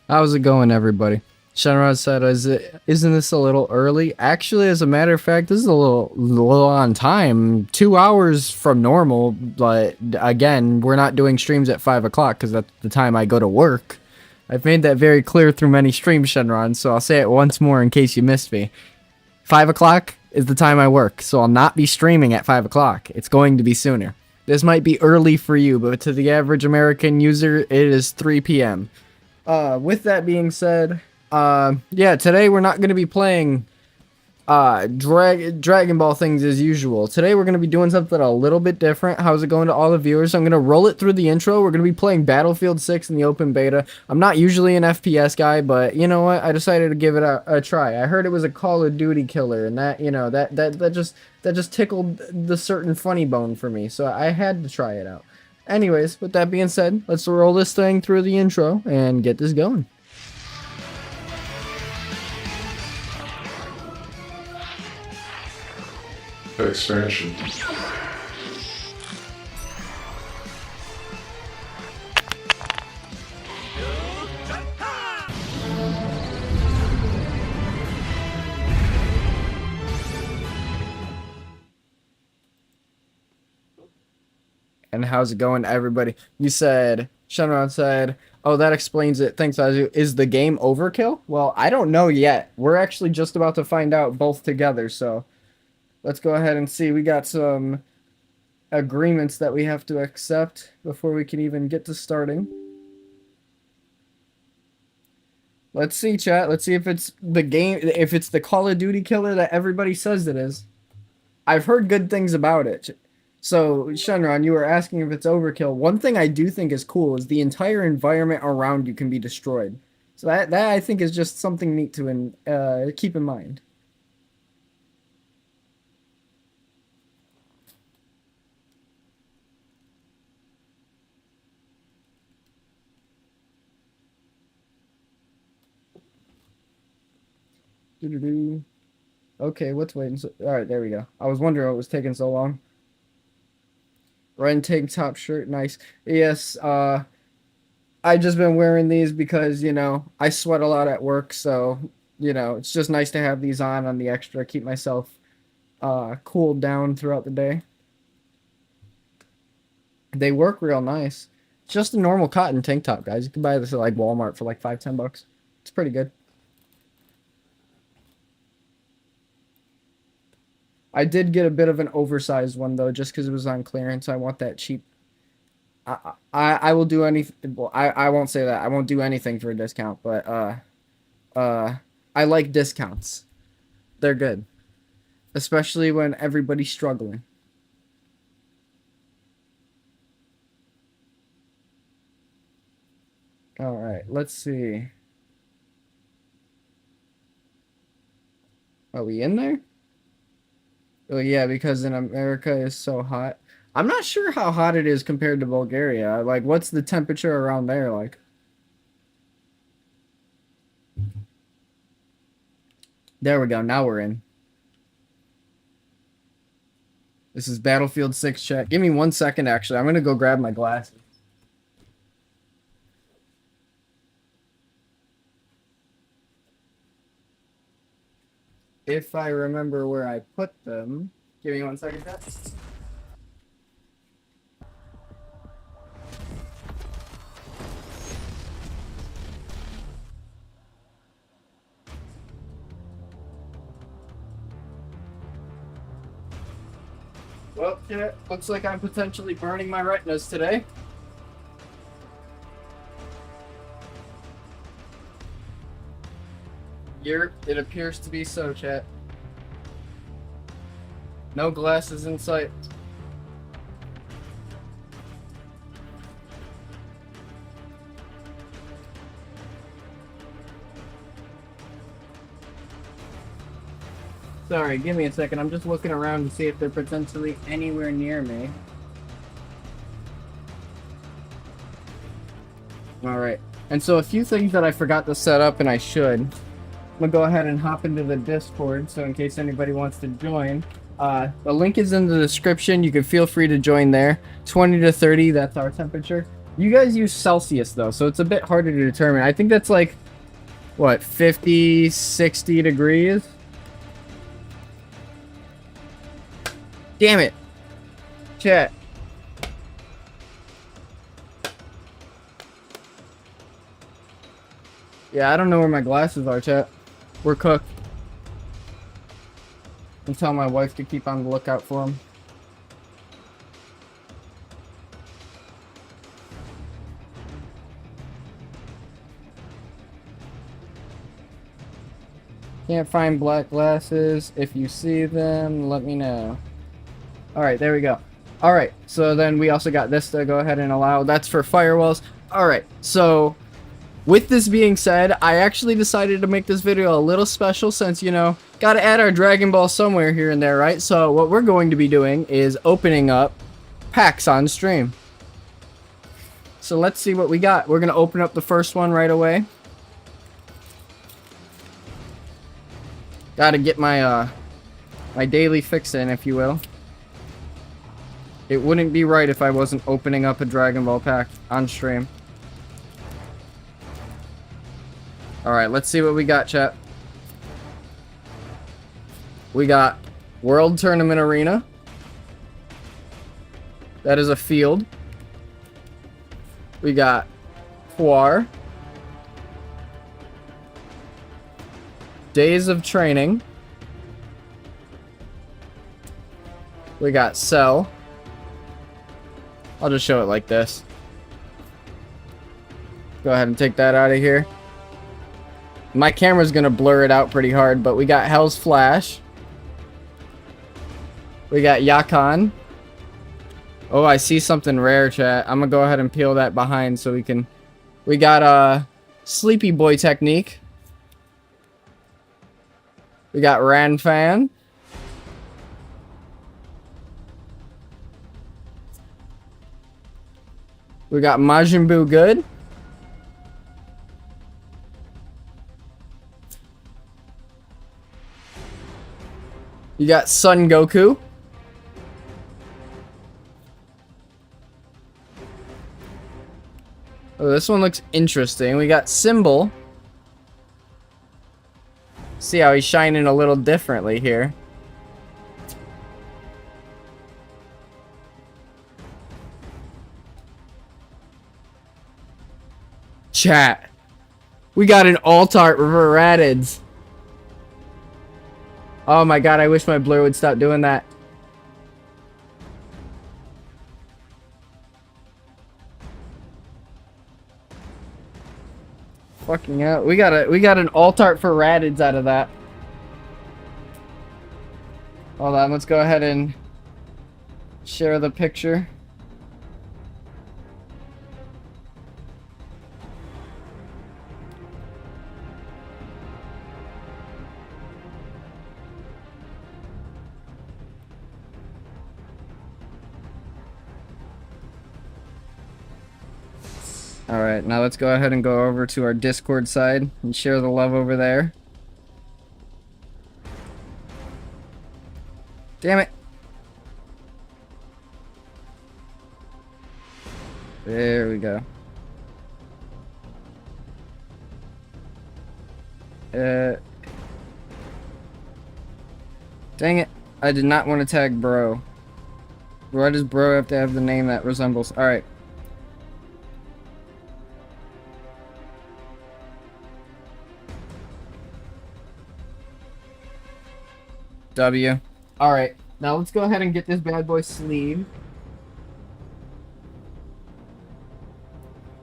How's it going, everybody? Shenron said, isn't this a little early? Actually, as a matter of fact, this is a little on time. 2 hours from normal, but again, we're not doing streams at 5 o'clock because that's the time I go to work. I've made that very clear through many streams, Shenron, so I'll say it once more in case you missed me. 5 o'clock is the time I work, so I'll not be streaming at 5 o'clock. It's going to be sooner. This might be early for you, but to the average American user, it is 3 p.m. With that being said, yeah, today we're not going to be playing, Dragon Ball things as usual. Today we're going to be doing something a little bit different. How's it going to all the viewers? I'm going to roll it through the intro. We're going to be playing Battlefield 6 in the open beta. I'm not usually an FPS guy, but you know what? I decided to give it a try. I heard it was a Call of Duty killer, and that, you know, that just tickled the certain funny bone for me, so I had to try it out. Anyways, with that being said, let's roll this thing through the intro and get this going. TecXpansion. And how's it going, everybody? You said, Shenron said, oh, that explains it. Thanks, Azu. Is the game overkill? Well, I don't know yet. We're actually just about to find out both together, so let's go ahead and see. We got some agreements that we have to accept before we can even get to starting. Let's see, chat. Let's see if it's the game, if it's the Call of Duty killer that everybody says it is. I've heard good things about it. So, Shenron, you were asking if it's overkill. One thing I do think is cool is the entire environment around you can be destroyed. So that I think is just something neat to keep in mind. Okay, what's waiting? All right, there we go. I was wondering what was taking so long. Ren tank top shirt, nice. Yes, I just been wearing these because, you know, I sweat a lot at work, so, you know, it's just nice to have these on the extra, keep myself cooled down throughout the day. They work real nice. It's just a normal cotton tank top, guys. You can buy this at like Walmart for like $5-10. It's pretty good. I did get a bit of an oversized one though, just because it was on clearance. I want that cheap. I will do anything. Well, I won't say that. I won't do anything for a discount, but I like discounts. They're good, especially when everybody's struggling. All right, let's see. Are we in there? Oh yeah, because in America is so hot. I'm not sure how hot it is compared to Bulgaria. Like, what's the temperature around there like? There we go. Now we're in. This is Battlefield 6 chat. Give me 1 second, actually. I'm going to go grab my glasses. If I remember where I put them. Give me 1 second, chat. Well, yeah, looks like I'm potentially burning my retinas today. It appears to be so, chat. No glasses in sight. Sorry, give me a second. I'm just looking around to see if they're potentially anywhere near me. Alright. And so a few things that I forgot to set up, and I should. I'm gonna go ahead and hop into the Discord, so in case anybody wants to join. The link is in the description. You can feel free to join there. 20 to 30, that's our temperature. You guys use Celsius though, so it's a bit harder to determine. I think that's like, what, 50, 60 degrees? Damn it. Chat. Yeah, I don't know where my glasses are, chat. We're cooked. I'm telling my wife to keep on the lookout for them. Can't find black glasses. If you see them, let me know. Alright, there we go. Alright, so then we also got this to go ahead and allow. That's for firewalls. Alright, so with this being said, I actually decided to make this video a little special since, you know, gotta add our Dragon Ball somewhere here and there, right? So what we're going to be doing is opening up packs on stream. So let's see what we got. We're gonna open up the first one right away. Gotta get my my daily fix in, if you will. It wouldn't be right if I wasn't opening up a Dragon Ball pack on stream. Alright, let's see what we got, chat. We got World Tournament Arena. That is a field. We got Quar. Days of Training. We got Cell. I'll just show it like this. Go ahead and take that out of here. My camera's gonna blur it out pretty hard, but we got Hell's Flash. We got Yakan. Oh, I see something rare, chat. I'm gonna go ahead and peel that behind so we can... We got Sleepy Boy Technique. We got Ranfan. We got Majin Buu Good. You got Son Goku. Oh, this one looks interesting. We got Symbol. See how he's shining a little differently here. Chat. We got an alt-art for Raditz. Oh my god, I wish my blur would stop doing that. Fucking hell. We got an alt-art for Raditz out of that. Hold on, let's go ahead and share the picture. Alright, now let's go ahead and go over to our Discord side and share the love over there. Damn it. There we go. Dang it. I did not want to tag bro. Why does bro have to have the name that resembles? Alright. W. Alright, now let's go ahead and get this bad boy sleeve.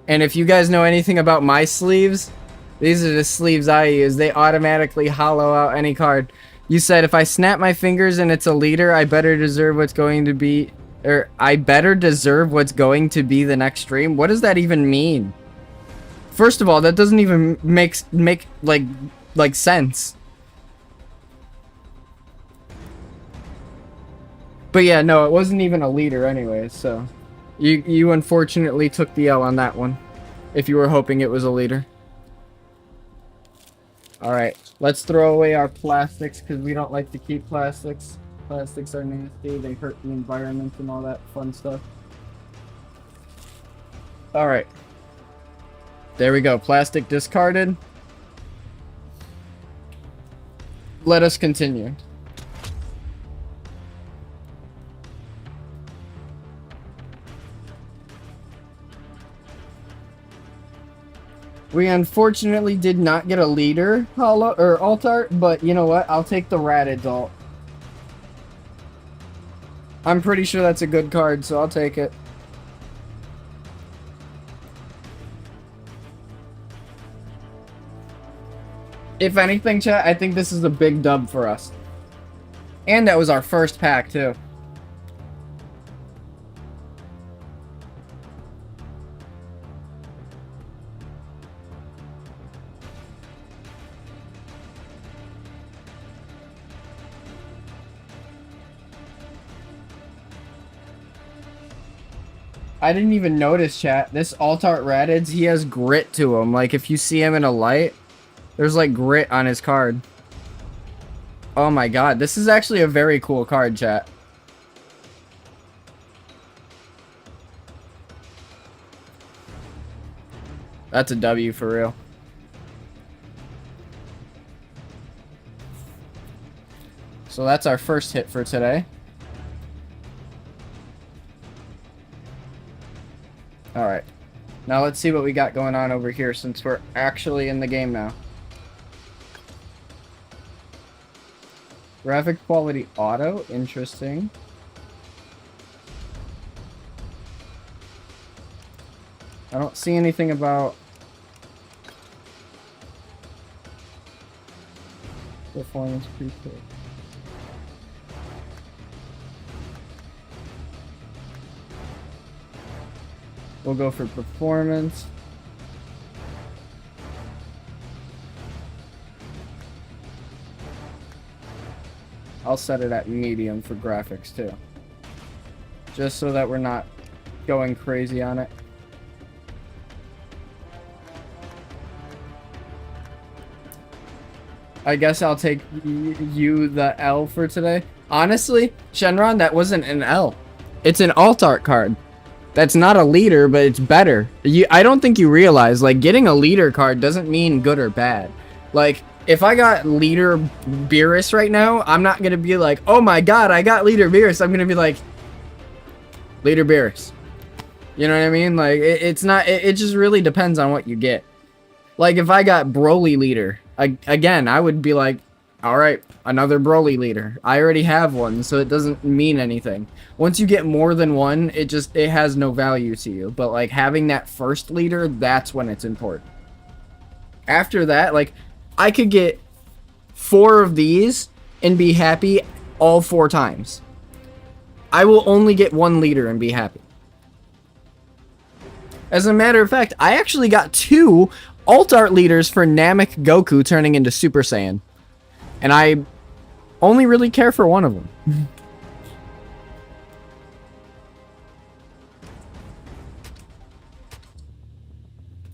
And if you guys know anything about my sleeves, these are the sleeves I use. They automatically hollow out any card. You said if I snap my fingers and it's a leader, I better deserve what's going to be... Or, I better deserve what's going to be the next stream? What does that even mean? First of all, that doesn't even make like sense. But yeah, no, it wasn't even a leader anyway, so... You unfortunately took the L on that one. If you were hoping it was a leader. Alright, let's throw away our plastics, because we don't like to keep plastics. Plastics are nasty, they hurt the environment and all that fun stuff. All right. There we go. Plastic discarded. Let us continue. We unfortunately did not get a leader hollow or alt art, but you know what? I'll take the Ratted alt. I'm pretty sure that's a good card, so I'll take it. If anything, chat, I think this is a big dub for us. And that was our first pack, too. I didn't even notice, chat. This alt art Ratteds, he has grit to him. Like, if you see him in a light, there's, like, grit on his card. Oh my god, this is actually a very cool card, chat. That's a W for real. So that's our first hit for today. Alright. Now let's see what we got going on over here since we're actually in the game now. Graphic quality auto, interesting. I don't see anything about performance preset. We'll go for performance. I'll set it at medium for graphics too. Just so that we're not going crazy on it. I guess I'll take you the L for today. Honestly, Shenron, that wasn't an L. It's an alt art card. That's not a leader, but it's better. I don't think you realize, like, getting a leader card doesn't mean good or bad. Like, if I got leader Beerus right now, I'm not going to be like, oh my god, I got leader Beerus. I'm going to be like, leader Beerus. You know what I mean? Like, it's not, it just really depends on what you get. Like, if I got Broly leader, again, I would be like, alright, another Broly leader. I already have one, so it doesn't mean anything. Once you get more than one, it has no value to you. But, like, having that first leader, that's when it's important. After that, like, I could get 4 of these and be happy all 4 times. I will only get 1 leader and be happy. As a matter of fact, I actually got 2 alt art leaders for Namek Goku turning into Super Saiyan. And I only really care for one of them.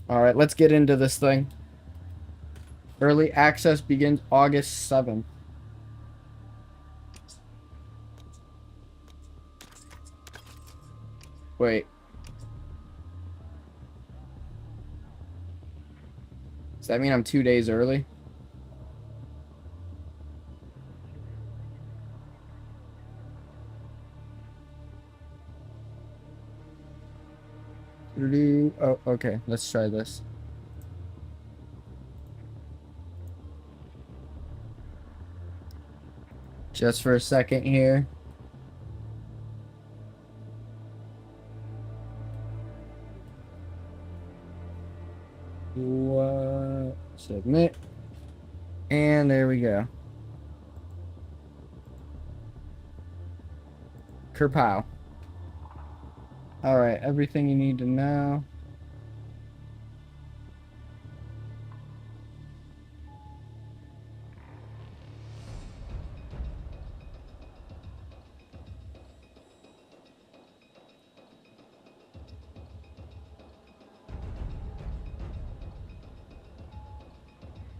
Alright, let's get into this thing. Early access begins August 7th. Wait. Does that mean I'm 2 days early? Oh, okay. Let's try this. Just for a second here. What? Submit. And there we go. Kerpow. Alright, everything you need to know.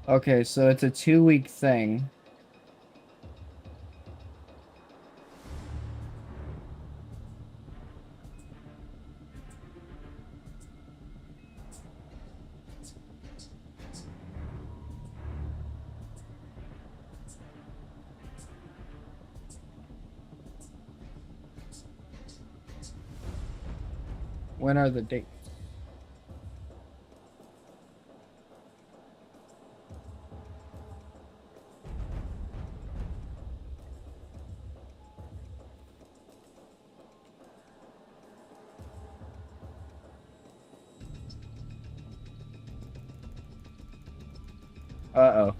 Okay, so it's a 2-week thing. When are the dates? Uh-oh.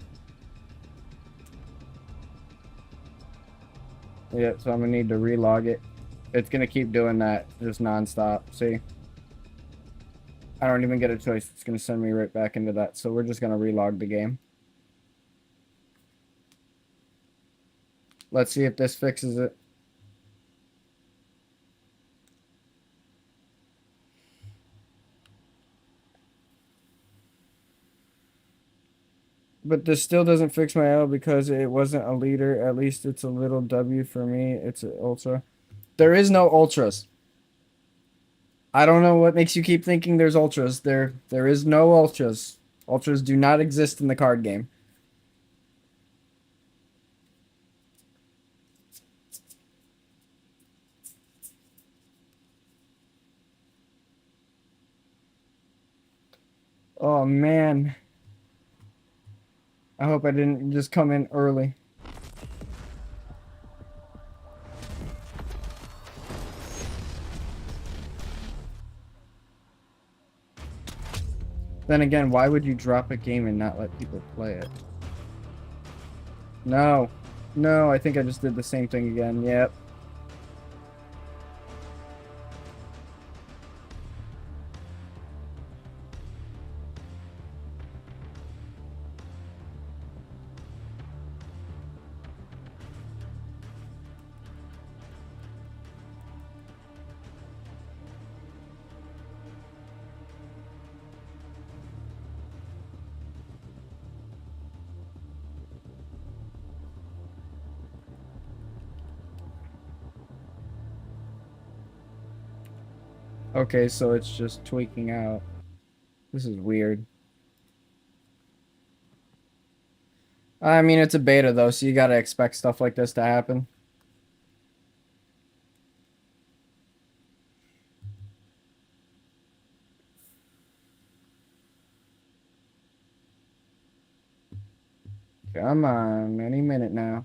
Yeah, so I'm gonna need to relog it. It's gonna keep doing that just nonstop. See? I don't even get a choice. It's gonna send me right back into that. So we're just gonna relog the game. Let's see if this fixes it. But this still doesn't fix my L because it wasn't a leader. At least it's a little W for me. It's an ultra. There is no ultras. I don't know what makes you keep thinking there's ultras. There is no ultras. Ultras do not exist in the card game. Oh man. I hope I didn't just come in early. Then again, why would you drop a game and not let people play it? No. No, I think I just did the same thing again. Yep. Okay, so it's just tweaking out. This is weird. I mean, it's a beta though, so you gotta expect stuff like this to happen. Come on, any minute now.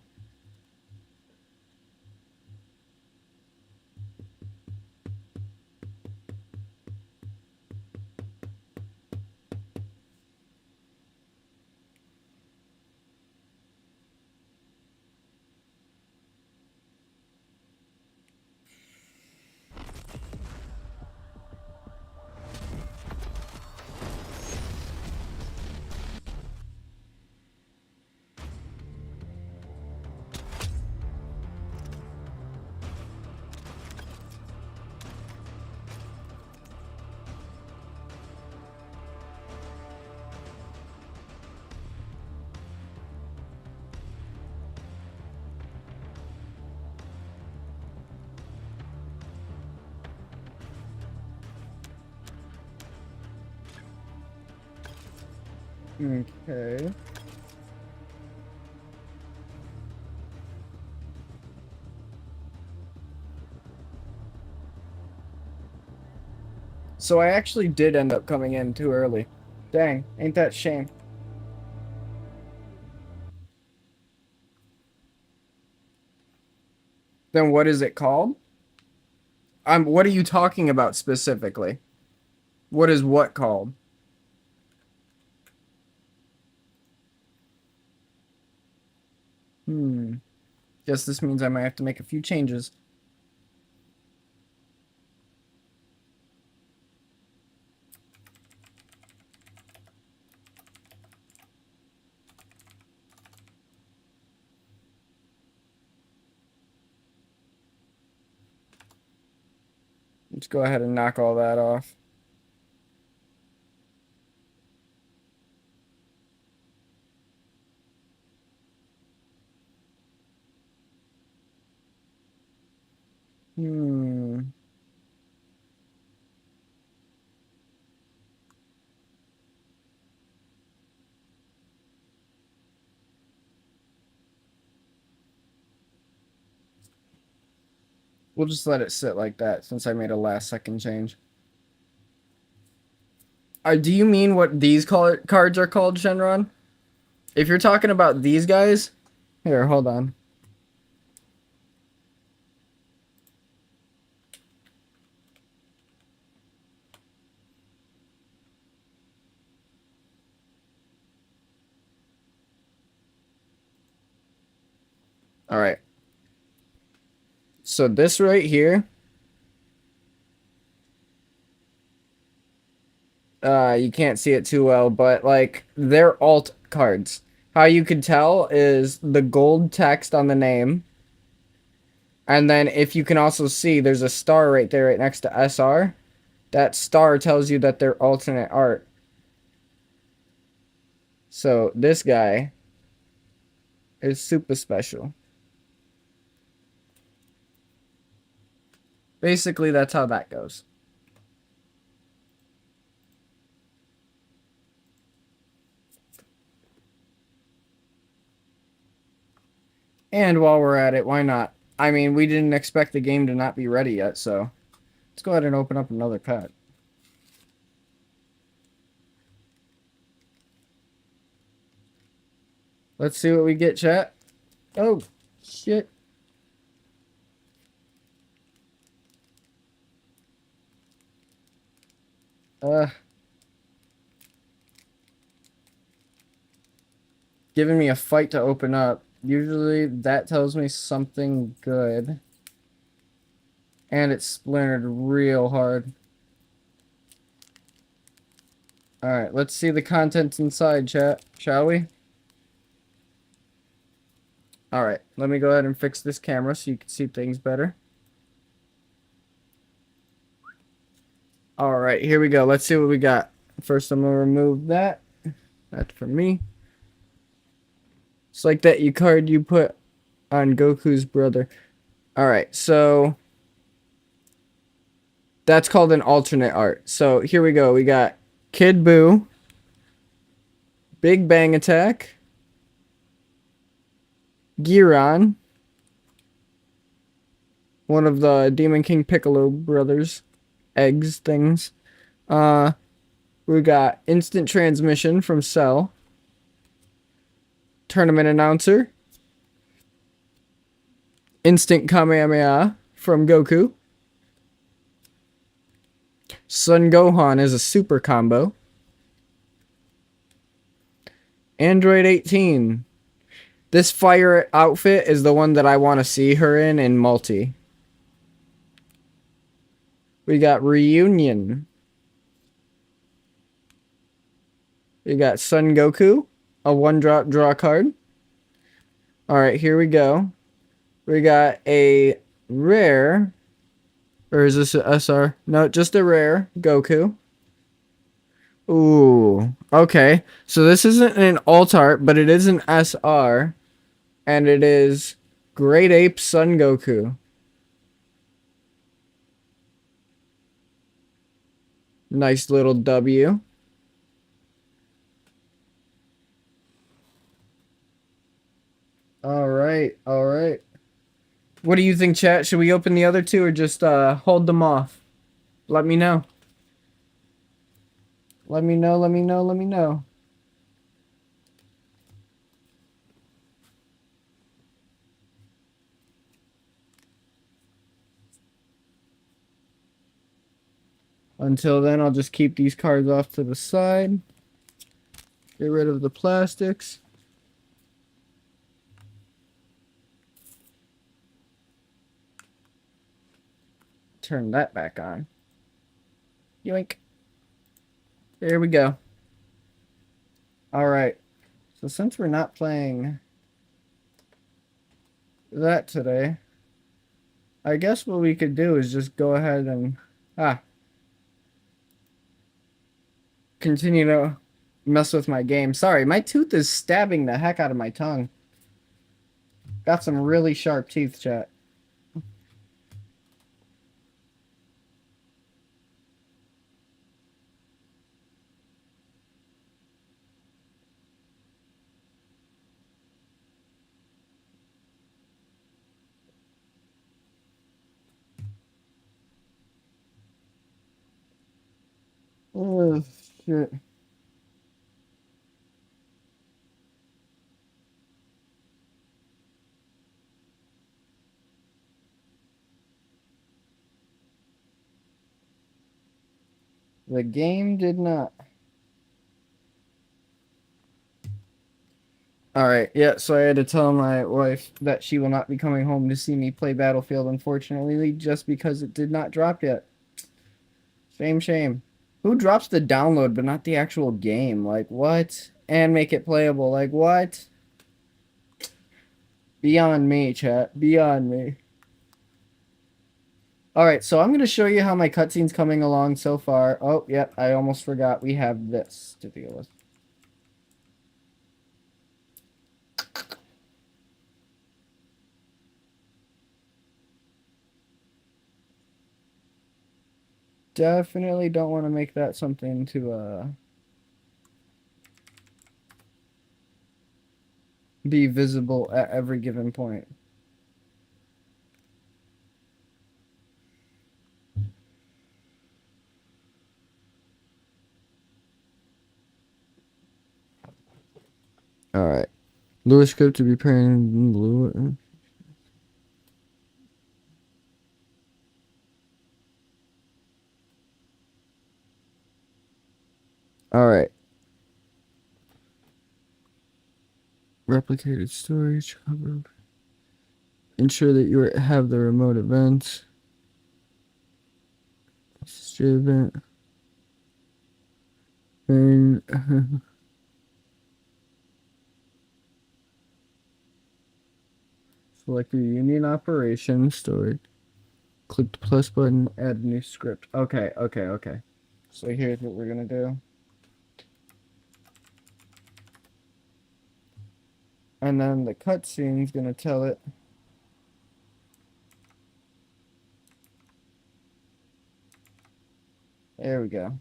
Okay. So I actually did end up coming in too early. Dang, ain't that shame. Then what is it called? What are you talking about specifically? What is what called? Hmm. Guess this means I might have to make a few changes. Let's go ahead and knock all that off. Hmm. We'll just let it sit like that since I made a last second change. Do you mean what these cards are called, Shenron? If you're talking about these guys, here, hold on. All right. So this right here, you can't see it too well, but like they're alt cards. How you can tell is the gold text on the name. And then if you can also see there's a star right there right next to SR. That star tells you that they're alternate art. So this guy is super special. Basically, that's how that goes. And while we're at it, why not? I mean, we didn't expect the game to not be ready yet, so let's go ahead and open up another pack. Let's see what we get, chat. Oh, shit. Giving me a fight to open up. Usually that tells me something good. And it's splintered real hard. Alright, let's see the contents inside, chat. Shall we? Alright, let me go ahead and fix this camera so you can see things better. Alright, here we go. Let's see what we got. First, I'm going to remove that. That's for me. It's like that card you put on Goku's brother. Alright, so that's called an alternate art. So here we go. We got Kid Buu, Big Bang Attack, Giron, one of the Demon King Piccolo brothers, eggs things. We got Instant Transmission from Cell, Tournament Announcer, Instant Kamehameha from Goku, Son Gohan is a super combo, Android 18. This fire outfit is the one that I want to see her in multi. We got Reunion. We got Son Goku, a one-drop draw card. Alright, here we go. We got a rare, or is this a SR? No, just a rare Goku. Ooh, okay. So this isn't an alt art, but it is an SR. And it is Great Ape Son Goku. Nice little W. Alright, alright. What do you think, chat? Should we open the other two or just hold them off? Let me know. Let me know, let me know, let me know. Until then, I'll just keep these cards off to the side. Get rid of the plastics. Turn that back on. Yoink. There we go. Alright. So since we're not playing that today, I guess what we could do is just go ahead and continue to mess with my game. Sorry, my tooth is stabbing the heck out of my tongue. Got some really sharp teeth, chat. Oh, shit. The game did not. Alright, yeah, so I had to tell my wife that she will not be coming home to see me play Battlefield, unfortunately, just because it did not drop yet. Shame, shame. Who drops the download but not the actual game? Like, what? And make it playable. Like, what? Beyond me, chat. Beyond me. Alright, so I'm going to show you how my cutscene's coming along so far. Oh, yep, I almost forgot. We have this to deal with. Definitely don't want to make that something to, be visible at every given point. Alright. Lewis script to be pairing in blue. Alright. Replicated storage. Cover. Ensure that you have the remote events. Straight event. And select your union operation storage. Click the plus button, add new script. Okay. So here's what we're gonna do. And then the cutscene's gonna tell it. There we go.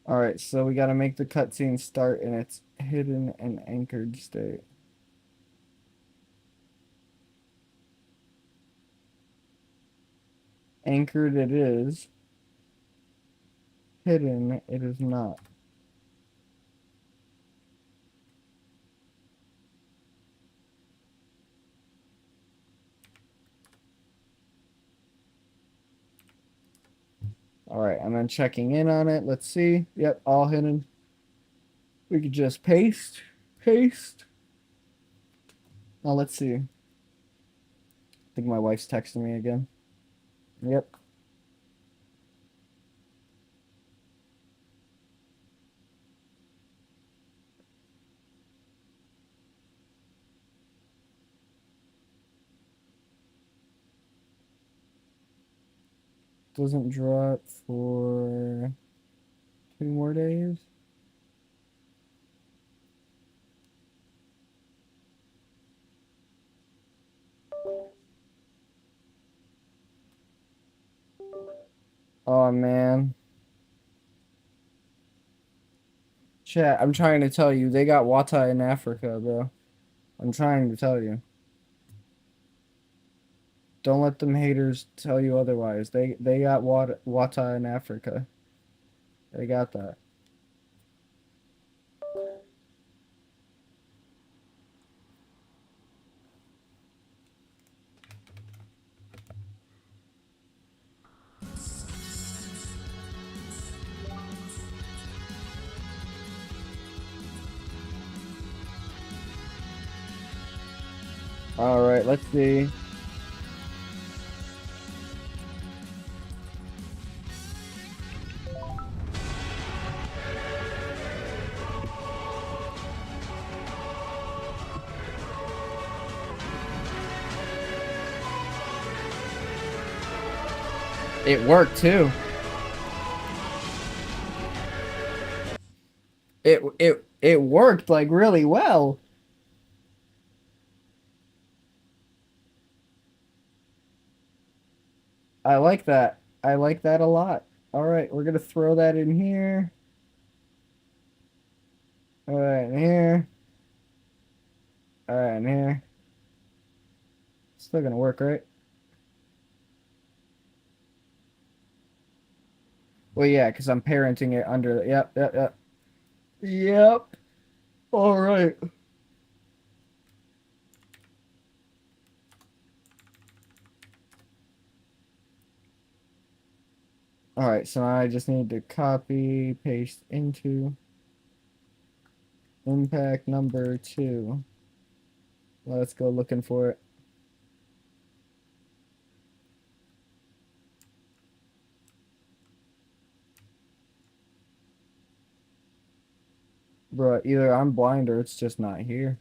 Alright, so we gotta make the cutscene start in its hidden and anchored state. Anchored it is. Hidden it is not. Alright, and then checking in on it. Let's see. Yep, all hidden. We could just paste. Now let's see. I think my wife's texting me again. Yep. Doesn't drop for 2 more days. Oh man. Chat, I'm trying to tell you, they got Wata in Africa, bro. I'm trying to tell you. Don't let them haters tell you otherwise. They got Wata in Africa. They got that. Alright, let's see. It worked too. It worked like really well. I like that. I like that a lot. All right, we're gonna throw that in here. All right, in here. All right, in here. Still gonna work, right? Well, yeah, because I'm parenting it under. Yep, yep, yep. Yep. All right. All right, so I just need to copy, paste into impact number 2. Let's go looking for it. Bro, either I'm blind or it's just not here.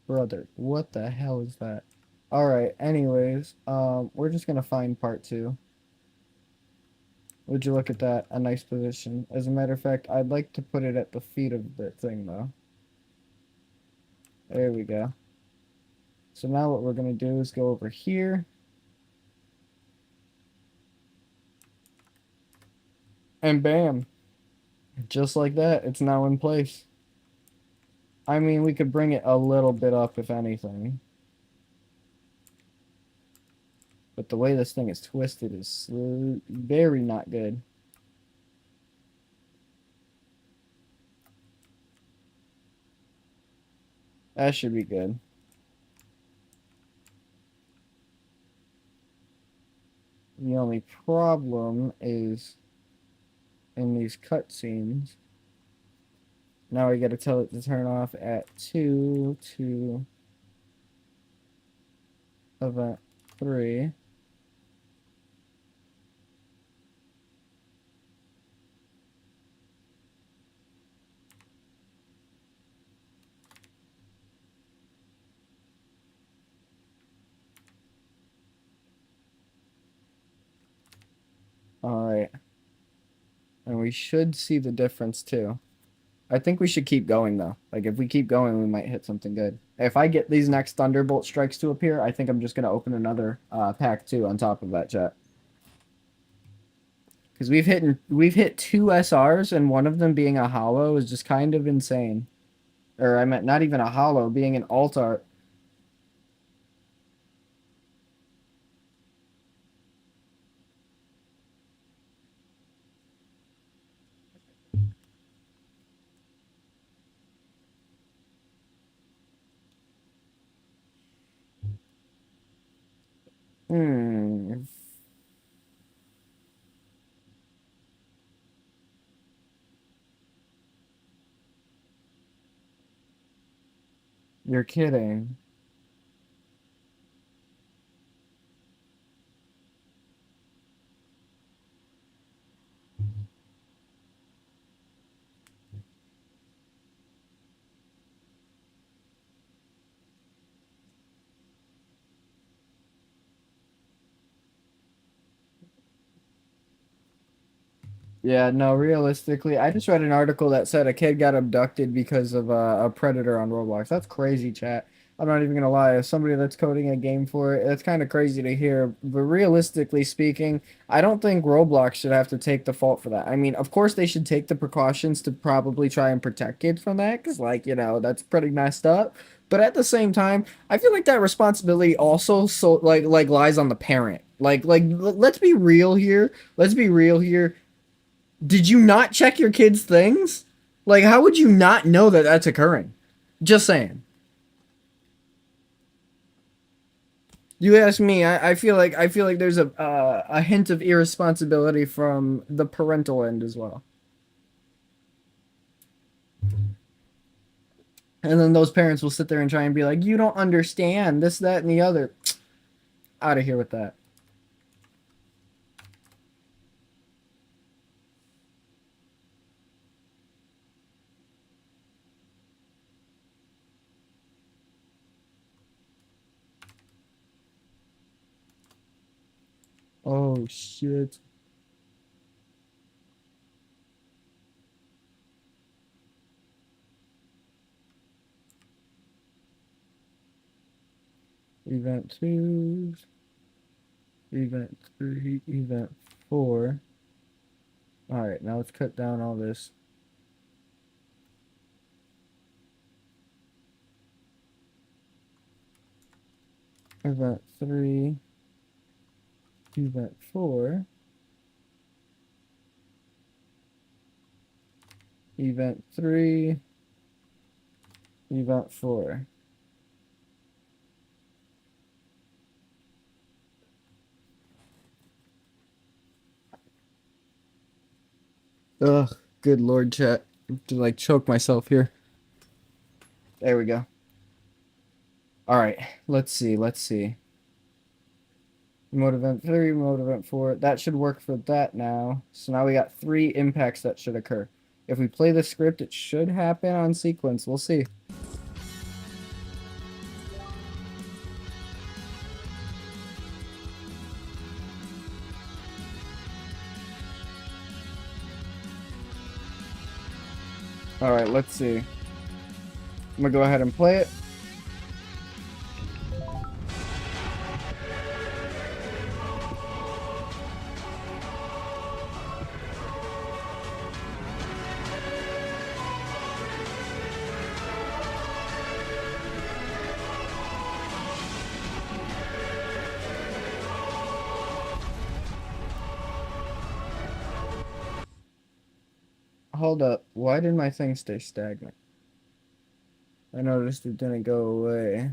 Brother, what the hell is that? All right, anyways, we're just gonna find part 2. Would you look at that? A nice position. As a matter of fact, I'd like to put it at the feet of the thing, though. There we go. So now what we're gonna do is go over here. And bam. Just like that, it's now in place. I mean, we could bring it a little bit up, if anything. But the way this thing is twisted is very not good. That should be good. The only problem is in these cutscenes. Now we gotta tell it to turn off at 2 to event 3. Alright. And we should see the difference too. I think we should keep going though. Like if we keep going, we might hit something good. If I get these next Thunderbolt strikes to appear, I think I'm just gonna open another pack 2 on top of that, chat. Because we've hit 2 SRs and one of them being a hollow is just kind of insane. Or I meant not even a hollow, being an alt art. Hmm. You're kidding. Yeah, no, realistically, I just read an article that said a kid got abducted because of a predator on Roblox. That's crazy, chat. I'm not even gonna lie. As somebody that's coding a game for it, it's kind of crazy to hear. But realistically speaking, I don't think Roblox should have to take the fault for that. I mean, of course they should take the precautions to probably try and protect kids from that, because like, that's pretty messed up. But at the same time, I feel like that responsibility also like lies on the parent. Let's be real here. Let's be real here. Did you not check your kids' things? Like, how would you not know that that's occurring? Just saying. You ask me. I feel like there's a hint of irresponsibility from the parental end as well. And then those parents will sit there and try and be like, "You don't understand this, that, and the other." Out of here with that. Oh shit. Event 2, event 3, event 4. Alright, now let's cut down all this. Event 3, event 4, event 3, event 4. Ugh, good lord, chat. To like choke myself here. There we go. Alright, let's see. Remote event 3, remote event 4. That should work for that now. So now we got 3 impacts that should occur. If we play the script, it should happen on sequence. We'll see. Alright, let's see. I'm gonna go ahead and play it. Hold up. Why did my thing stay stagnant? I noticed it didn't go away.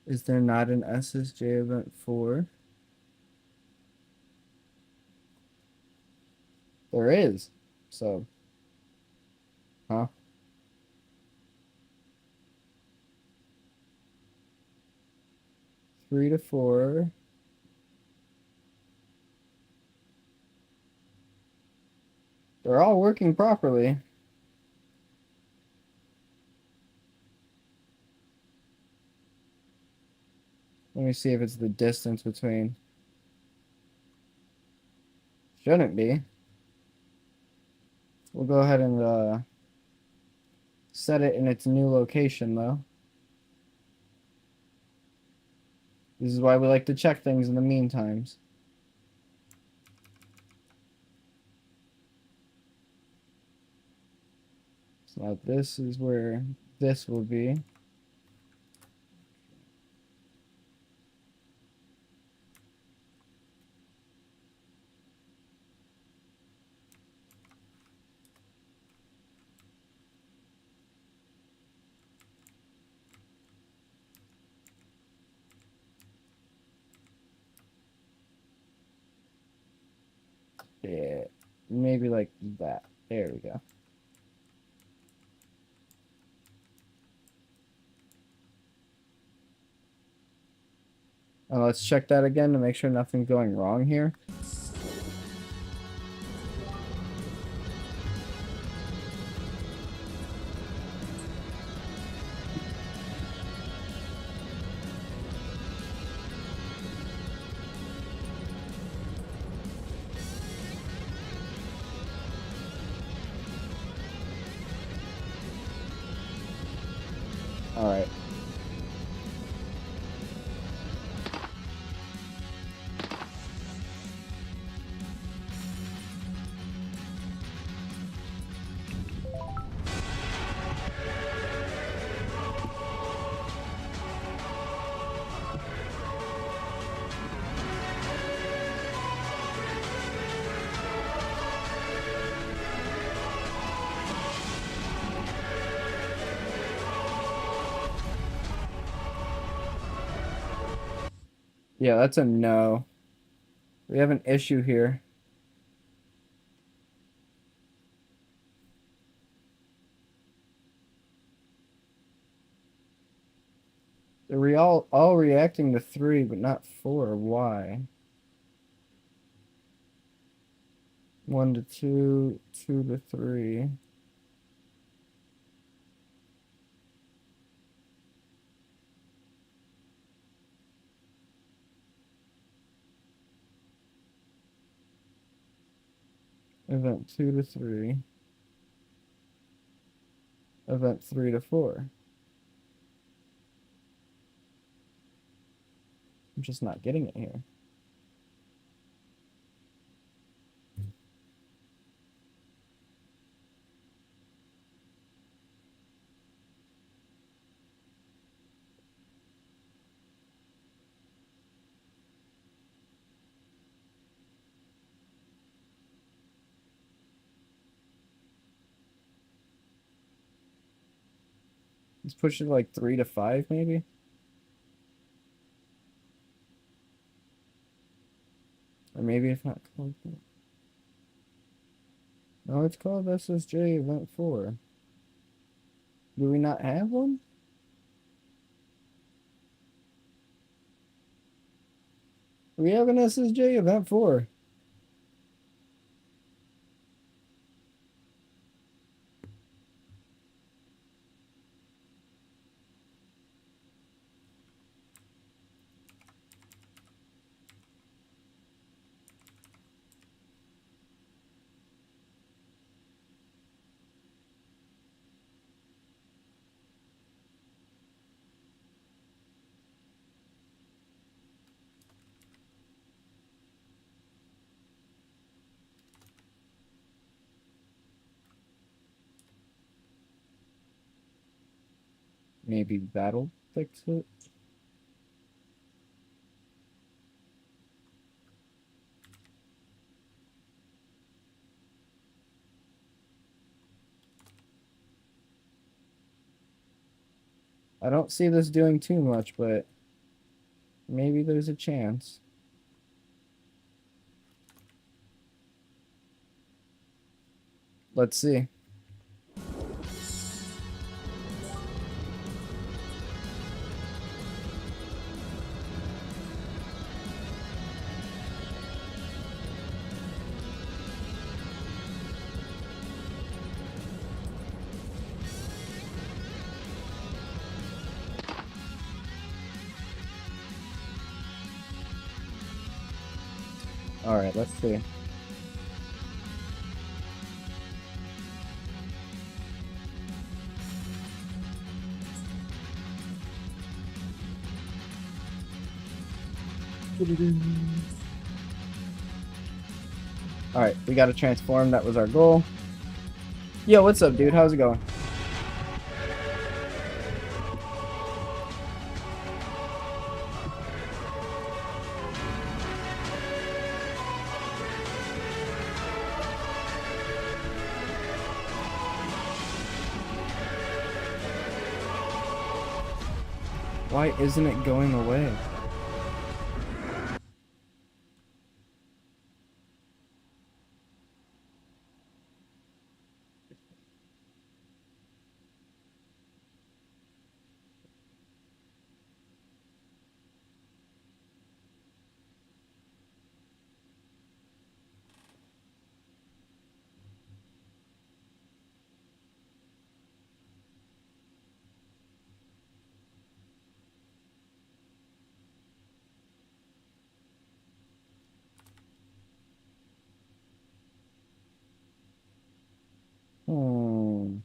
Is there not an SSJ event 4? There is. So, huh? Three to 4. They're all working properly. Let me see if it's the distance between. Shouldn't be. We'll go ahead and set it in its new location, though. This is why we like to check things in the meantimes. So now this is where this will be. Yeah, maybe like that. There we go. And let's check that again to make sure nothing's going wrong here. All right. Yeah, that's a no. We have an issue here. They're all reacting to 3, but not 4. Why? 1 to 2, 2 to 3. Event 2 to 3. Event 3 to 4. I'm just not getting it here. Let's push it like 3 to 5, maybe? Or maybe it's not called that. No, it's called SSJ Event 4. Do we not have one? We have an SSJ Event 4. Maybe that'll fix it. I don't see this doing too much, but maybe there's a chance. Let's see. All right, let's see. All right, we got to transform. That was our goal. Yo, what's up, dude? How's it going? Why isn't it going away? Hmm.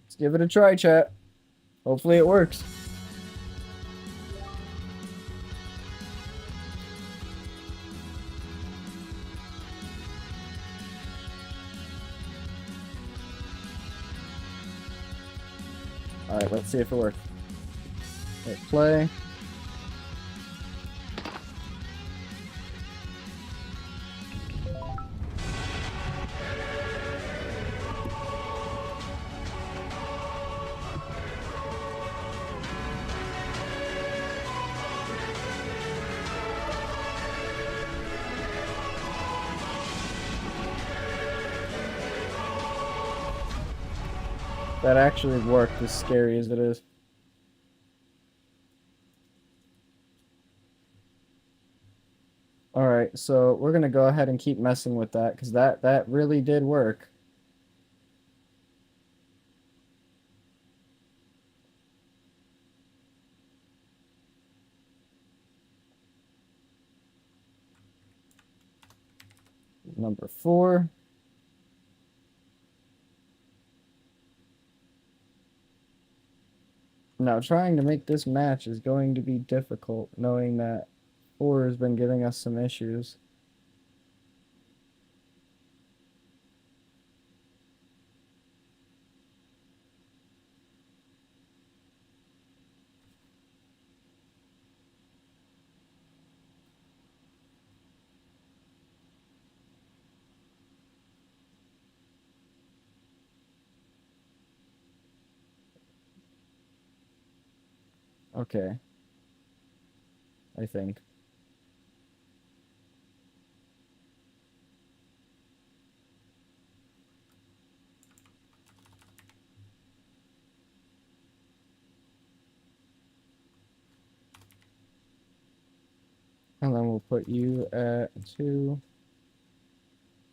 Let's give it a try, chat. Hopefully it works. All right, let's see if it works. Hit play. That actually worked, as scary as it is. All right, so we're gonna go ahead and keep messing with that because that really did work. number 4. Now, trying to make this match is going to be difficult, knowing that 4 has been giving us some issues. Okay. I think. And then we'll put you at 2.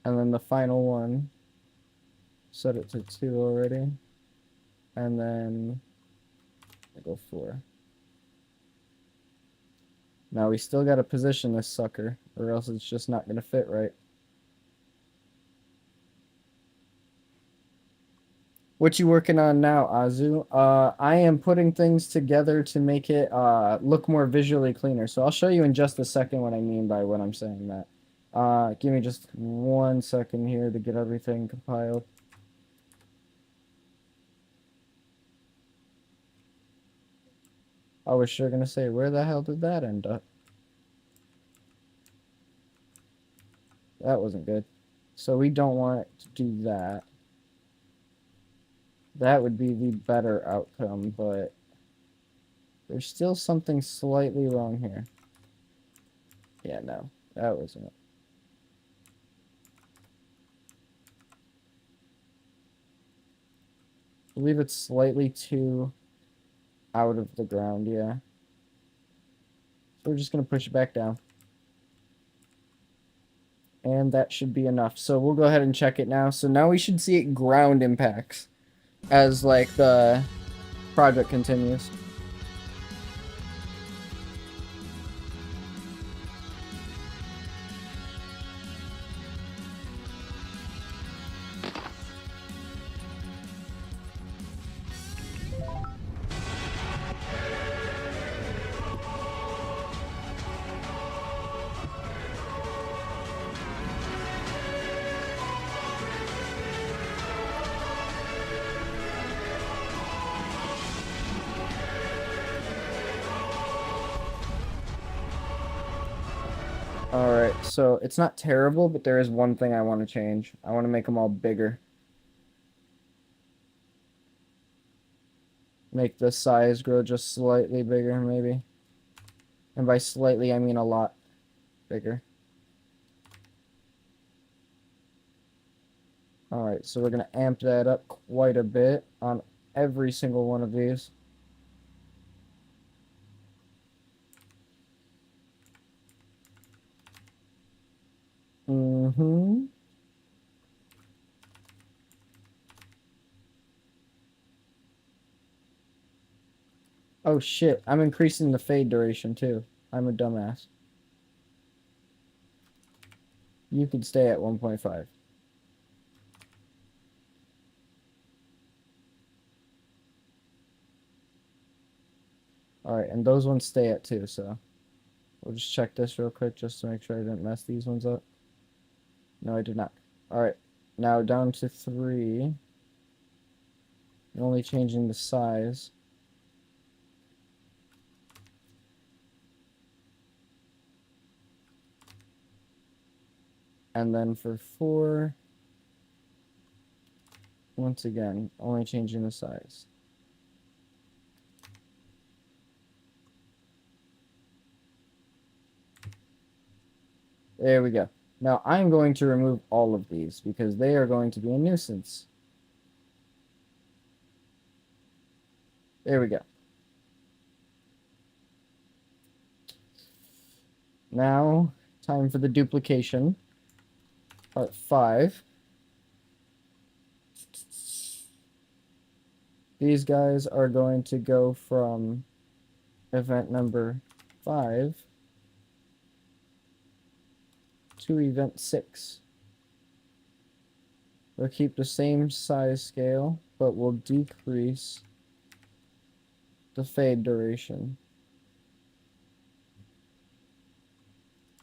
And then the final one, set it to 2 already. And then I go 4. Now we still gotta position this sucker, or else it's just not gonna fit right. What you working on now, Azu? I am putting things together to make it look more visually cleaner. So I'll show you in just a second what I mean by what I'm saying that. Give me just 1 second here to get everything compiled. I was sure gonna say, where the hell did that end up? That wasn't good. So we don't want to do that. That would be the better outcome, but there's still something slightly wrong here. Yeah, no, that wasn't it. I believe it's slightly too out of the ground, yeah. So we're just going to push it back down. And that should be enough. So we'll go ahead and check it now. So now we should see it ground impacts as like the project continues. Alright, so it's not terrible, but there is one thing I want to change. I want to make them all bigger. Make the size grow just slightly bigger, maybe. And by slightly, I mean a lot bigger. Alright, so we're going to amp that up quite a bit on every single one of these. Mm-hmm. Oh shit, I'm increasing the fade duration too. I'm a dumbass. You could stay at 1.5. Alright, and those ones stay at 2, so we'll just check this real quick just to make sure I didn't mess these ones up. No, I did not. Alright, now down to 3. I'm only changing the size. And then for 4, once again, only changing the size. There we go. Now I'm going to remove all of these because they are going to be a nuisance. There we go. Now, time for the duplication. Part 5. These guys are going to go from event number 5 to event 6. We'll keep the same size scale, but we'll decrease the fade duration.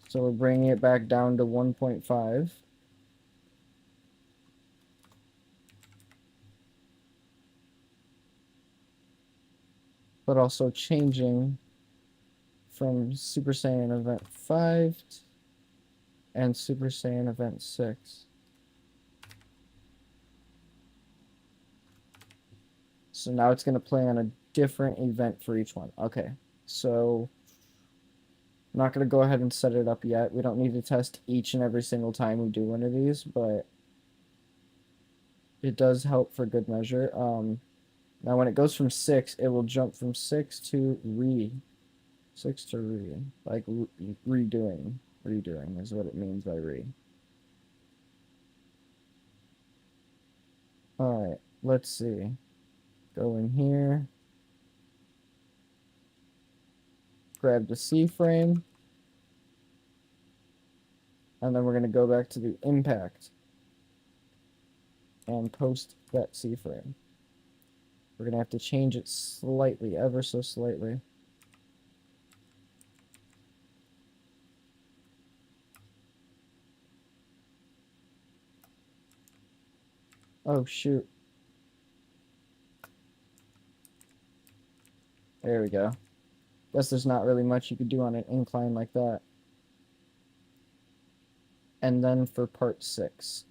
So we're bringing it back down to 1.5. But also changing from Super Saiyan Event 5 and Super Saiyan Event 6. So now it's going to play on a different event for each one. Okay, so I'm not going to go ahead and set it up yet. We don't need to test each and every single time we do one of these, but it does help for good measure. Now when it goes from 6, it will jump from 6 to re. 6 to re. Like redoing. Redoing is what it means by re. Alright, let's see. Go in here. Grab the C frame. And then we're going to go back to the impact. And post that C frame. We're going to have to change it slightly, ever so slightly. Oh, shoot. There we go. Guess there's not really much you could do on an incline like that. And then for part 6.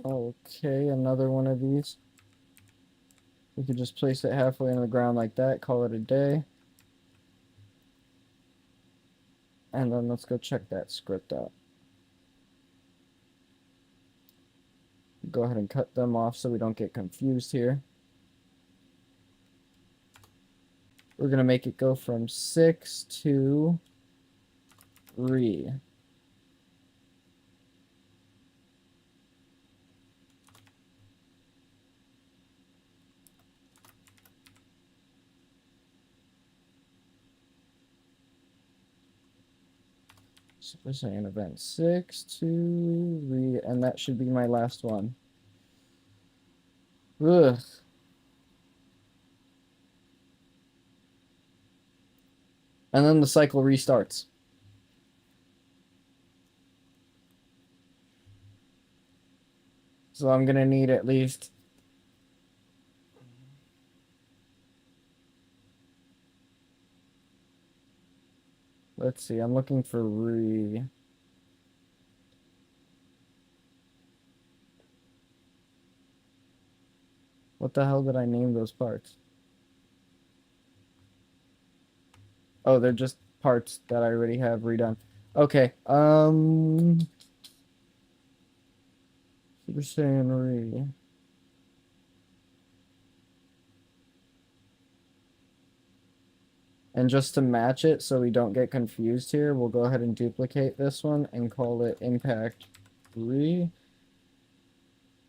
Okay, another one of these. We could just place it halfway on the ground like that, call it a day. And then let's go check that script out. Go ahead and cut them off so we don't get confused here. We're going to make it go from 6 to re. So we're saying event 6 to re, and that should be my last one. Ugh. And then the cycle restarts. So I'm going to need at least... Let's see, I'm looking for re. What the hell did I name those parts? Oh, they're just parts that I already have redone. Okay, Super Saiyan re. And just to match it so we don't get confused here, we'll go ahead and duplicate this one and call it impact re.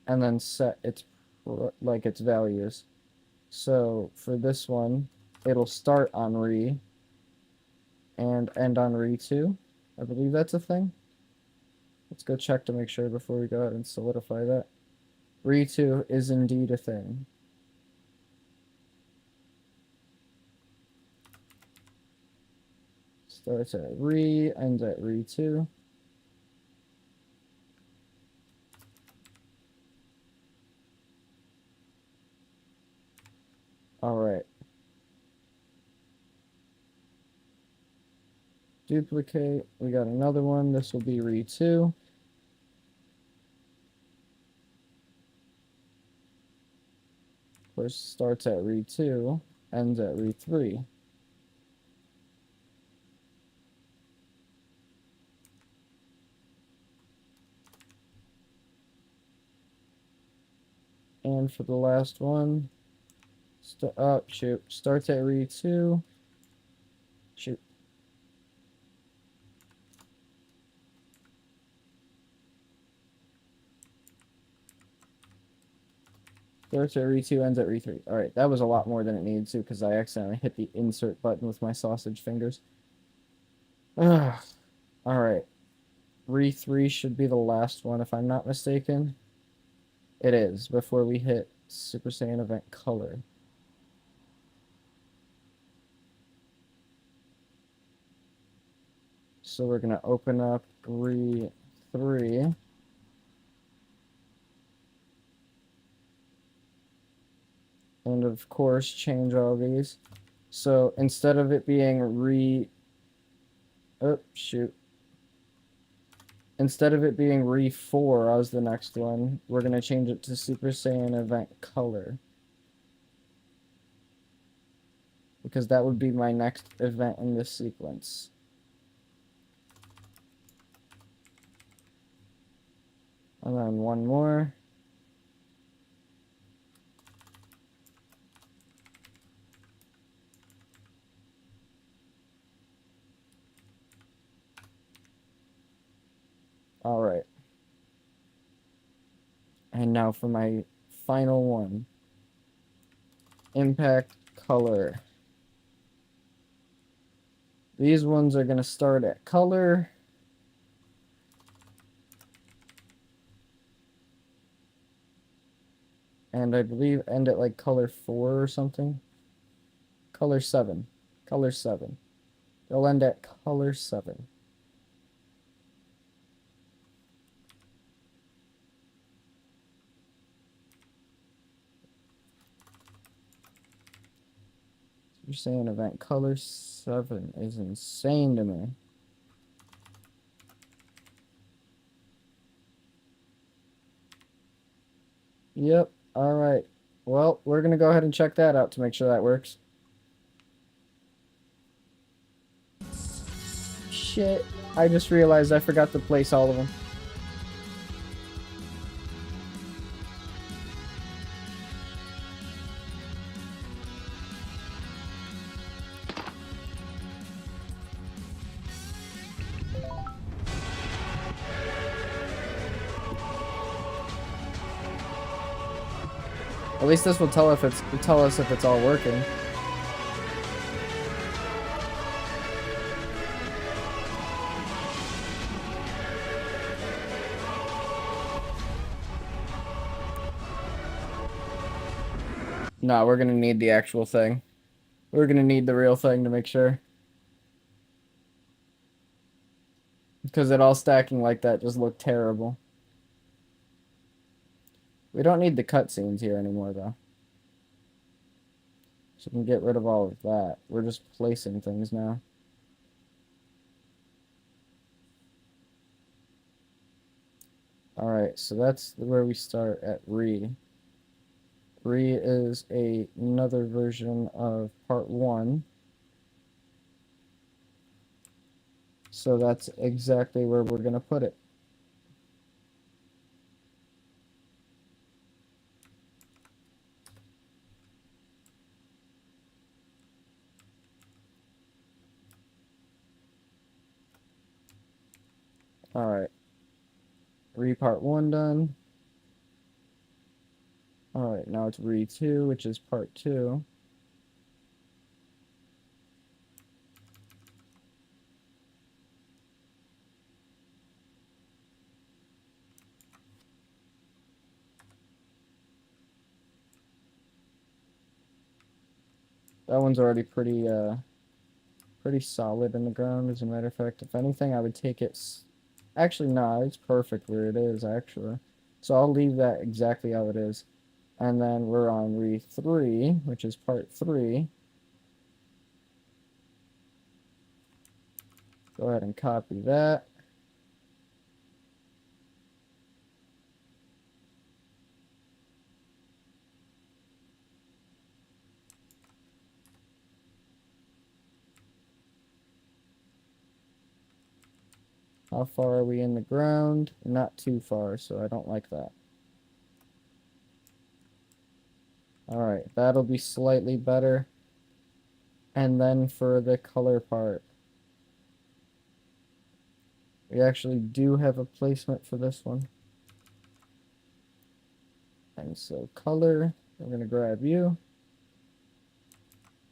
And then set its its values. So for this one, it'll start on re and end on re 2. I believe that's a thing. Let's go check to make sure before we go ahead and solidify that. Re 2 is indeed a thing. Starts at re, ends at re 2. Alright. Duplicate. We got another one. This will be re 2. Of course, starts at re 2, ends at re 3. And for the last one, starts at re 2, Shoot. Starts at re2, ends at re3. Alright, that was a lot more than it needed to because I accidentally hit the insert button with my sausage fingers. Ugh. Alright. Re3 should be the last one if I'm not mistaken. It is, before we hit Super Saiyan event color. So we're going to open up Re3. And of course, change all these. So instead of it being oh, shoot. Instead of it being Re4 as the next one, we're going to change it to Super Saiyan event color. Because that would be my next event in this sequence. And then one more. Alright. And now for my final one. Impact color. These ones are going to start at color. And I believe end at like color 4 or something. Color 7. Color 7. They'll end at color 7. You're saying event color 7 is insane to me. Yep. Alright. Well, we're going to go ahead and check that out to make sure that works. Shit. I just realized I forgot to place all of them. At least this will tell us if it's all working. No, we're gonna need the actual thing. We're gonna need the real thing to make sure. Because it all stacking like that just looked terrible. We don't need the cutscenes here anymore, though. So we can get rid of all of that. We're just placing things now. Alright, so that's where we start at Re. Re is another version of part 1. So that's exactly where we're going to put it. Alright. Re part 1 done. Alright, now it's Re 2, which is part 2. That one's already pretty solid in the ground, as a matter of fact. If anything, I would take it... Actually, no, it's perfect where it is, actually. So I'll leave that exactly how it is. And then we're on Re 3, which is part 3. Go ahead and copy that. How far are we in the ground? Not too far, so I don't like that. Alright, that'll be slightly better. And then for the color part, we actually do have a placement for this one. And so color, we're going to grab you.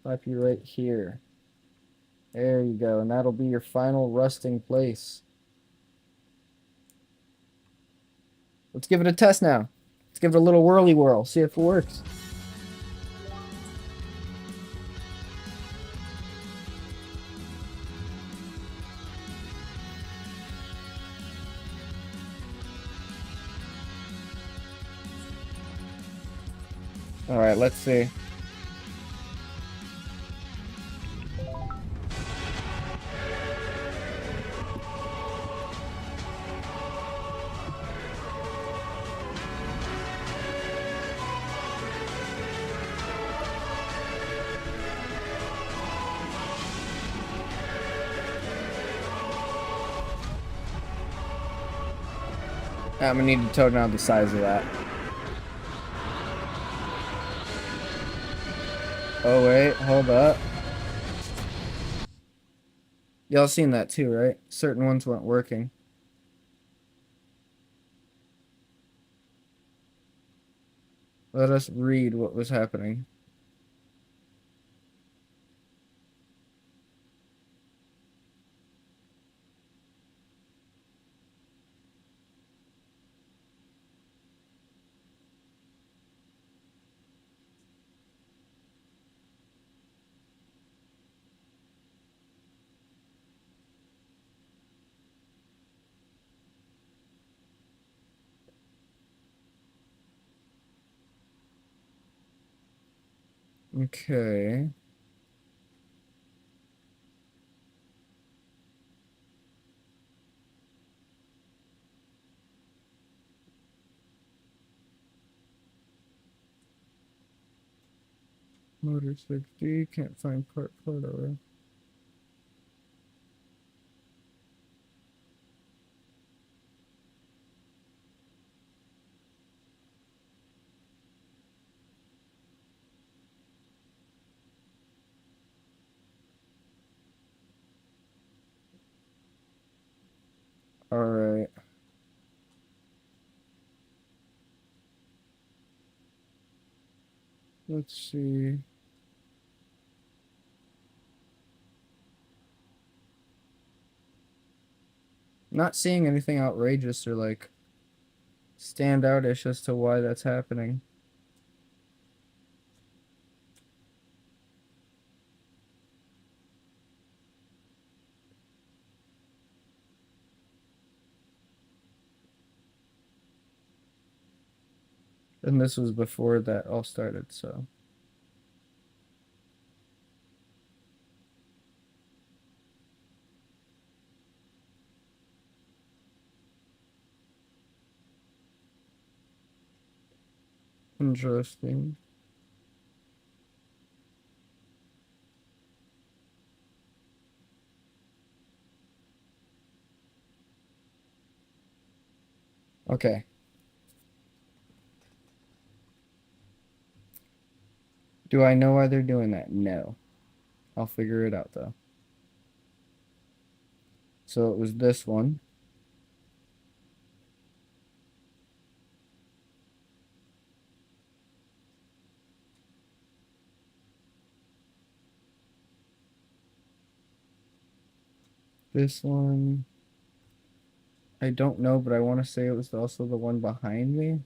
Slap you right here. There you go. And that'll be your final resting place. Let's give it a test now. Let's give it a little whirly whirl. See if it works. All right, let's see. I'm gonna need to tone down the size of that. Oh wait, hold up. Y'all seen that too, right? Certain ones weren't working. Let us read what was happening. Okay. Motor 6D, can't find part over. Alright. Let's see. Not seeing anything outrageous or like stand outish as to why that's happening. And this was before that all started, so. Interesting. Okay. Do I know why they're doing that? No. I'll figure it out though. So it was this one. This one. I don't know, but I want to say it was also the one behind me.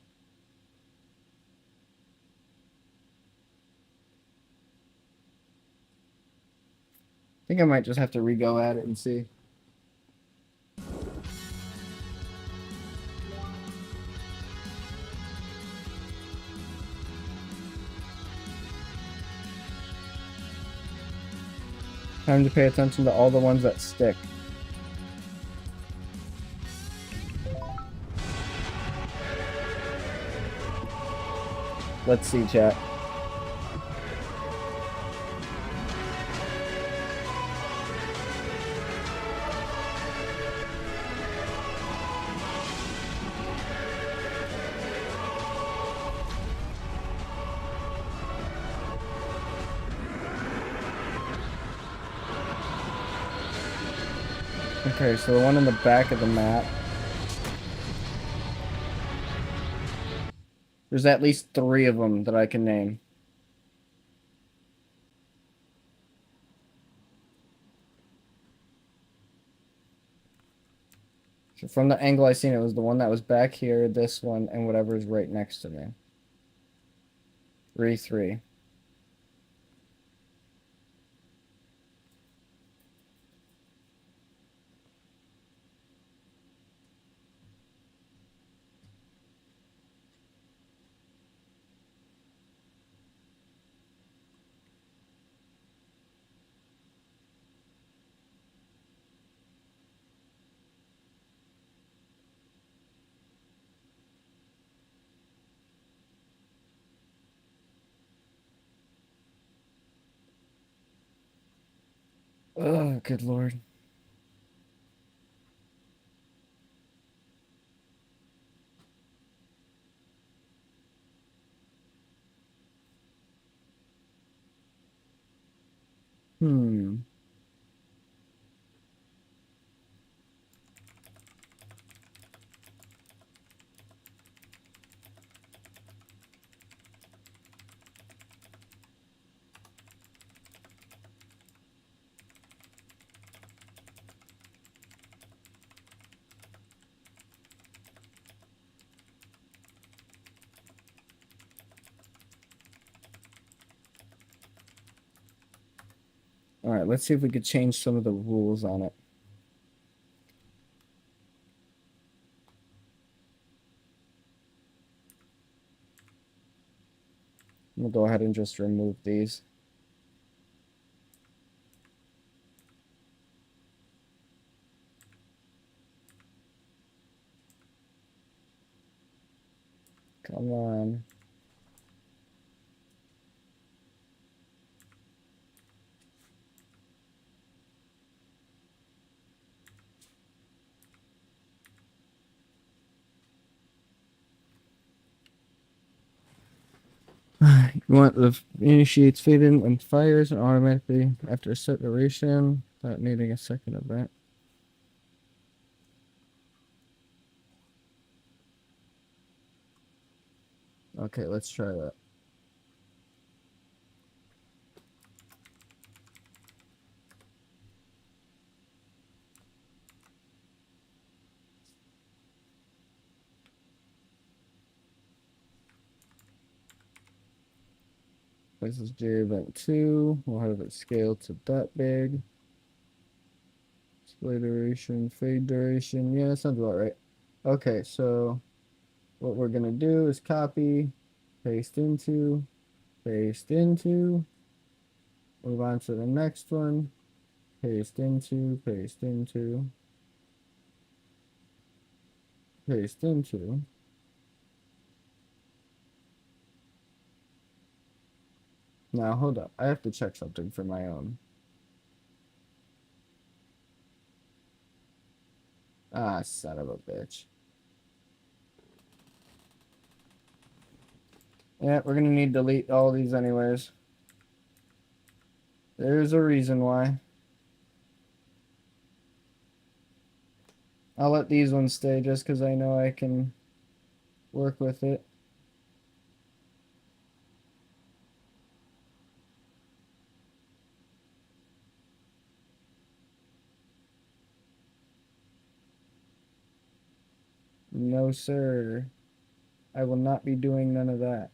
I think I might just have to re-go at it and see. Time to pay attention to all the ones that stick. Let's see, chat. Okay, so the one in the back of the map. There's at least 3 of them that I can name. So from the angle I seen, it was the one that was back here, this one, and whatever is right next to me. 3-3. Oh, good lord. Hmm. Alright, let's see if we could change some of the rules on it. I'm gonna go ahead and just remove these. Come on. You want the initiates fading and fires and automatically after a set duration without needing a second event. Okay, let's try that. This is J event 2. We'll have it scaled to that big. Display duration, fade duration. Yeah, that sounds about right. Okay, so what we're gonna do is copy, paste into, move on to the next one, paste into, paste into. Now hold up, I have to check something for my own. Ah, son of a bitch. Yeah, we're gonna need to delete all these anyways. There's a reason why. I'll let these ones stay just because I know I can work with it. No, sir. I will not be doing none of that.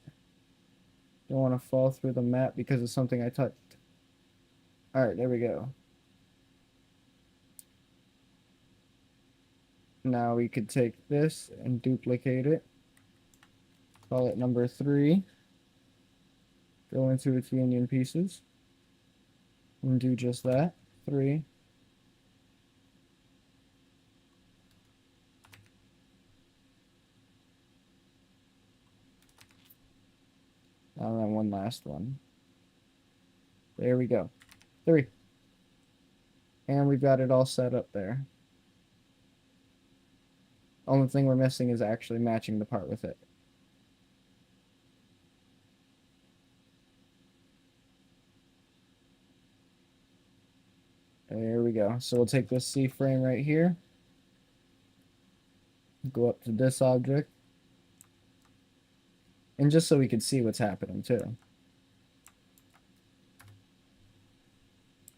Don't want to fall through the map because of something I touched. Alright, there we go. Now we could take this and duplicate it. Call it number 3. Go into its union pieces. And do just that. 3. And then one last one. There we go. 3. And we've got it all set up there. Only thing we're missing is actually matching the part with it. There we go. So we'll take this C frame right here, go up to this object, and just so we can see what's happening too.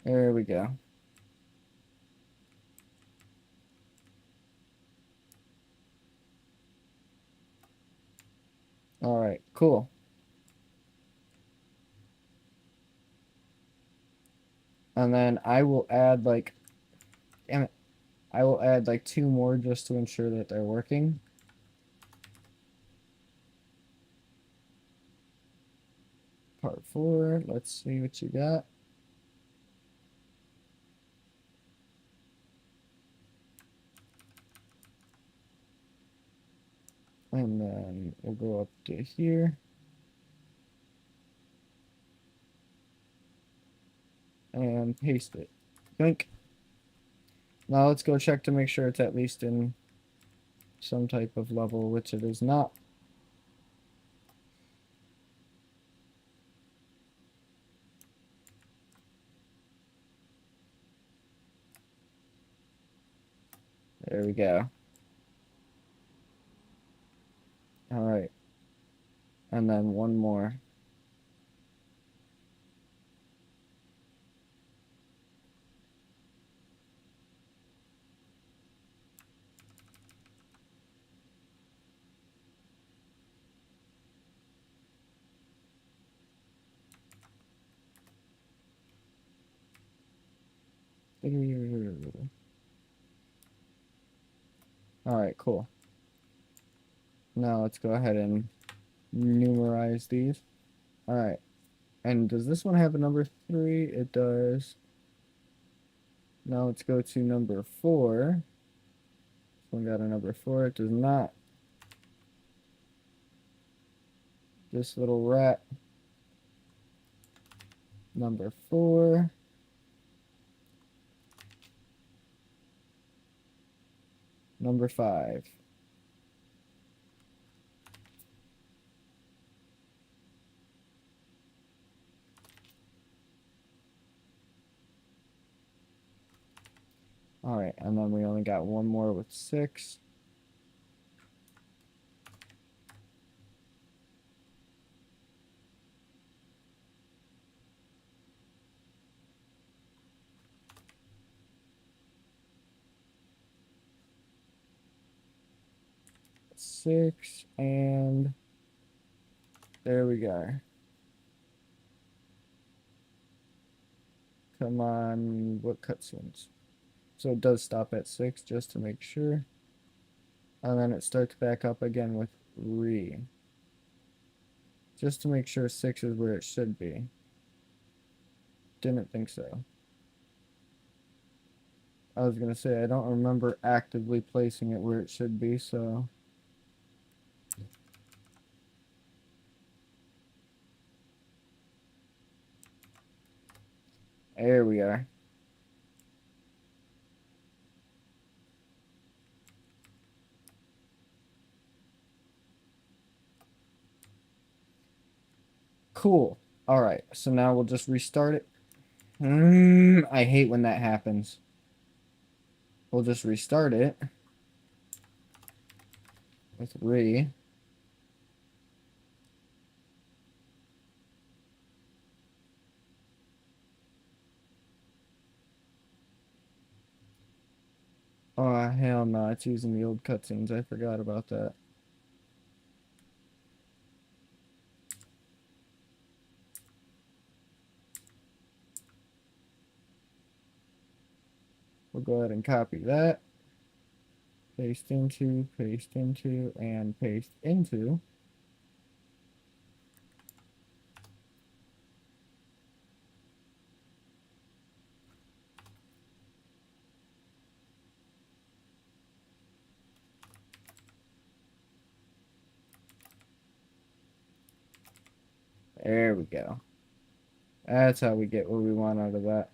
There we go. All right, cool. And then I will add like, damn it, I will add like 2 more just to ensure that they're working. Part 4, let's see what you got. And then we'll go up to here. And paste it. Think. Now let's go check to make sure it's at least in some type of level, which it is not. There we go. All right. And then one more. All right, cool. Now let's go ahead and numerize these. All right. And does this one have a number 3? It does. Now let's go to number 4. This one got a number 4. It does not. This little rat. Number 4. Number 5. All right, and then we only got one more with 6. And there we go. Come on, what cutscenes? So it does stop at 6 just to make sure. And then it starts back up again with re. Just to make sure 6 is where it should be. Didn't think so. I was going to say, I don't remember actively placing it where it should be, so... There we are. Cool. All right, so now we'll just restart it. I hate when that happens. We'll just restart it with re. Oh, hell no, it's using the old cutscenes. I forgot about that. We'll go ahead and copy that. Paste into, and paste into. There we go. That's how we get what we want out of that.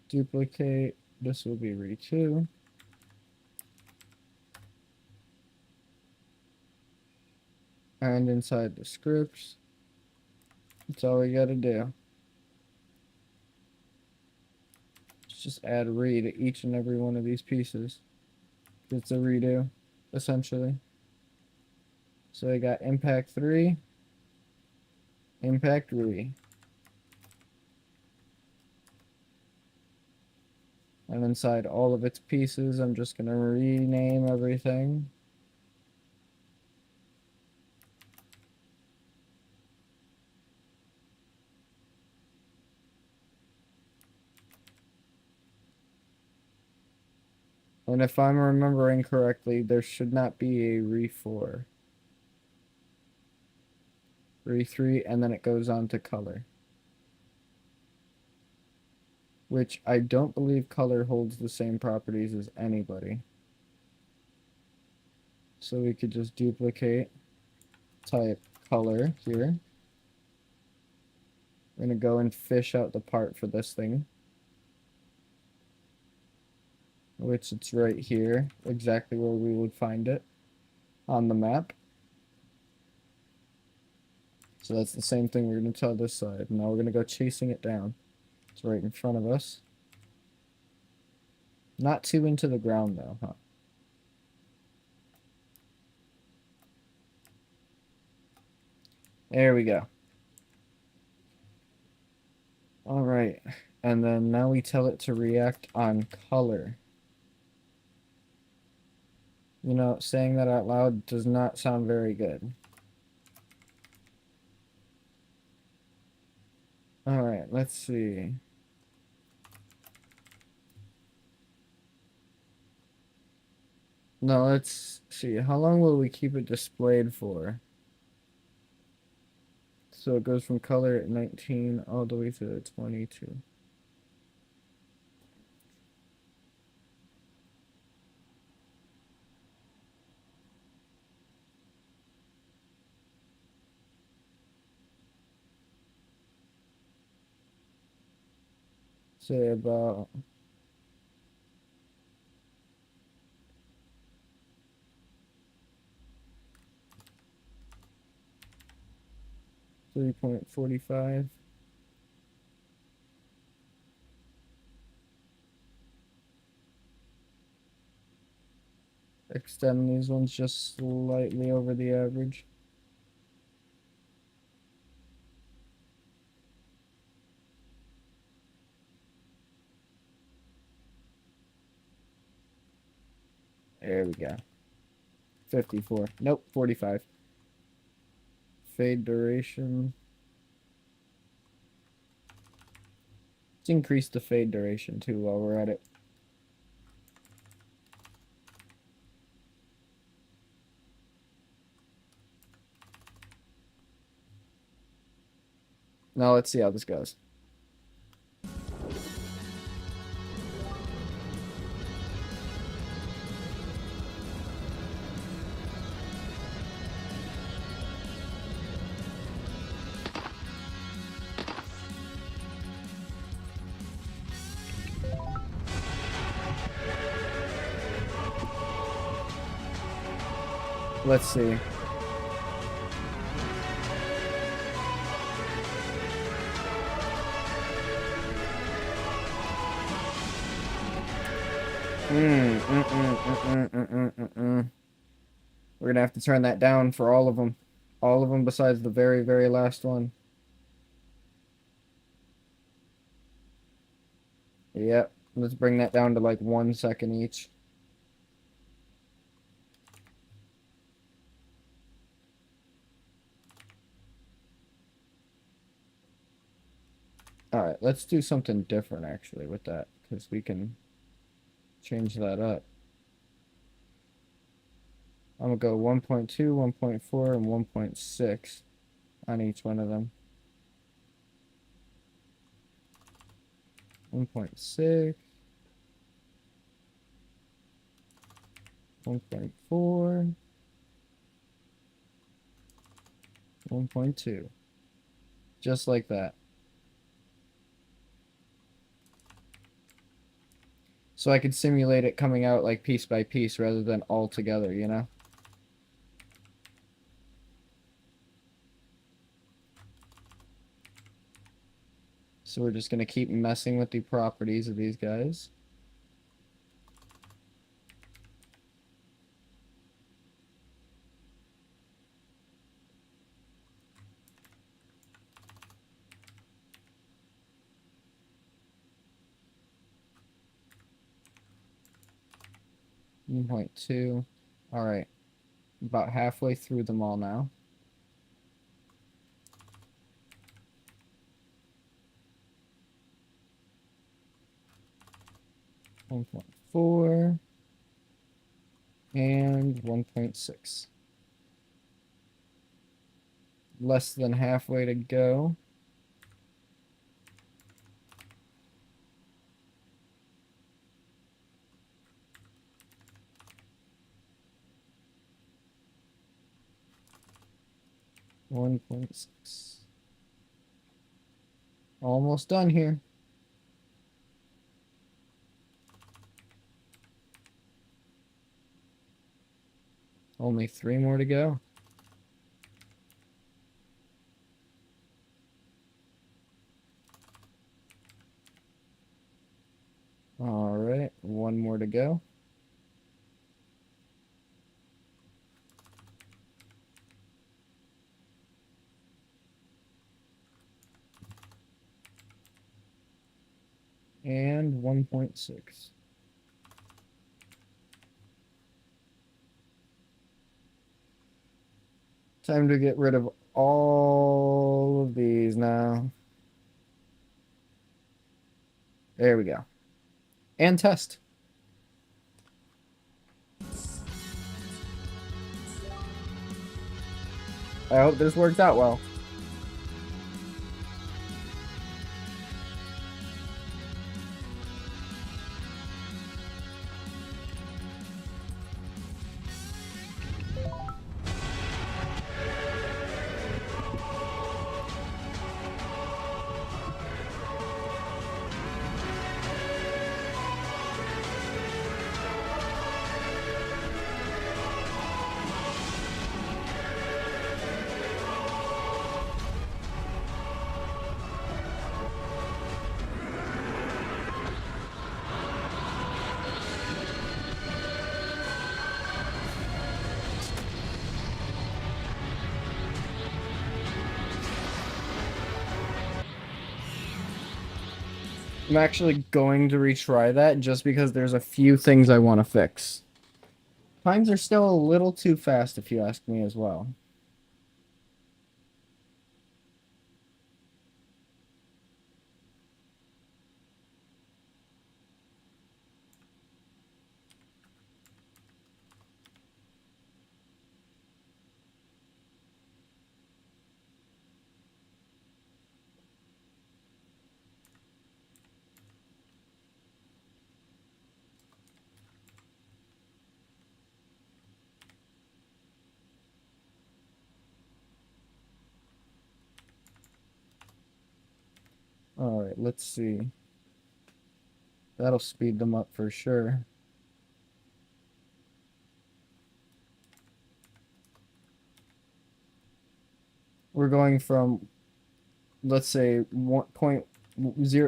Duplicate. This will be re2. And inside the scripts, that's all we gotta do. Just add re to each and every one of these pieces. It's a redo, essentially. So we got impact 3, impact re. And inside all of its pieces, I'm just gonna rename everything. And if I'm remembering correctly, there should not be a re4. Re3, and then it goes on to color. Which I don't believe color holds the same properties as anybody. So we could just duplicate, type color here. We're going to go and fish out the part for this thing. Which it's right here, exactly where we would find it on the map. So that's the same thing we're going to tell this side. Now we're going to go chasing it down. It's right in front of us. Not too into the ground though, huh? There we go. All right. And then now we tell it to react on color. You know, saying that out loud does not sound very good. All right, let's see. No, let's see. How long will we keep it displayed for? So it goes from color at 19 all the way to 22. Say about 3.45. Extend these ones just slightly over the average. There we go. 54. Nope, 45. Fade duration. Let's increase the fade duration too while we're at it. Now let's see how this goes. Let's see. We're gonna have to turn that down for all of them. All of them besides the very, very last one. Yep. Let's bring that down to like 1 second each. Alright, let's do something different actually with that, because we can change that up. I'm gonna go 1.2, 1.4, and 1.6 on each one of them. 1.6, 1.4, 1.2. Just like that. So I could simulate it coming out like piece by piece rather than all together, you know? So we're just going to keep messing with the properties of these guys. Point two. All right. About halfway through them all now. One point four and 1.6. Less than halfway to go. $1.6. Almost done here. Only 3 more to go. All right, 1 more to go. And 1.6. Time to get rid of all of these now. There we go. And test. I hope this worked out well. I'm actually going to retry that just because there's a few things I want to fix. Times are still a little too fast if you ask me as well. All right, let's see. That'll speed them up for sure. We're going from, let's say, 1.0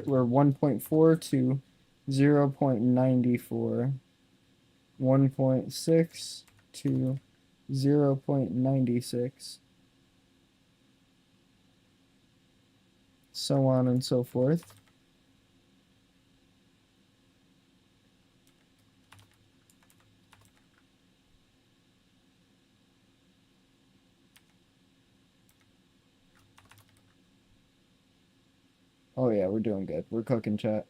or 1.4 to 0.94, 1.6 to 0.96, so on and so forth. Oh yeah, we're doing good. We're cooking, chat.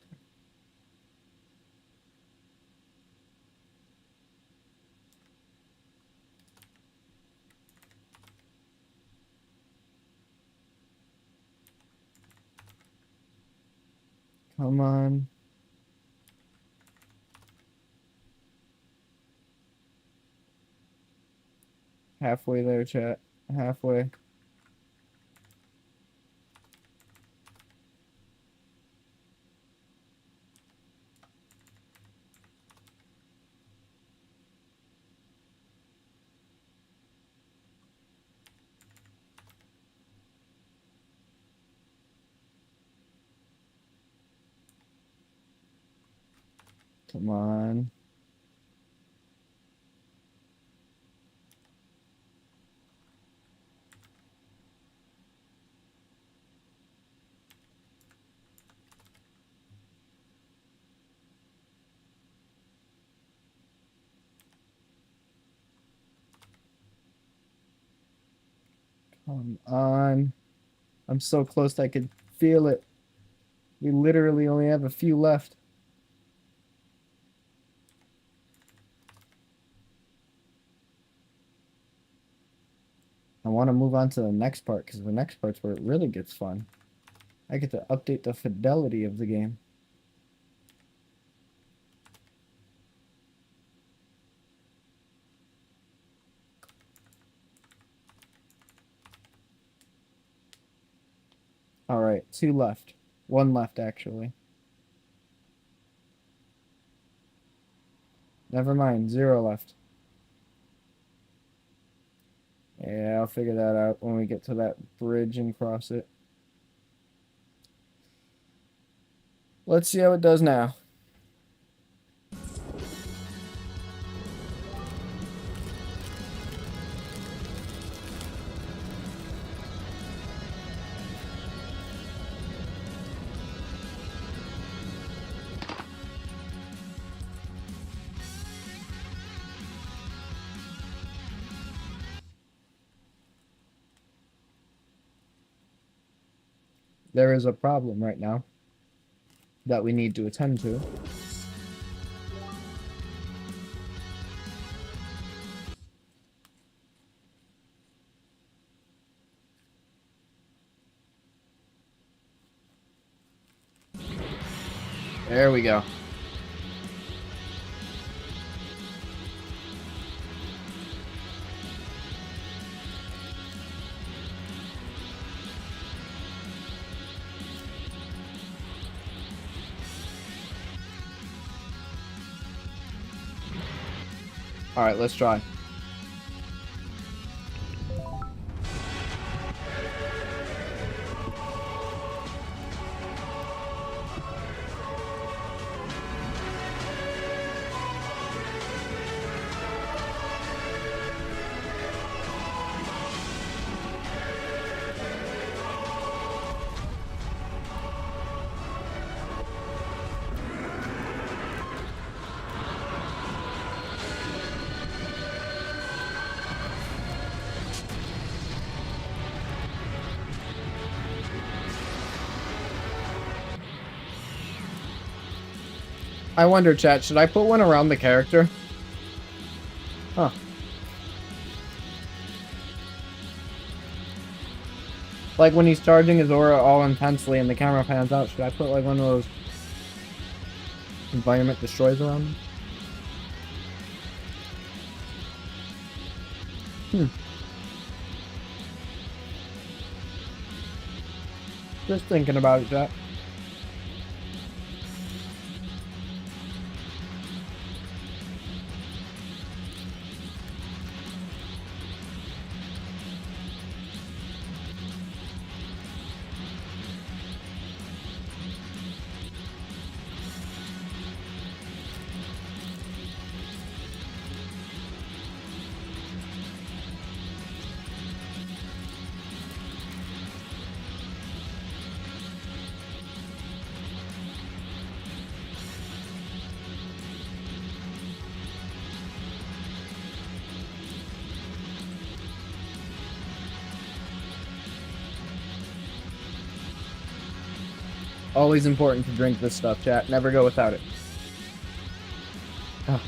Come on. Halfway there, chat. Halfway. Come on. Come on. I'm so close I could feel it. We literally only have a few left. I want to move on to the next part because the next part's where it really gets fun. I get to update the fidelity of the game. All right, 2 left. 1 left, actually. Never mind, 0 left. Yeah, I'll figure that out when we get to that bridge and cross it. Let's see how it does now. There is a problem right now that we need to attend to. There we go. All right, let's try. I wonder, chat, should I put one around the character? Huh. Like when he's charging his aura all intensely and the camera pans out, should I put like one of those environment destroys around him? Just thinking about it, chat. Always important to drink this stuff, chat. Never go without it. Oh.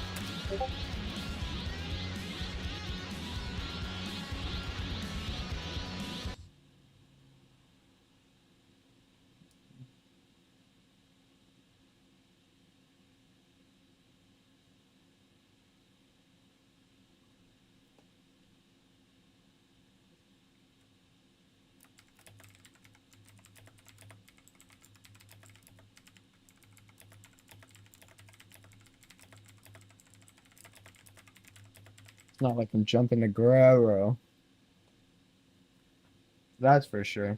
It's not like I'm jumping to Guerrero. That's for sure.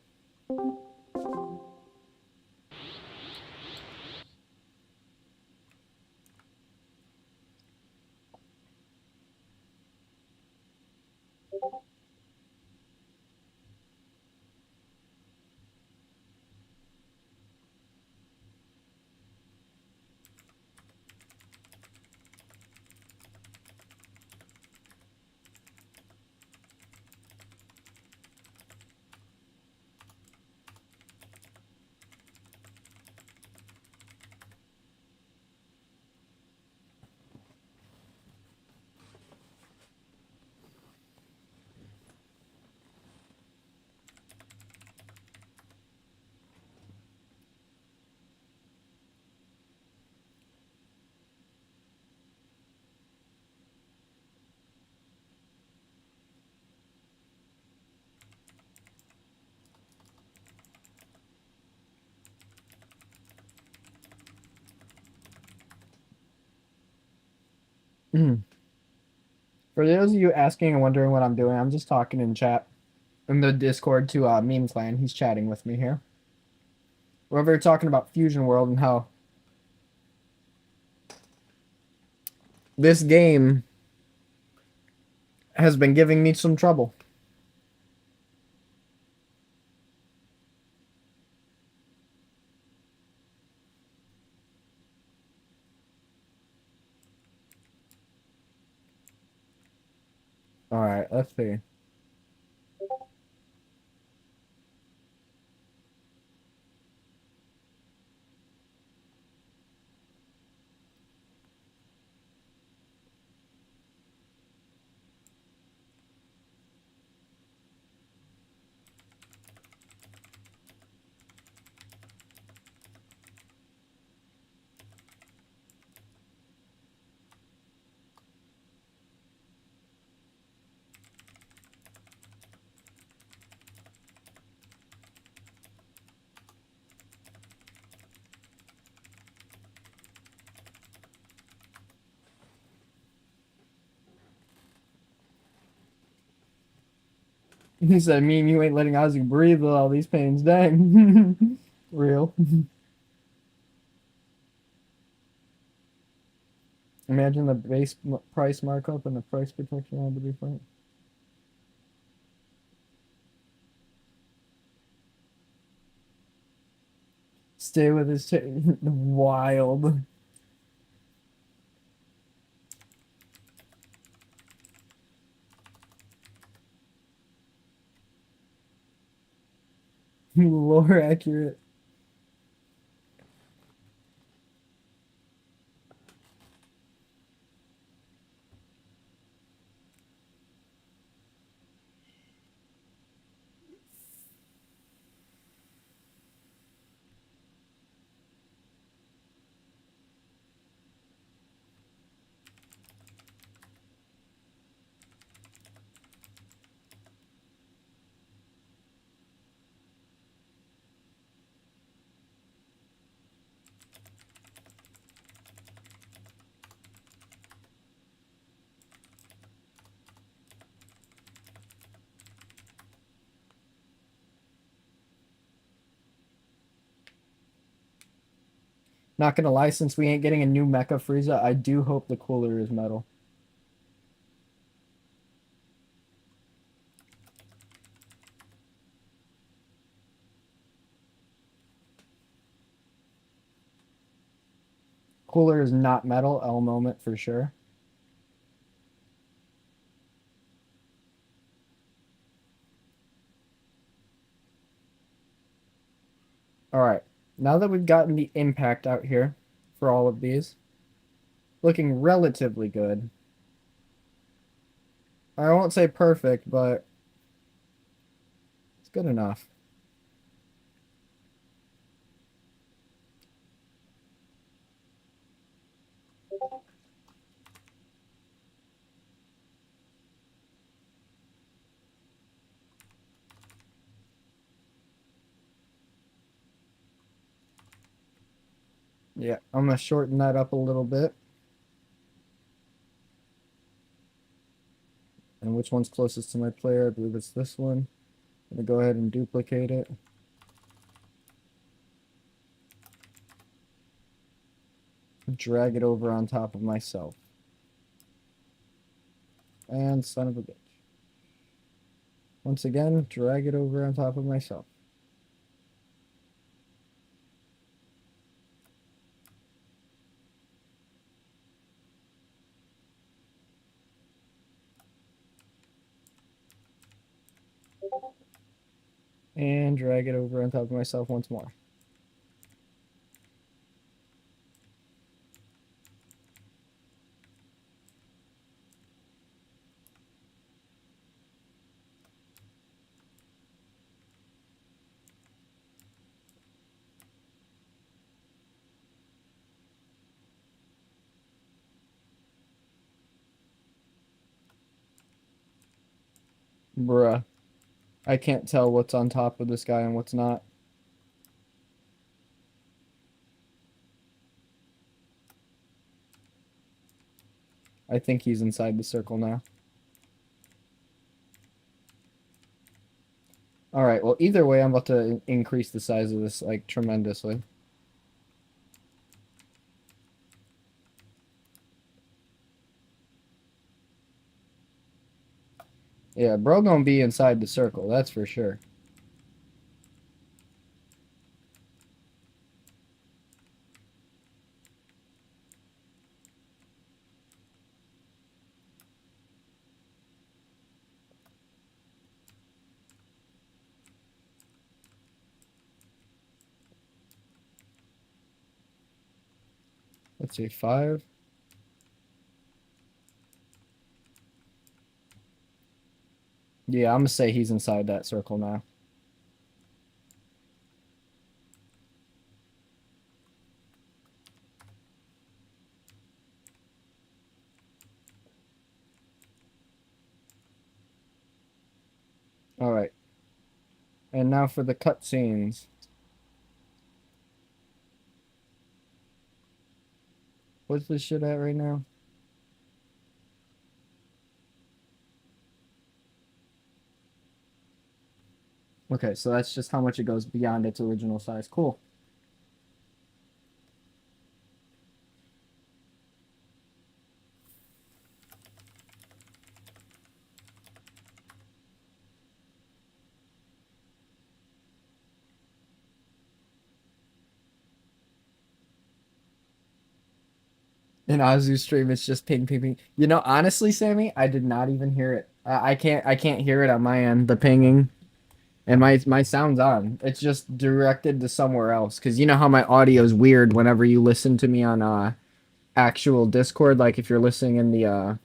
For those of you asking and wondering what I'm doing, I'm just talking in chat in the Discord to Meme Clan. He's chatting with me here. We're talking about Fusion World and how this game has been giving me some trouble. All right, let's see. He said, "Meme, you ain't letting Ozzy breathe with all these pains." Dang, real. Imagine the base price markup and the price protection had to be fine. Stay with his wild. Lore accurate. Not gonna lie, since we ain't getting a new Mecha Frieza, I do hope the cooler is metal. Cooler is not metal, L moment for sure. Alright, now that we've gotten the impact out here for all of these, looking relatively good. I won't say perfect, but it's good enough. Yeah, I'm gonna shorten that up a little bit. And which one's closest to my player? I believe it's this one. I'm gonna go ahead and duplicate it. Drag it over on top of myself. And son of a bitch. Once again, drag it over on top of myself. And drag it over on top of myself once more. Bruh. I can't tell what's on top of this guy and what's not. I think he's inside the circle now. All right, well, either way, I'm about to increase the size of this, like, tremendously. Yeah, bro gonna be inside the circle, that's for sure. Let's see, 5. Yeah, I'm gonna say he's inside that circle now. All right, and now for the cutscenes. What's this shit at right now? Okay, so that's just how much it goes beyond its original size. Cool. In Azu's stream, it's just ping, ping, ping. You know, honestly, Sammy, I did not even hear it. I can't hear it on my end. The pinging, and my sound's on. It's just directed to somewhere else. Cause you know how my audio's weird whenever you listen to me on actual Discord. Like if you're listening in the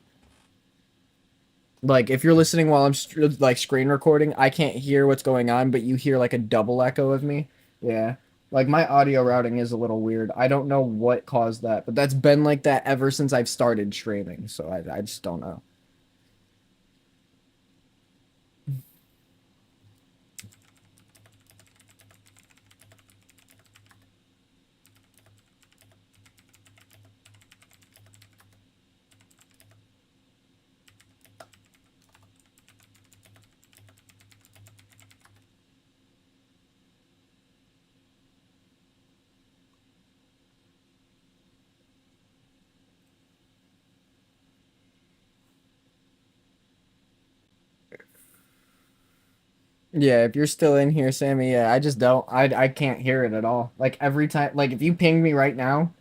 like if you're listening while I'm like screen recording, I can't hear what's going on, but you hear like a double echo of me. Yeah. Like my audio routing is a little weird. I don't know what caused that, but that's been like that ever since I've started streaming. So I just don't know. Yeah, if you're still in here, Sammy, yeah, I just don't. I can't hear it at all. Like every time, like if you ping me right now,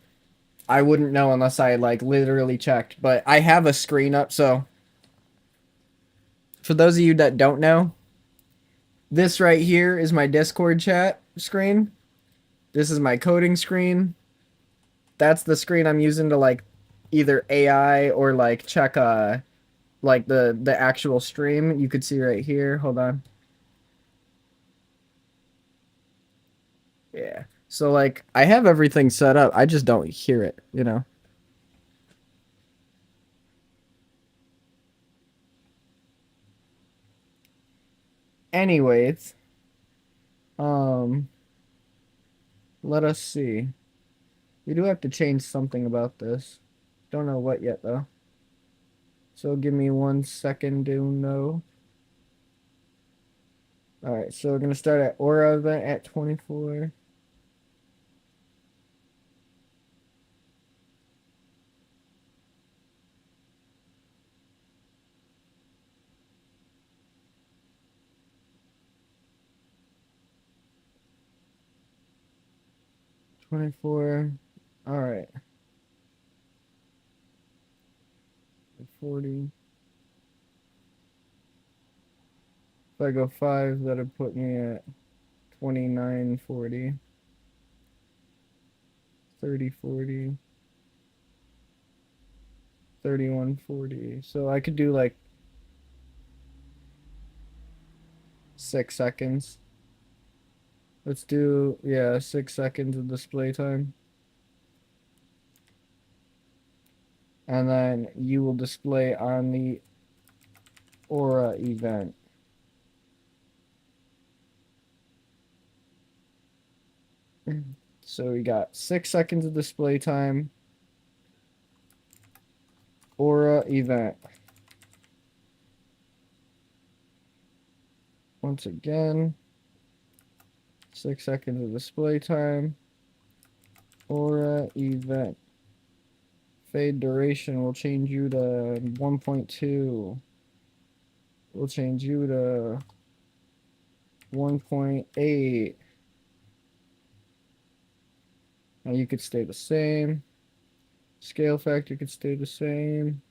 I wouldn't know unless I like literally checked. But I have a screen up, so for those of you that don't know, this right here is my Discord chat screen. This is my coding screen. That's the screen I'm using to like either AI or like check like the actual stream. You could see right here. Hold on. Yeah. So like I have everything set up. I just don't hear it, you know. Anyways, um let us see. We do have to change something about this. Don't know what yet though. So give me 1 second to know. All right, so we're gonna start at Aura event at 24. 24. All right. 40. If I go 5, that'd put me at 2940. 3040. 3140. So I could do like 6 seconds. Let's do, yeah, 6 seconds of display time. And then you will display on the Aura event. So we got 6 seconds of display time. Aura event. Once again, 6 seconds of display time. Aura event. Fade duration will change you to 1.2. We'll change you to 1.8. Now you could stay the same. Scale factor could stay the same.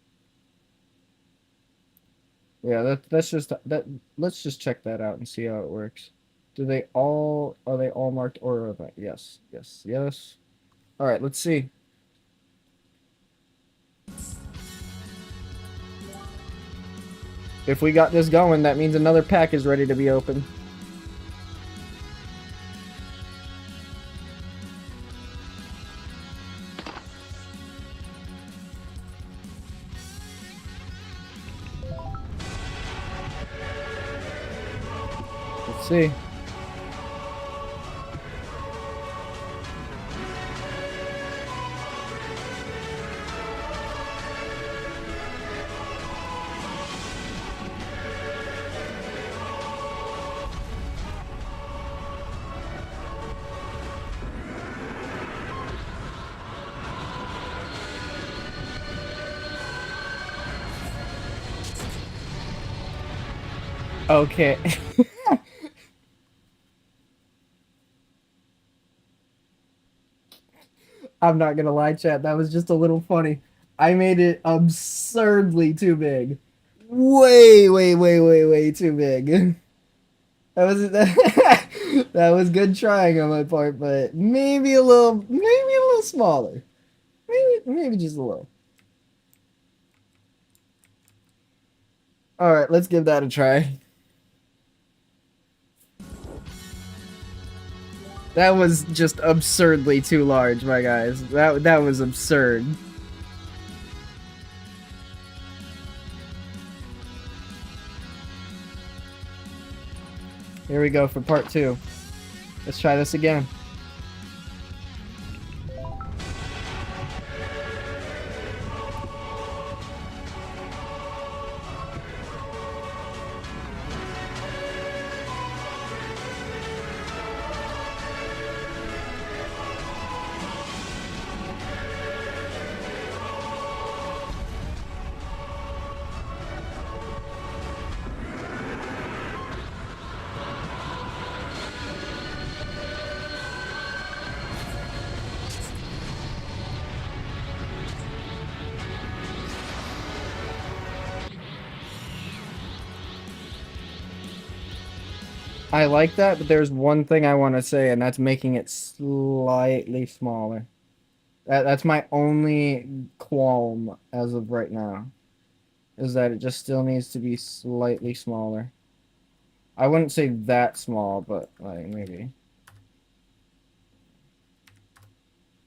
Yeah, that's just that. Let's just check that out and see how it works. Are they all marked Aura event? Yes, yes, yes. All right, let's see. If we got this going, that means another pack is ready to be opened. Let's see. Okay. I'm not gonna lie, chat. That was just a little funny. I made it absurdly too big. Way, way, way, way, way too big. That was that was good trying on my part, but maybe a little smaller. Maybe just a little. All right, let's give that a try. That was just absurdly too large, my guys. That was absurd. Here we go for part 2. Let's try this again. I like that, but there's one thing I want to say, and that's making it slightly smaller. That's my only qualm as of right now, is that it just still needs to be slightly smaller. I wouldn't say that small, but like maybe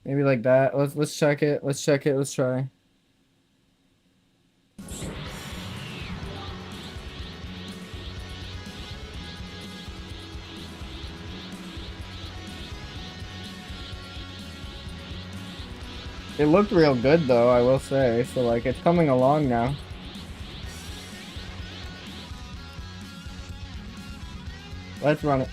like that. Let's check it. Let's check it. Let's try. It looked real good though, I will say. So like it's coming along now. Let's run it.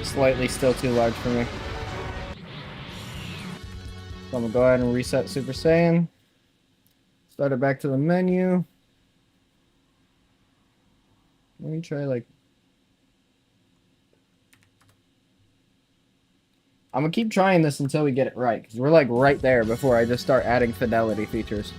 Slightly still too large for me. So I'm gonna go ahead and reset Super Saiyan. Start it back to the menu. Let me try like... I'm gonna keep trying this until we get it right, because we're like right there before I just start adding fidelity features.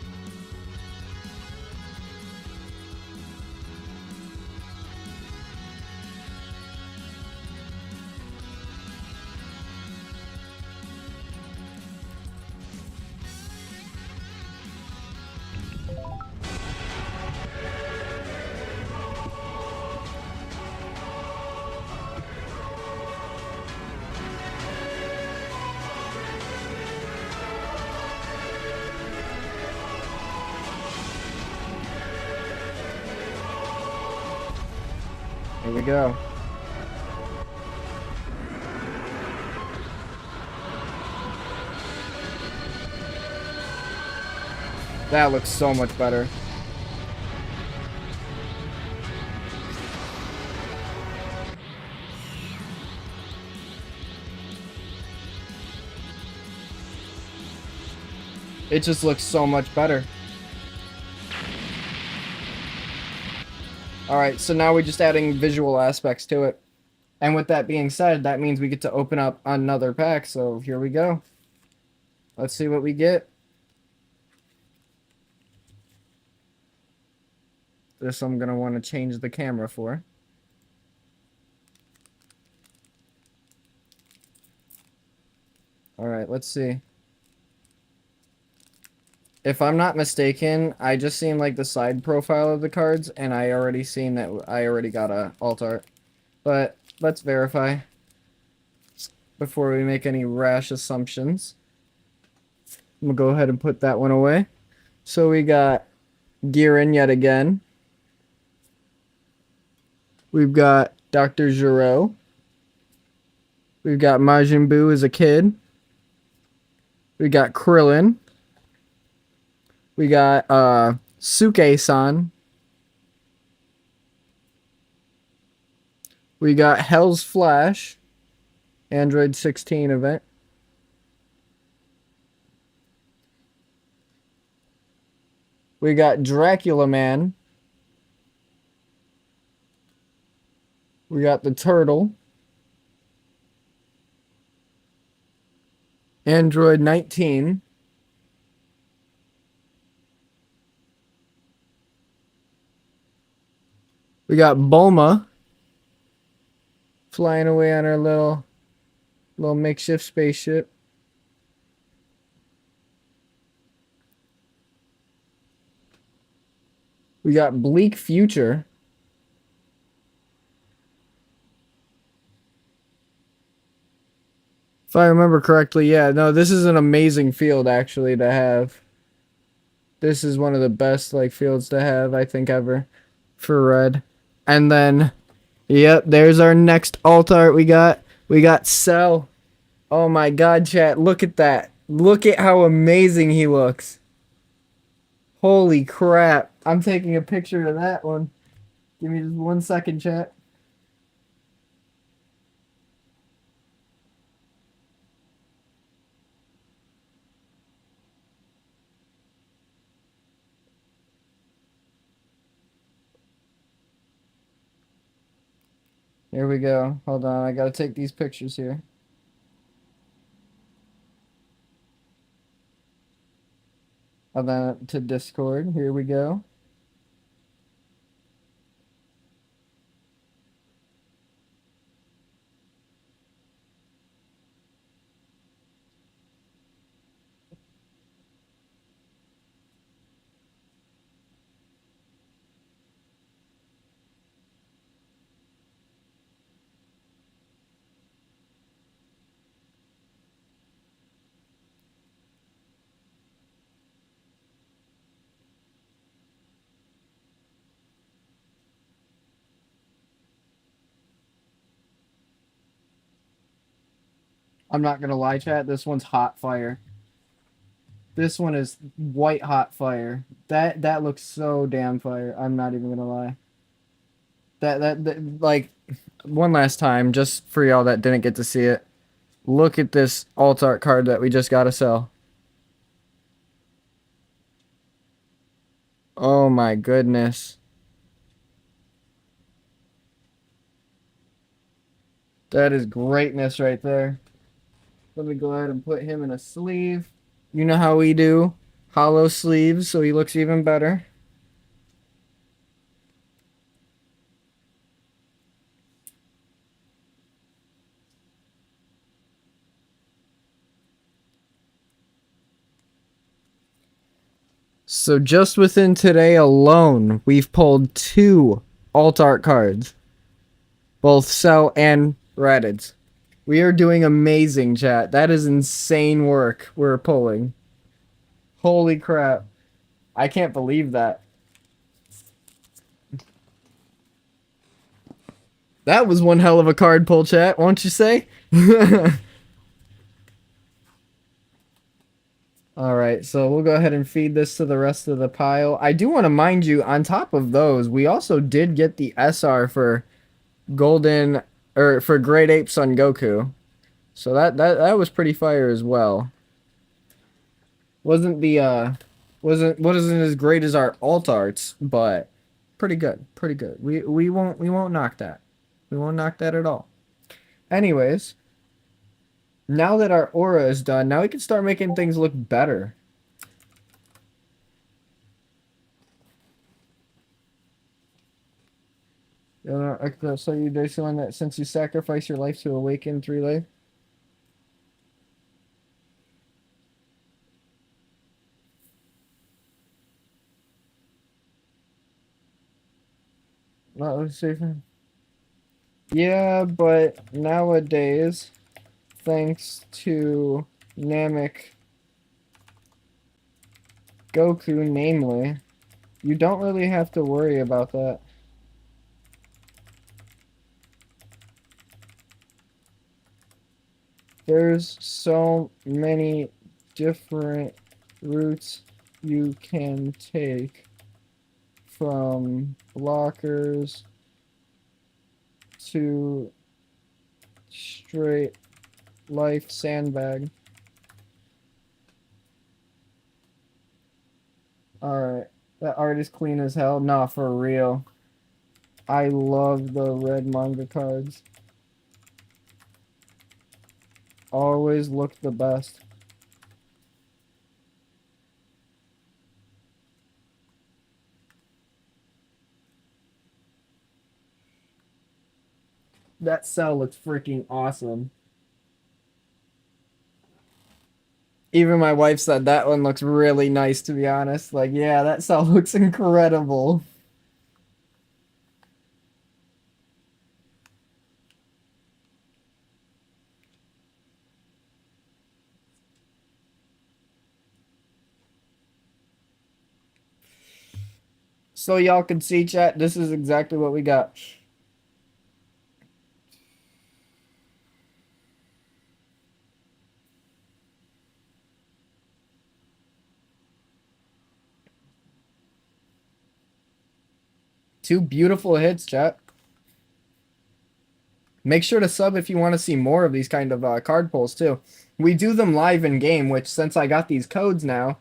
Here we go. That looks so much better. It just looks so much better. Alright, so now we're just adding visual aspects to it. And with that being said, that means we get to open up another pack, so here we go. Let's see what we get. This I'm going to want to change the camera for. Alright, let's see. If I'm not mistaken, I just seen like the side profile of the cards, and I already seen that I already got a alt art. But let's verify before we make any rash assumptions. I'm gonna go ahead and put that one away. So we got Girin yet again. We've got Dr. Giro. We've got Majin Buu as a kid. We got Krillin. We got Suke-san. We got Hell's Flash. Android 16 event. We got Dracula Man. We got the Turtle. Android 19. We got Bulma flying away on our little makeshift spaceship. We got Bleak Future. If I remember correctly, yeah, no, this is an amazing field actually to have. This is one of the best like fields to have, I think, ever for red. And then, yep, there's our next alt art we got. We got Cell. Oh my god, chat, look at that. Look at how amazing he looks. Holy crap. I'm taking a picture of that one. Give me just 1 second, chat. Here we go. Hold on, I gotta take these pictures here. Hold on to Discord. Here we go. I'm not gonna lie, chat. This one's hot fire. This one is white hot fire. That looks so damn fire. I'm not even gonna lie. That like one last time, just for y'all that didn't get to see it. Look at this alt art card that we just gotta sell. Oh my goodness. That is greatness right there. Let me go ahead and put him in a sleeve. You know how we do. Hollow sleeves, so he looks even better. So just within today alone, we've pulled 2 alt art cards. Both Cell and Raditz. We are doing amazing, chat. That is insane work we're pulling. Holy crap. I can't believe that. That was one hell of a card pull, chat, won't you say? Alright, so we'll go ahead and feed this to the rest of the pile. I do want to mind you, on top of those, we also did get the SR for Golden, or for Great Ape Son Goku. So that was pretty fire as well. Wasn't wasn't as great as our alt arts, but pretty good, pretty good. We won't knock that. We won't knock that at all. Anyways, now that our aura is done, now we can start making things look better. So you doing that since you sacrifice your life to awaken 3 life? Not safe. Yeah, but nowadays, thanks to Namek Goku, namely, you don't really have to worry about that. There's so many different routes you can take, from blockers to straight life sandbag. Alright, that art is clean as hell. Nah, for real. I love the red manga cards. Always look the best. That cell looks freaking awesome. Even my wife said that one looks really nice, to be honest. Like, yeah, that cell looks incredible. So y'all can see, chat, this is exactly what we got. Two beautiful hits, chat. Make sure to sub if you want to see more of these kind of card pulls, too. We do them live in game, which, since I got these codes now,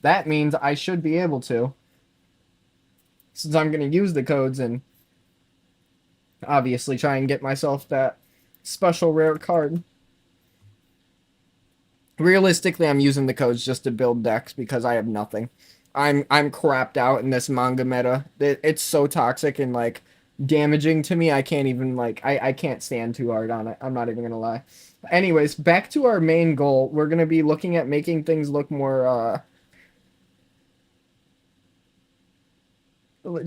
that means I should be able to. Since I'm going to use the codes and obviously try and get myself that special rare card. Realistically, I'm using the codes just to build decks because I have nothing. I'm crapped out in this manga meta. It's so toxic and like damaging to me. I can't even like I can't stand too hard on it. I'm not even gonna lie. Anyways, back to our main goal. We're gonna be looking at making things look more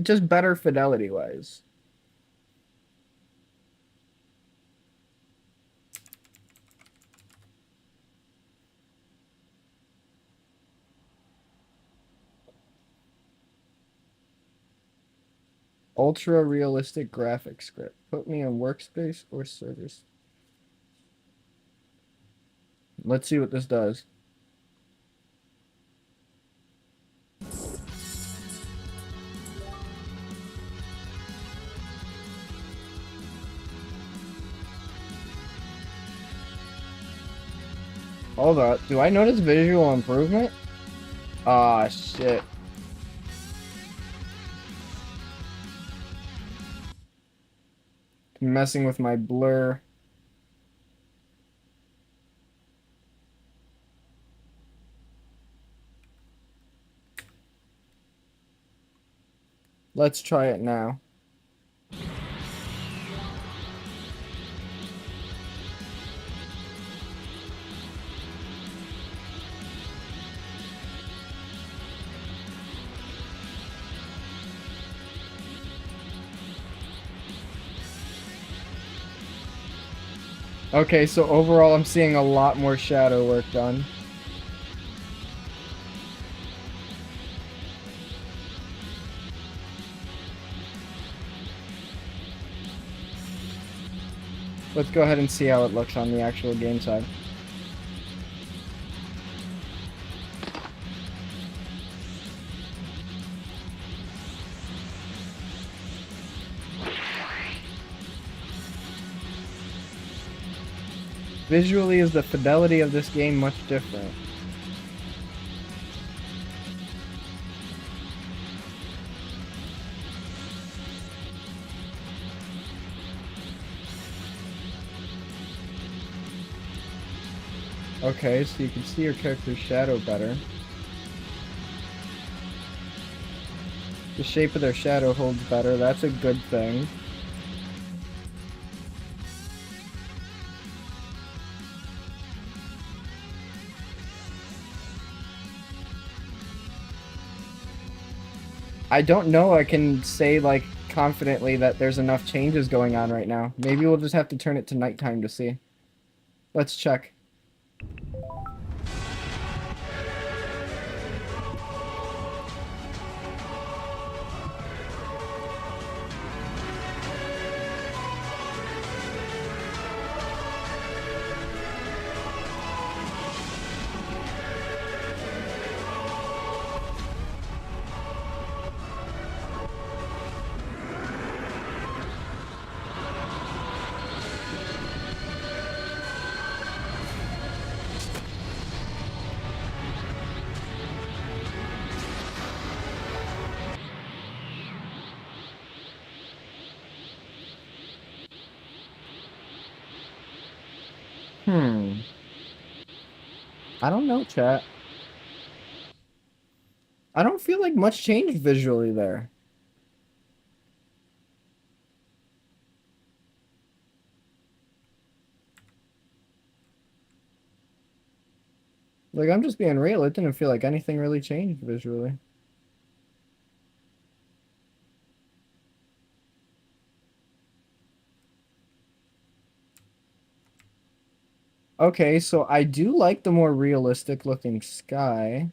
just better fidelity wise. Ultra realistic graphic script. Put me in workspace or servers. Let's see what this does. Hold up. Do I notice visual improvement? Ah, shit. Messing with my blur. Let's try it now. Okay, so overall I'm seeing a lot more shadow work done. Let's go ahead and see how it looks on the actual game side. Visually, is the fidelity of this game much different? Okay, so you can see your character's shadow better. The shape of their shadow holds better. That's a good thing. I don't know. I can say, like, confidently that there's enough changes going on right now. Maybe we'll just have to turn it to nighttime to see. Let's check. I don't know, chat. I don't feel like much changed visually there. Like, I'm just being real. It didn't feel like anything really changed visually. Okay, so I do like the more realistic looking sky.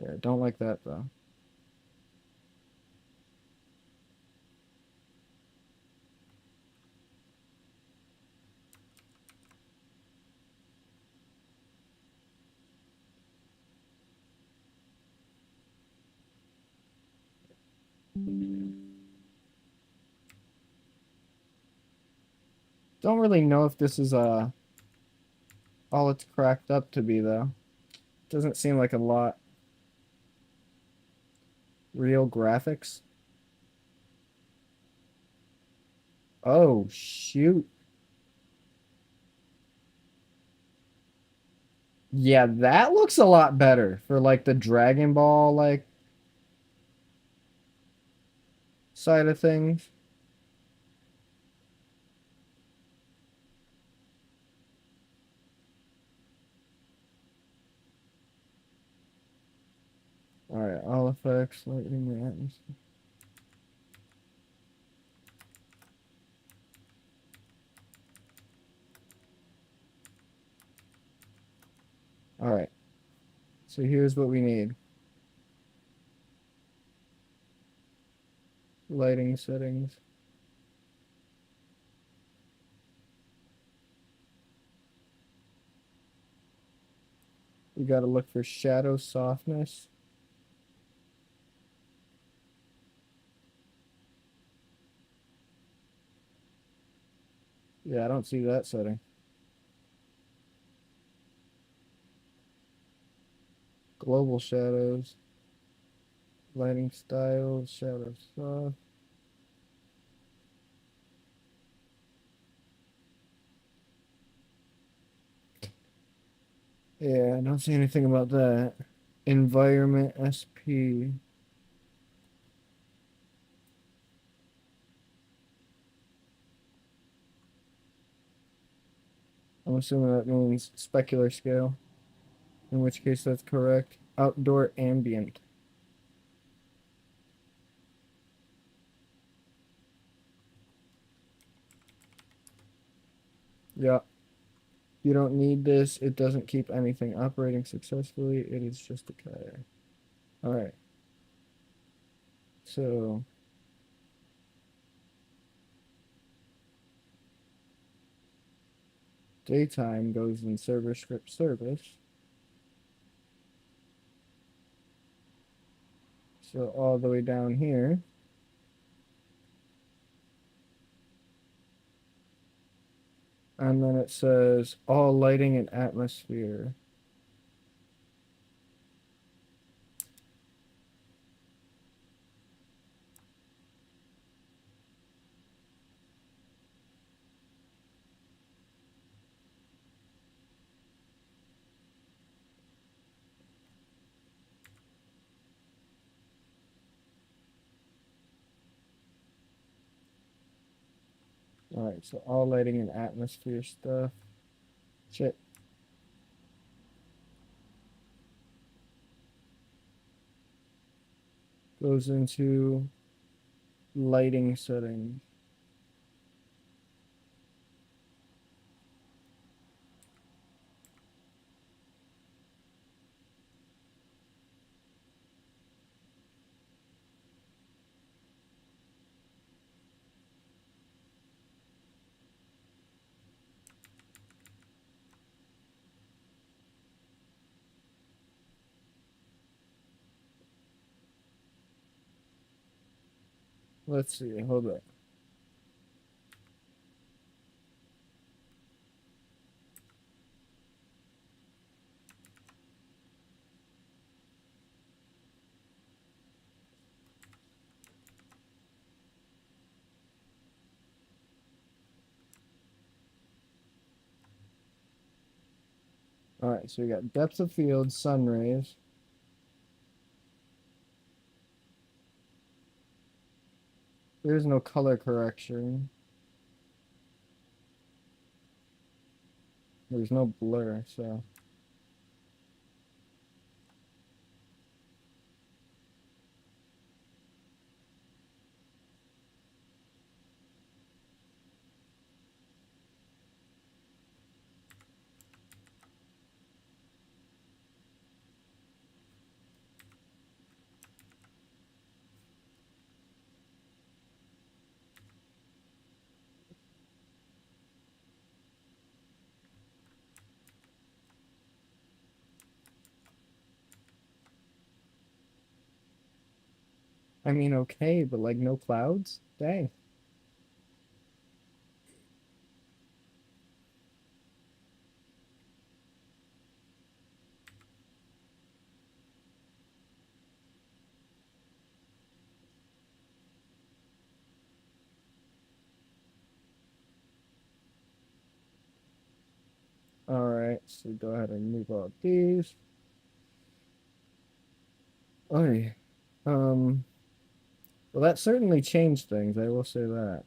Yeah, don't like that though. Don't really know if this is all it's cracked up to be though. Doesn't seem like a lot. Real graphics. Oh shoot. Yeah, that looks a lot better for like the Dragon Ball like side of things. All right, all effects, lighting, the atmosphere. All right. So here's what we need. Lighting settings. We got to look for shadow softness. Yeah, I don't see that setting. Global shadows. Lighting styles, shadow soft. Yeah, I don't see anything about that. Environment SP. I'm assuming that means specular scale, in which case that's correct. Outdoor ambient. Yeah. You don't need this. It doesn't keep anything operating successfully. It is just a car. All right. So daytime goes in server script service. So all the way down here. And then it says all lighting and atmosphere. All right, so all lighting and atmosphere stuff. Check. Goes into lighting settings. Let's see, hold up. All right, so we got depth of field, sun rays. There's no color correction. There's no blur, so. I mean, okay, but like no clouds? Dang. All right, so go ahead and move all these. Oh, yeah. Well, that certainly changed things, I will say that.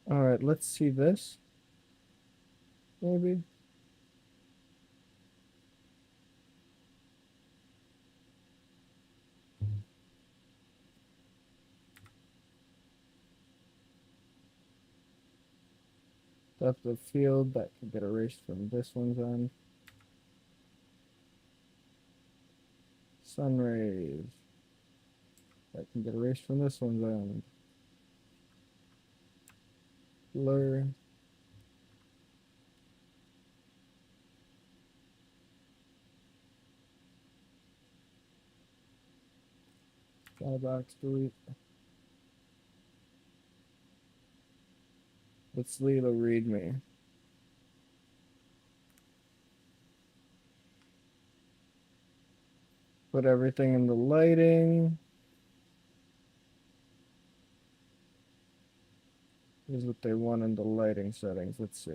All right, let's see this. Maybe. Depth of field, that can get erased from this one's end. Sun rays. That can get erased from this one's end. Blur. Skybox delete. Let's leave a readme. Put everything in the lighting. Here's what they want in the lighting settings. Let's see.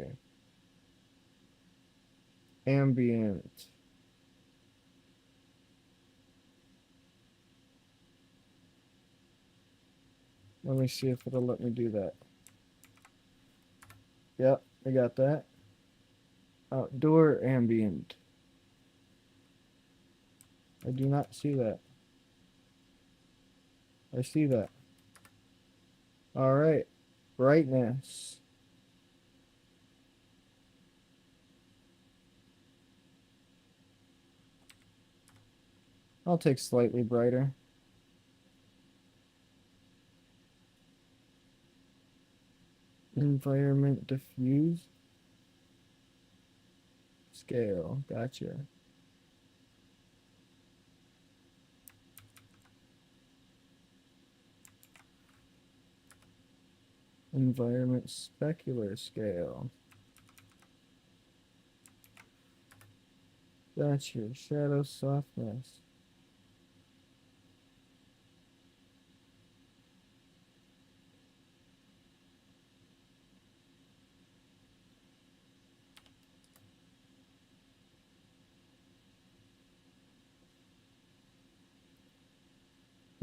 Ambient. Let me see if it'll let me do that. Yep, I got that. Outdoor ambient. I do not see that. I see that. All right. Brightness. I'll take slightly brighter. Environment diffuse. Scale. Gotcha. Environment specular scale. Gotcha. Shadow softness.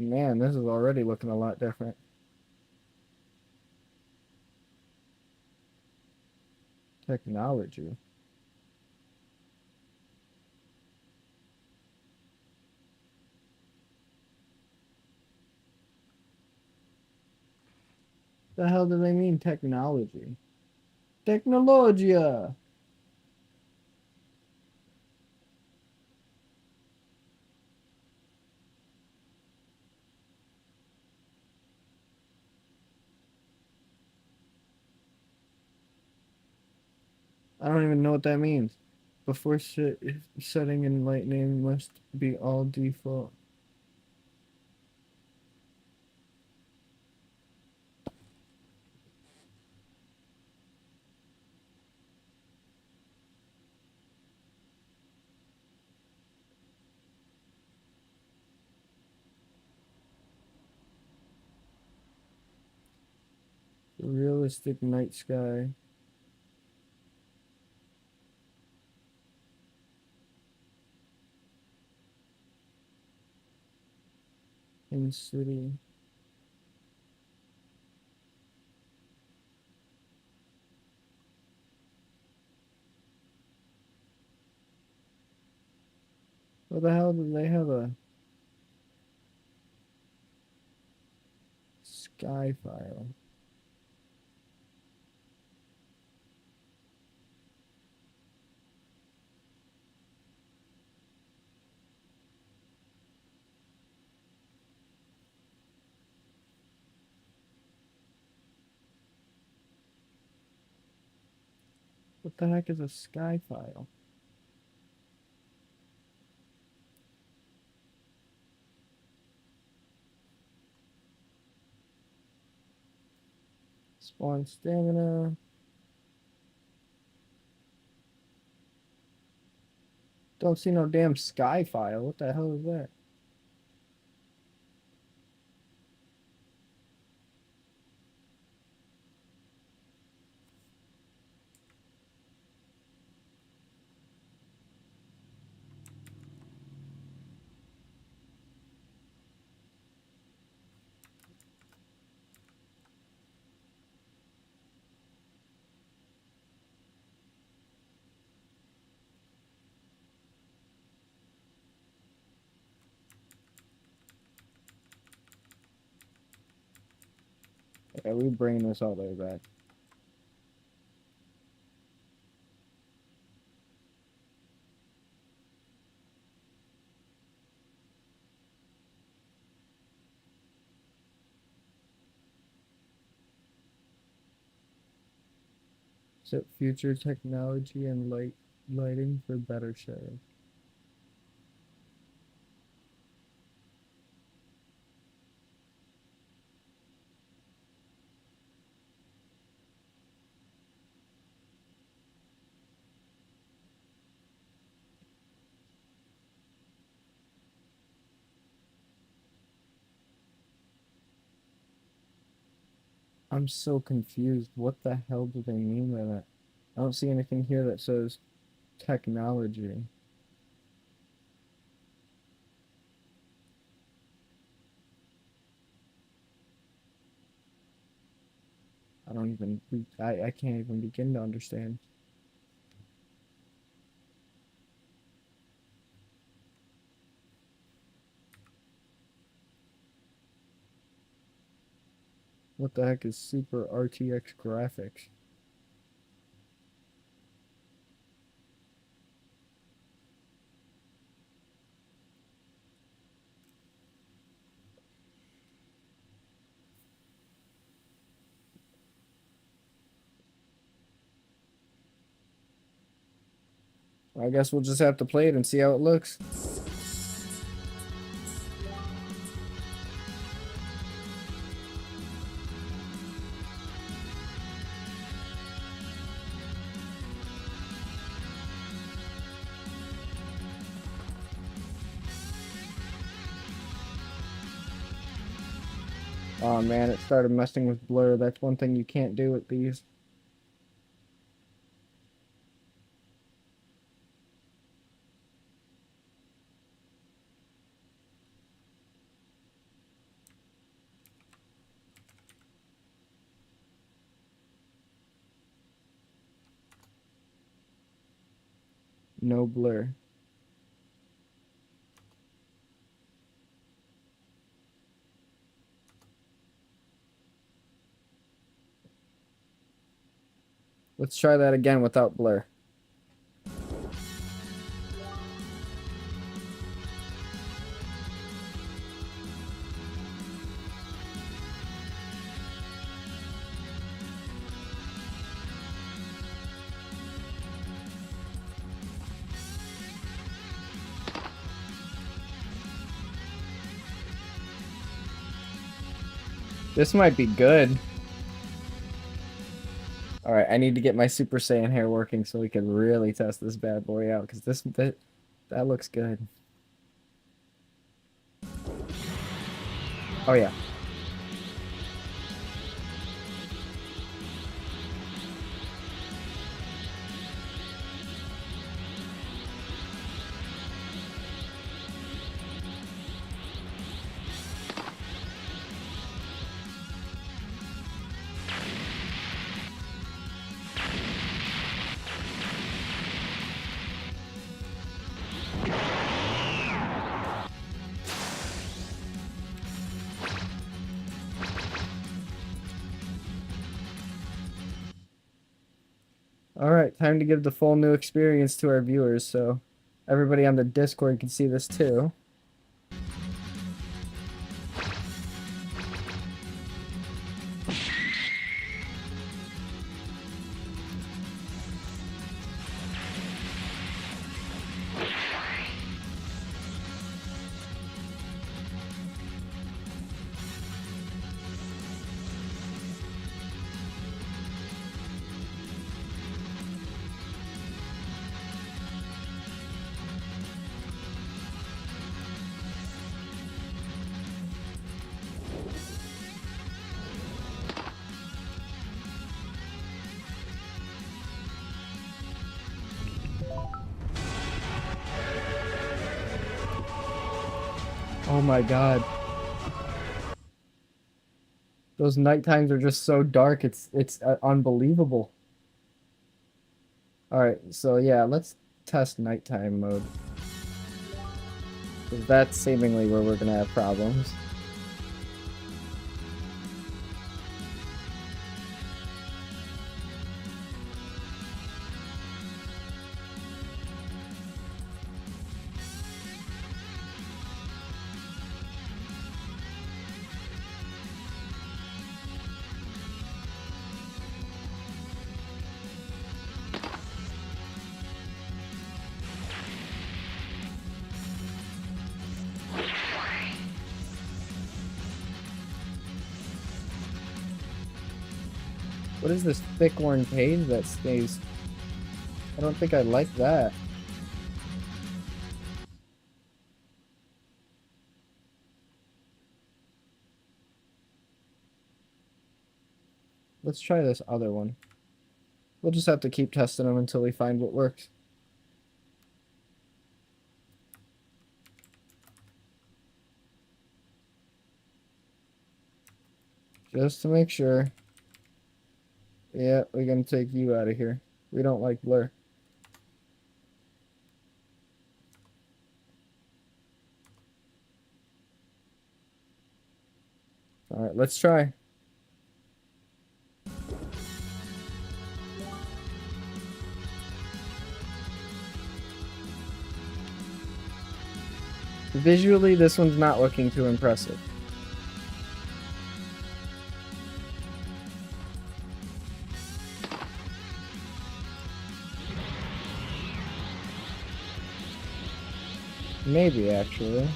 Man, this is already looking a lot different. Technology. The hell do they mean technology? Technologia. I don't even know what that means. Before setting in lightning must be all default. Realistic night sky. In city. What the hell do they have a sky file? What the heck is a sky file? Spawn stamina. Don't see no damn sky file. What the hell is that? Yeah, we bring this all the way back. Set future technology and lighting for better sharing. I'm so confused. What the hell do they mean by that? I don't see anything here that says technology. I don't even, I can't even begin to understand. What the heck is Super RTX graphics? I guess we'll just have to play it and see how it looks. Oh man, it started messing with blur. That's one thing you can't do with these. No blur. Let's try that again without blur. This might be good. Alright, I need to get my Super Saiyan hair working so we can really test this bad boy out, because that looks good. Oh yeah. Alright, time to give the full new experience to our viewers, so everybody on the Discord can see this too. Oh my god. Those night times are just so dark, it's unbelievable. Alright, so yeah, let's test nighttime mode. 'Cause that's seemingly where we're gonna have problems. What is this thick orange haze that stays? I don't think I like that. Let's try this other one. We'll just have to keep testing them until we find what works. Just to make sure. Yeah, we're gonna take you out of here. We don't like blur. Alright, let's try. Visually, this one's not looking too impressive. Maybe, actually.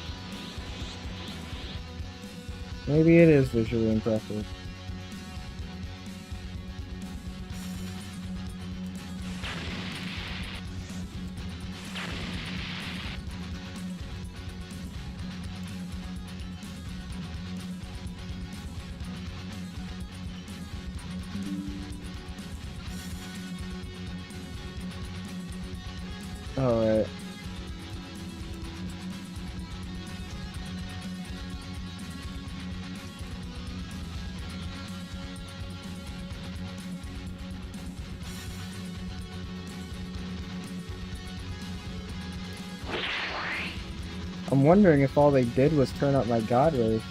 Maybe it is visually impressive. Alright. I'm wondering if all they did was turn up my God Wave.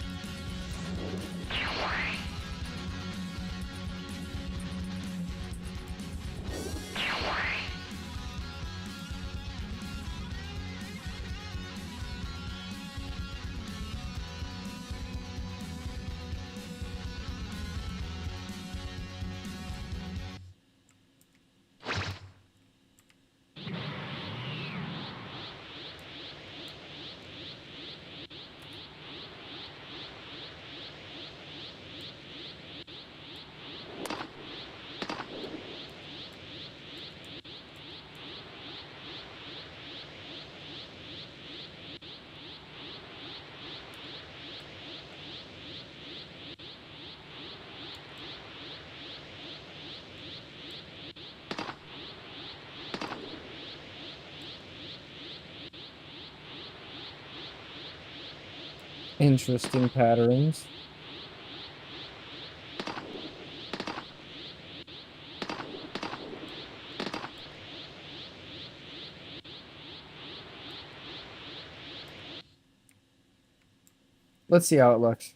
Interesting patterns. Let's see how it looks.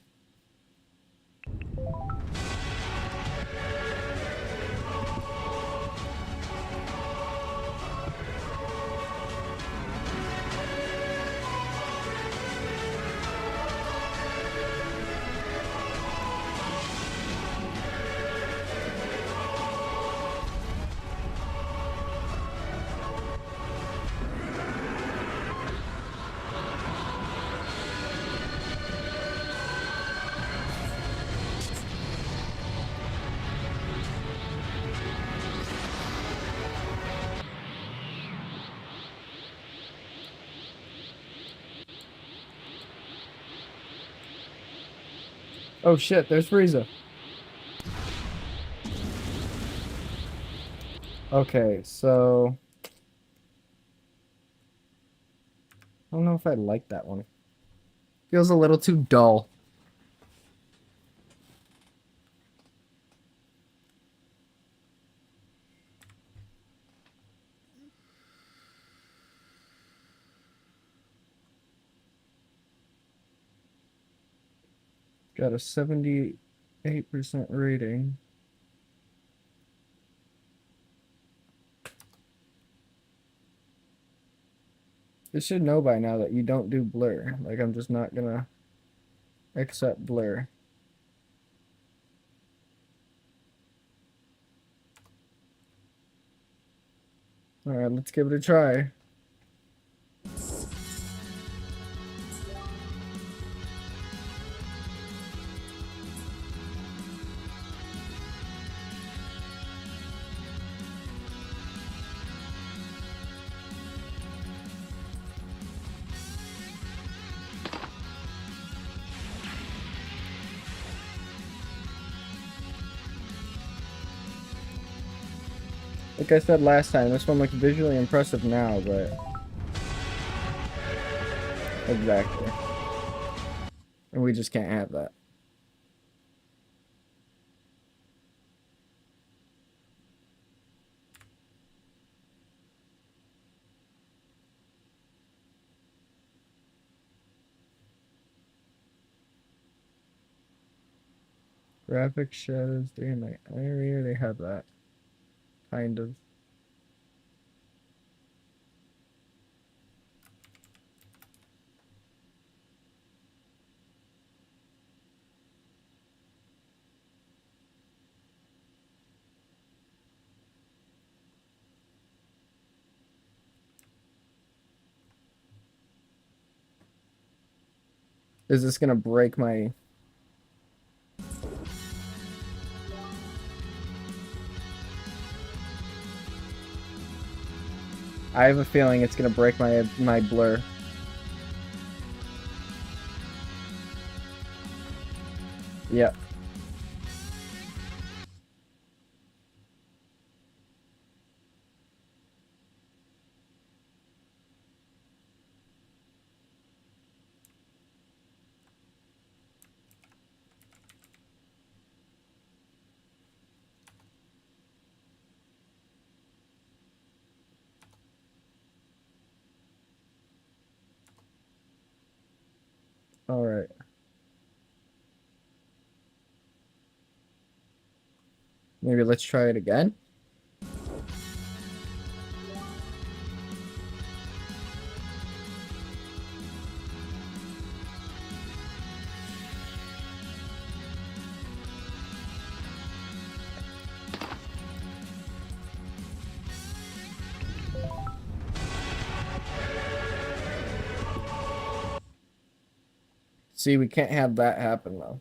Oh shit, there's Frieza. Okay, so I don't know if I like that one. Feels a little too dull. Got a 78% rating. It should know by now that you don't do blur. Like, I'm just not gonna accept blur. Alright, let's give it a try. Like I said last time, this one looks visually impressive now, but... Exactly. And we just can't have that. Graphic shadows, day and night area, they have that. Kind of. Is this gonna break my... I have a feeling it's gonna break my blur. Yep. All right. Maybe let's try it again. See, we can't have that happen though.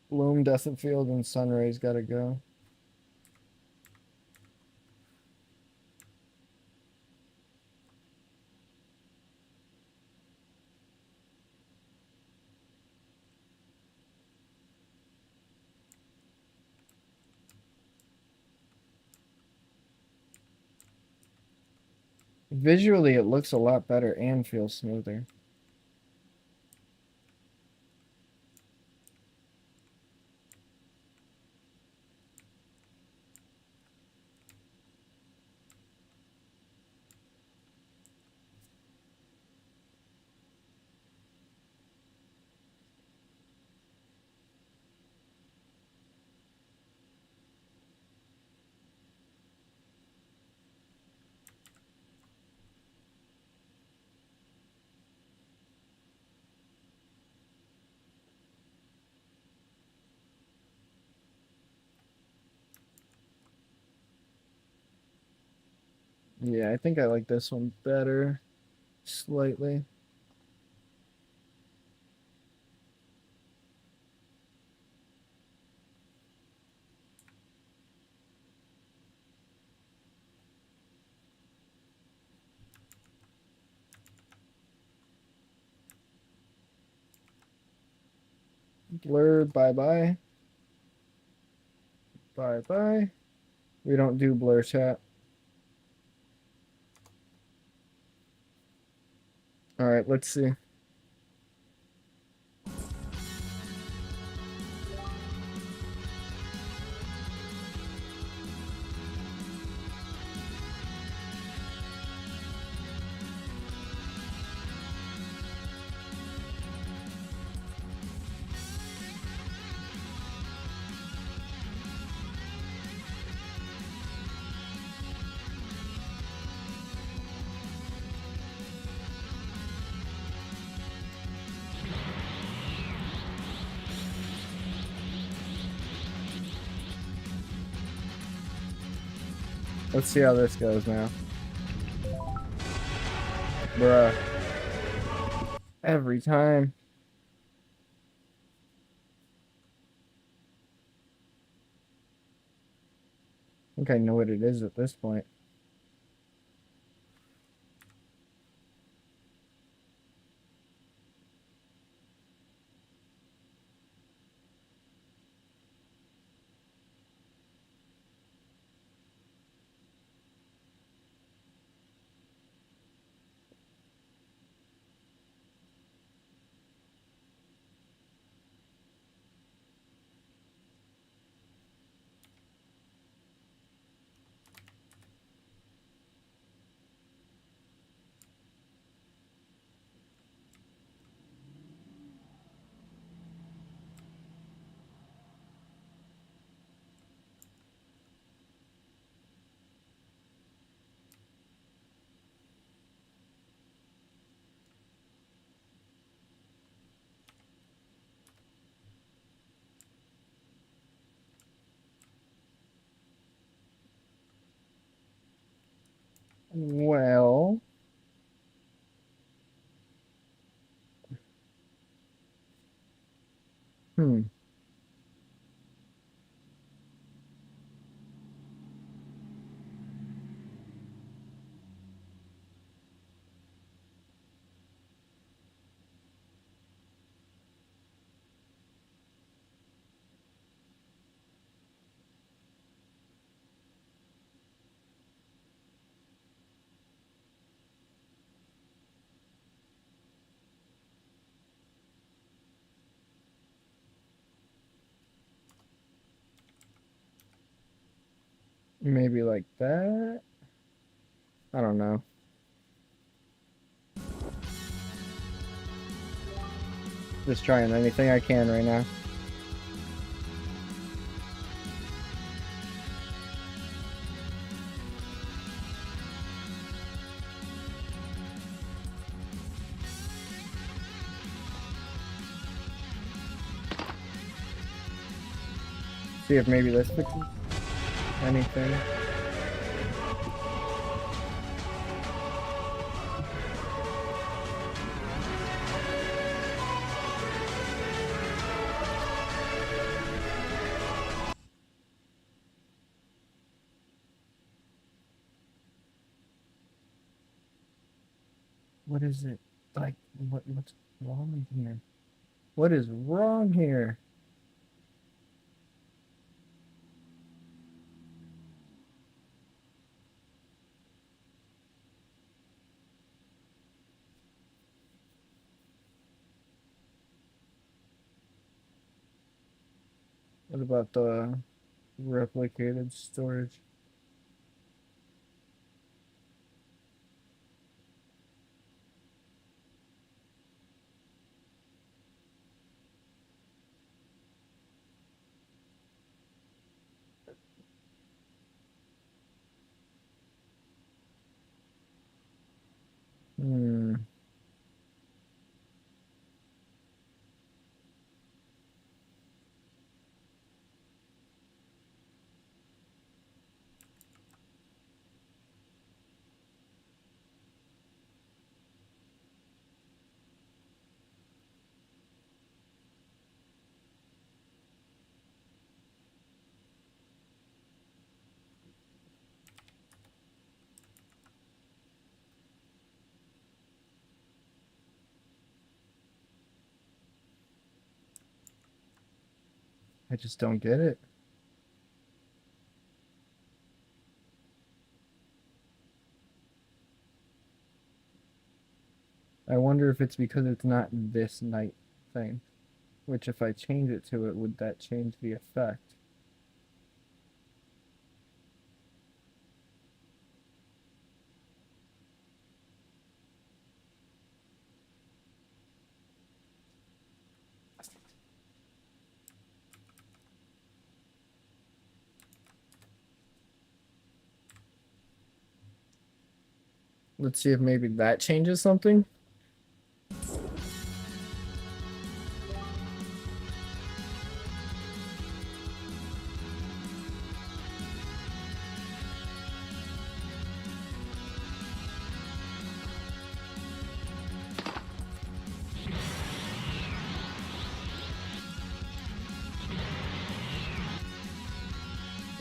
Bloom, Desert Field, and Sunrays gotta go. Visually, it looks a lot better and feels smoother. Yeah, I think I like this one better, slightly. Blur, bye-bye. Bye-bye. We don't do blur chat. All right, let's see. Let's see how this goes now. Bruh. Every time. I think I know what it is at this point. Well, hmm. Maybe like that. I don't know. Just trying anything I can right now. See if maybe this fixes anything. What is it? Like, what's wrong here? What is wrong here? What about the replicated storage? Hmm. I just don't get it. I wonder if it's because it's not this night thing. Which if I change it to it, would that change the effect? Let's see if maybe that changes something.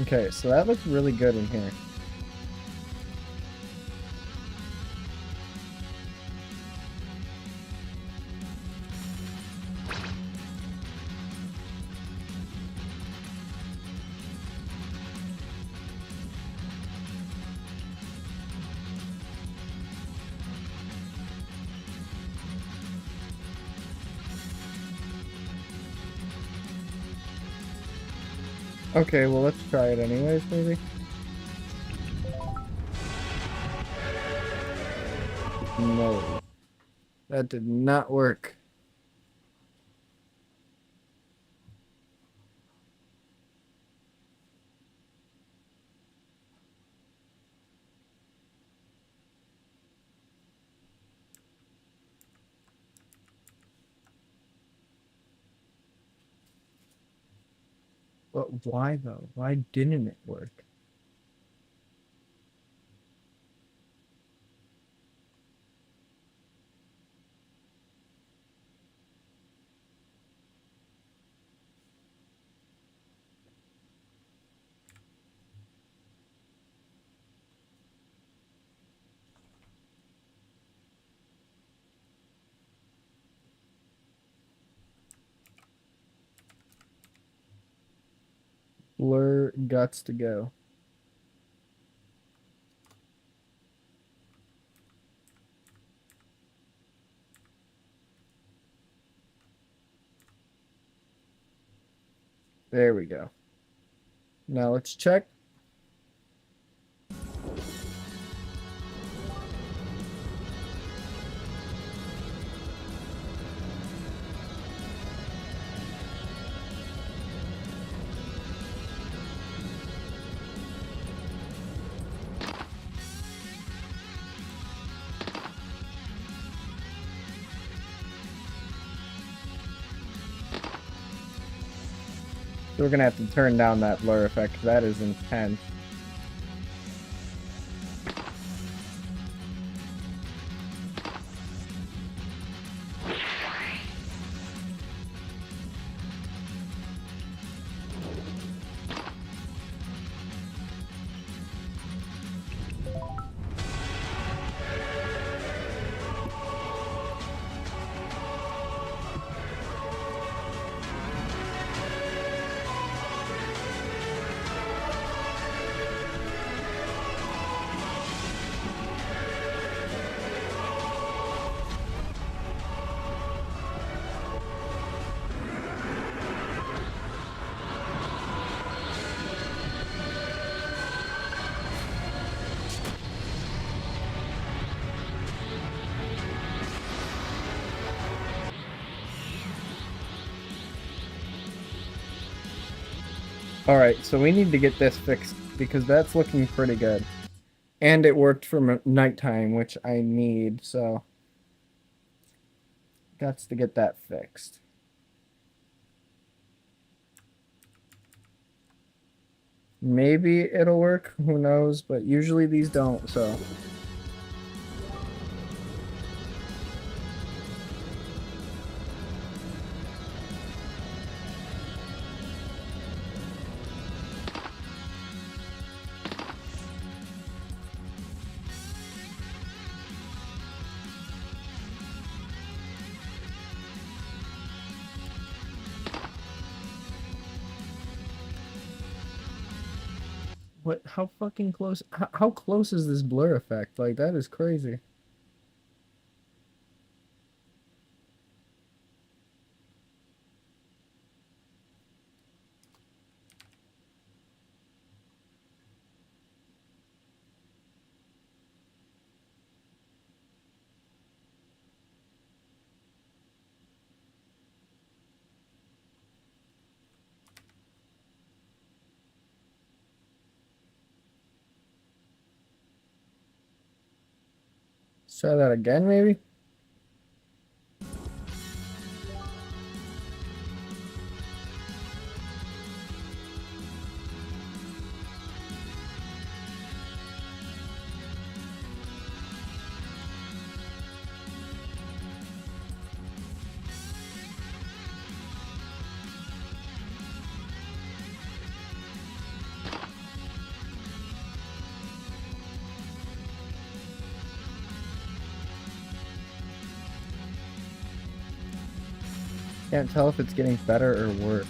Okay, so that looks really good in here. Okay, well let's try it anyways, maybe. No, that did not work. But why though? Why didn't it work? Blur guts to go. There we go. Now let's check. So we're gonna have to turn down that blur effect. That is intense. All right, so we need to get this fixed because that's looking pretty good. And it worked for nighttime, which I need, so got to get that fixed. Maybe it'll work, who knows, but usually these don't, so. What, how fucking close, how close is this blur effect? Like, that is crazy. Let's try that again, maybe? Can't tell if it's getting better or worse.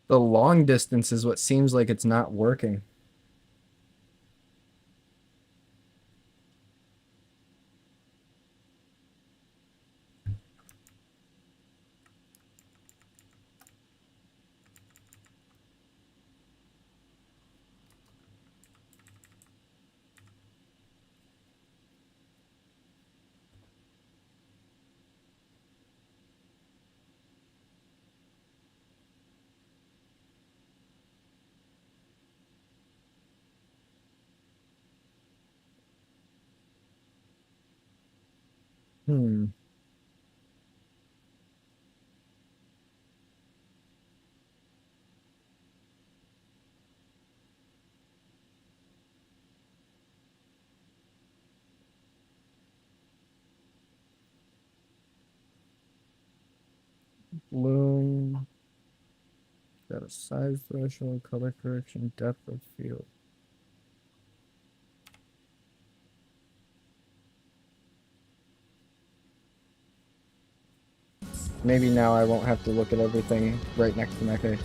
The long distance is what seems like it's not working. Hmm. Bloom. Got a size threshold, color correction, depth of field. Maybe now I won't have to look at everything right next to my face.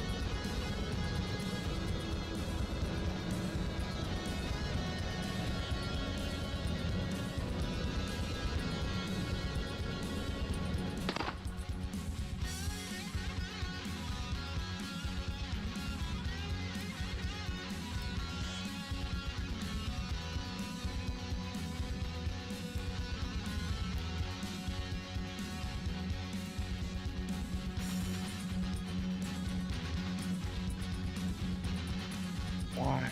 Why?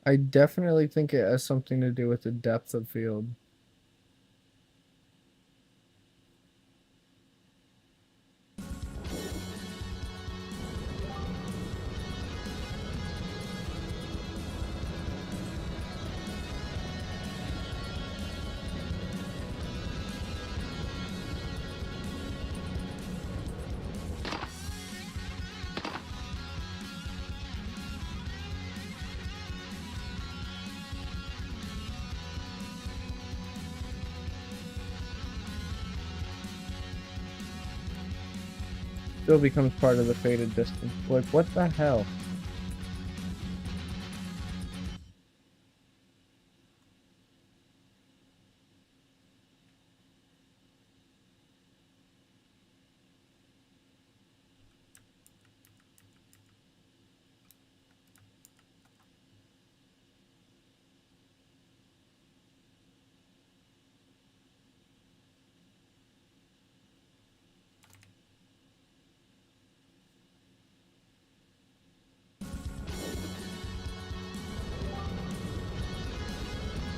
I definitely think it has something to do with the depth of field. Still becomes part of the faded distance. Like, what the hell?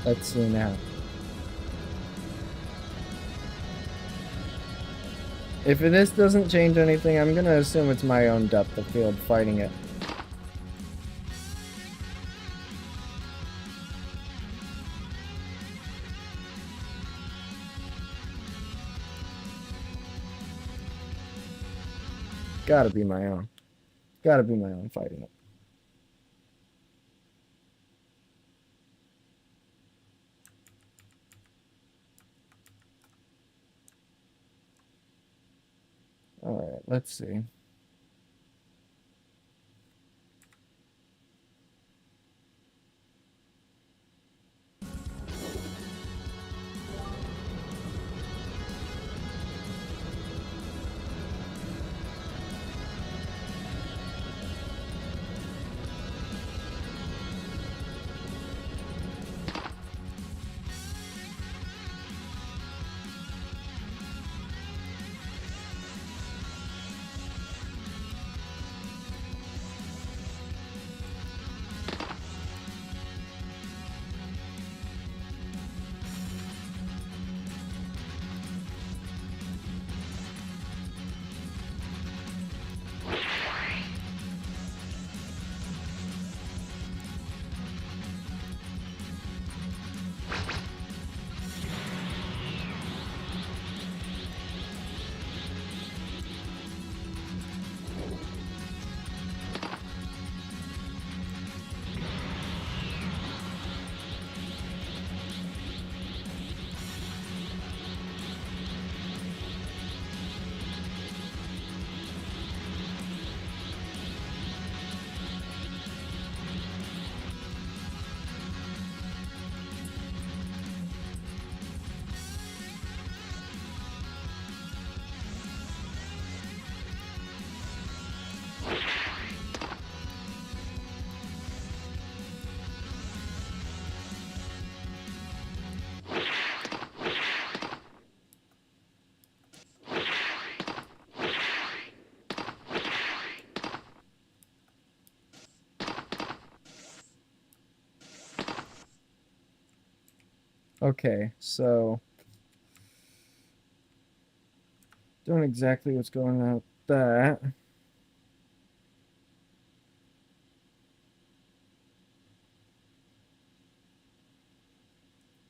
Let's see now. If this doesn't change anything, I'm gonna assume it's my own depth of field fighting it. Gotta be my own. Gotta be my own fighting it. Alright, let's see. Okay, so doing exactly what's going on with that.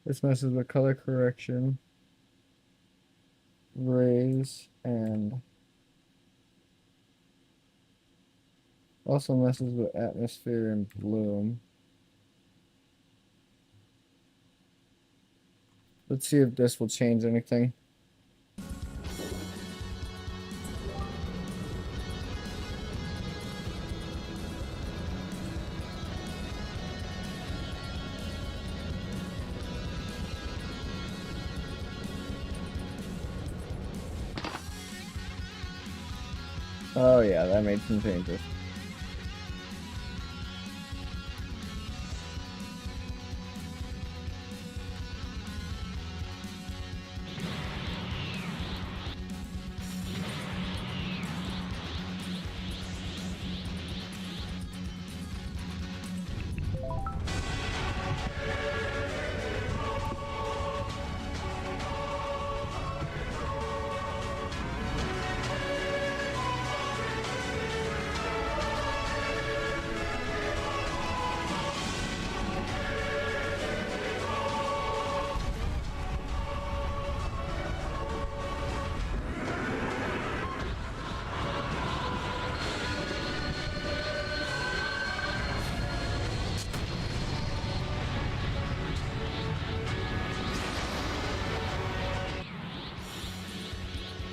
This messes with color correction, rays, and also messes with atmosphere and bloom. Let's see if this will change anything. Oh yeah, that made some changes.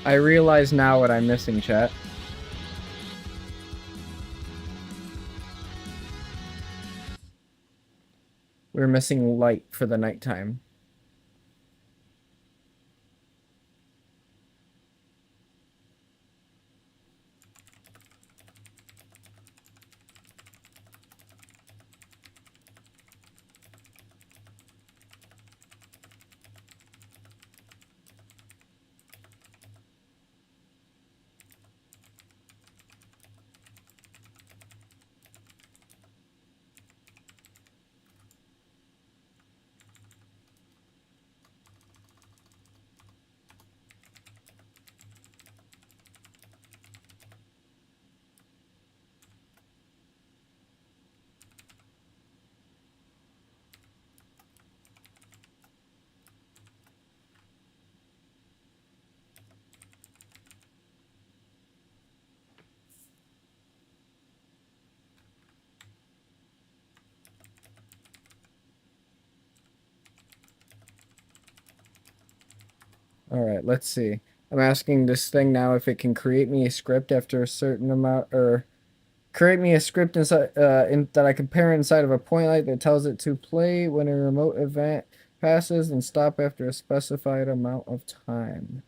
I realize now what I'm missing, chat. We're missing light for the nighttime. All right, let's see. I'm asking this thing now if it can create me a script after a certain amount, or create me a script inside that I can parent inside of a point light that tells it to play when a remote event passes and stop after a specified amount of time.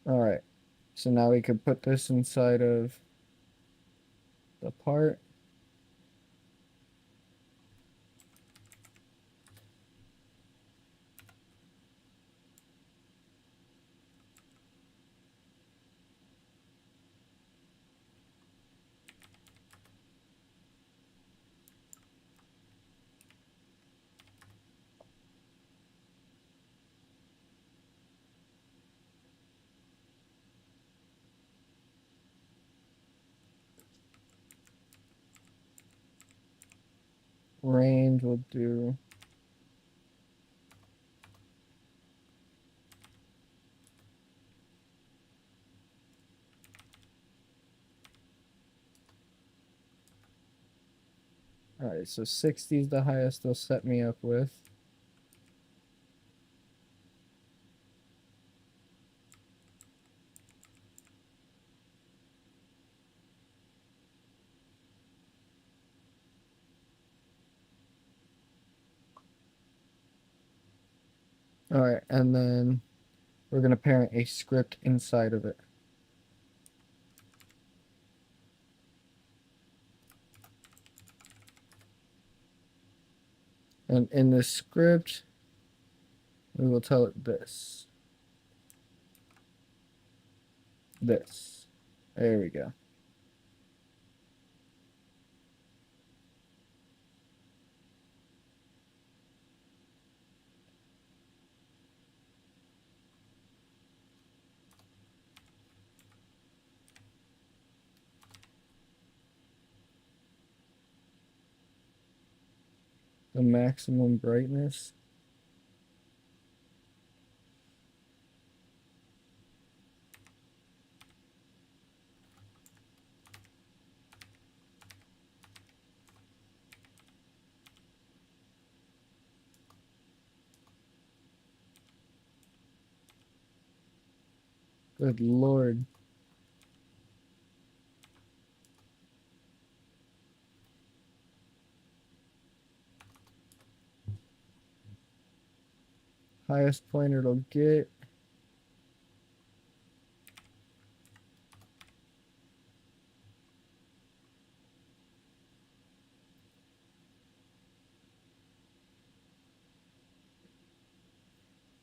All right, so now we could put this inside of the part. Range will do. All right, so 60 is the highest they'll set me up with. All right, and then we're going to parent a script inside of it. And in this script, we will tell it this. This. There we go. the maximum brightness. Good Lord. Highest point it'll get.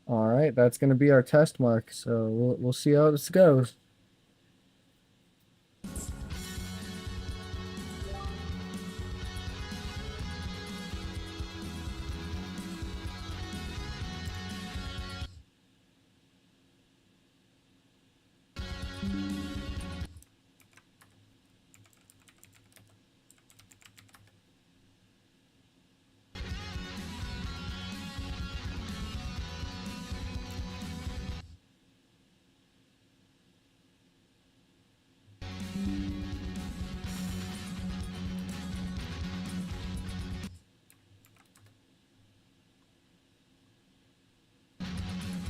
All right, that's going to be our test mark. So we'll see how this goes.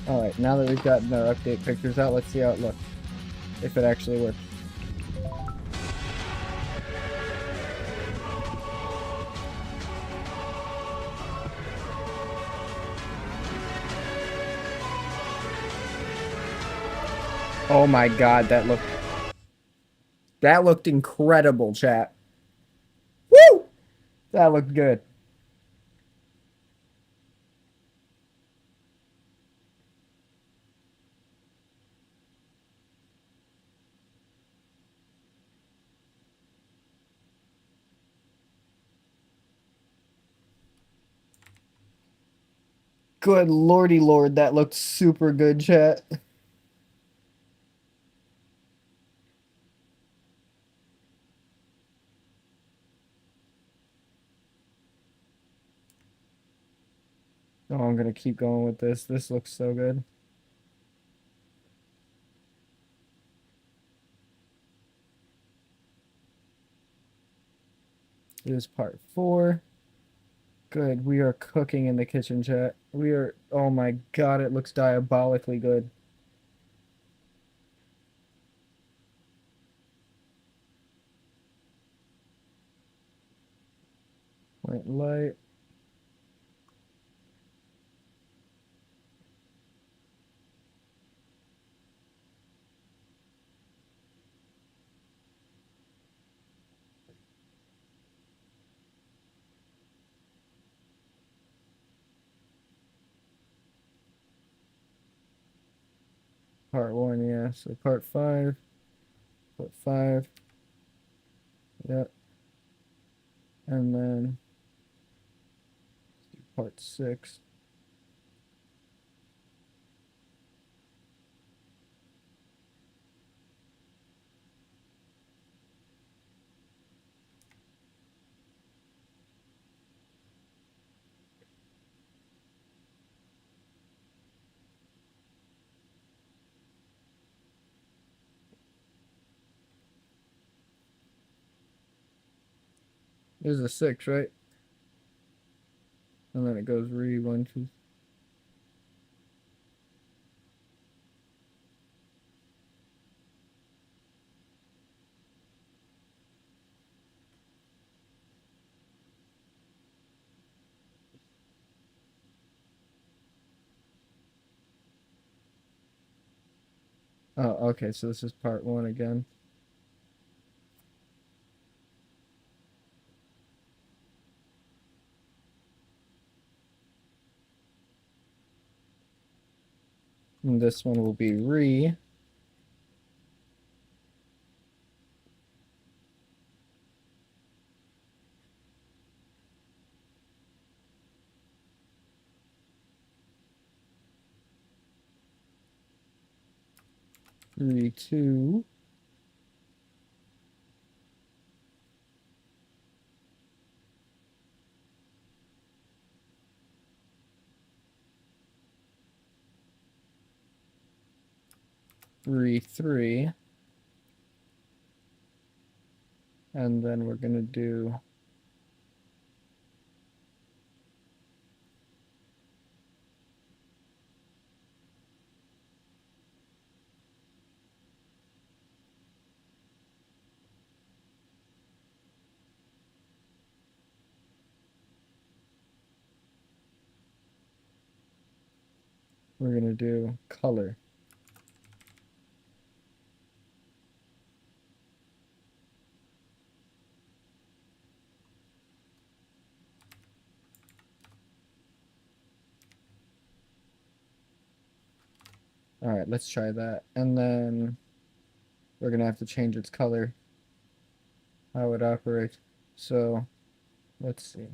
All right, now that we've gotten our update pictures out, let's see how it looks. If it actually works. Oh my God, that looked incredible, chat. Woo! That looked good. Good lordy lord, that looked super good, chat. Oh, I'm gonna keep going with this. This looks so good. This is part 4. Good, we are cooking in the kitchen, chat. We are, oh my God, it looks diabolically good. Point light. Part 1, yeah. So part 5. Part 5. Yep. And then part 6. This is a 6, right? And then it goes 1, 2. Oh, okay, so this is part 1 again. And this one will be 2. 3, and then we're gonna do color. All right, let's try that. And then we're gonna have to change its color, how it operates. So let's see.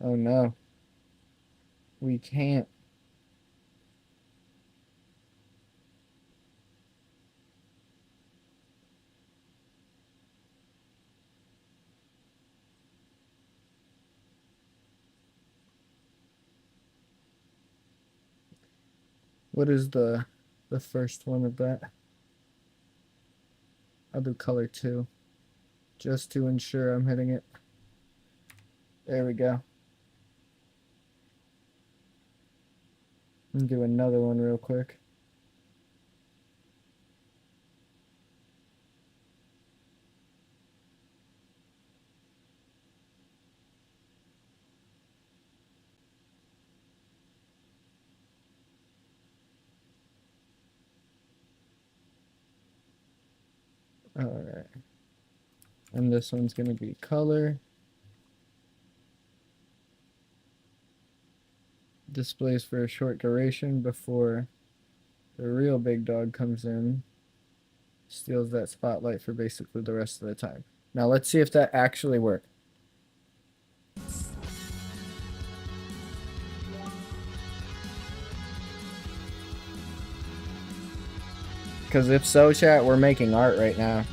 Oh no, we can't. What is the first one of that? I'll do color 2, just to ensure I'm hitting it. There we go. And do another one real quick. All right. And this one's gonna be color. Displays for a short duration before the real big dog comes in. Steals that spotlight for basically the rest of the time. Now let's see if that actually worked. Because if so, chat, we're making art right now.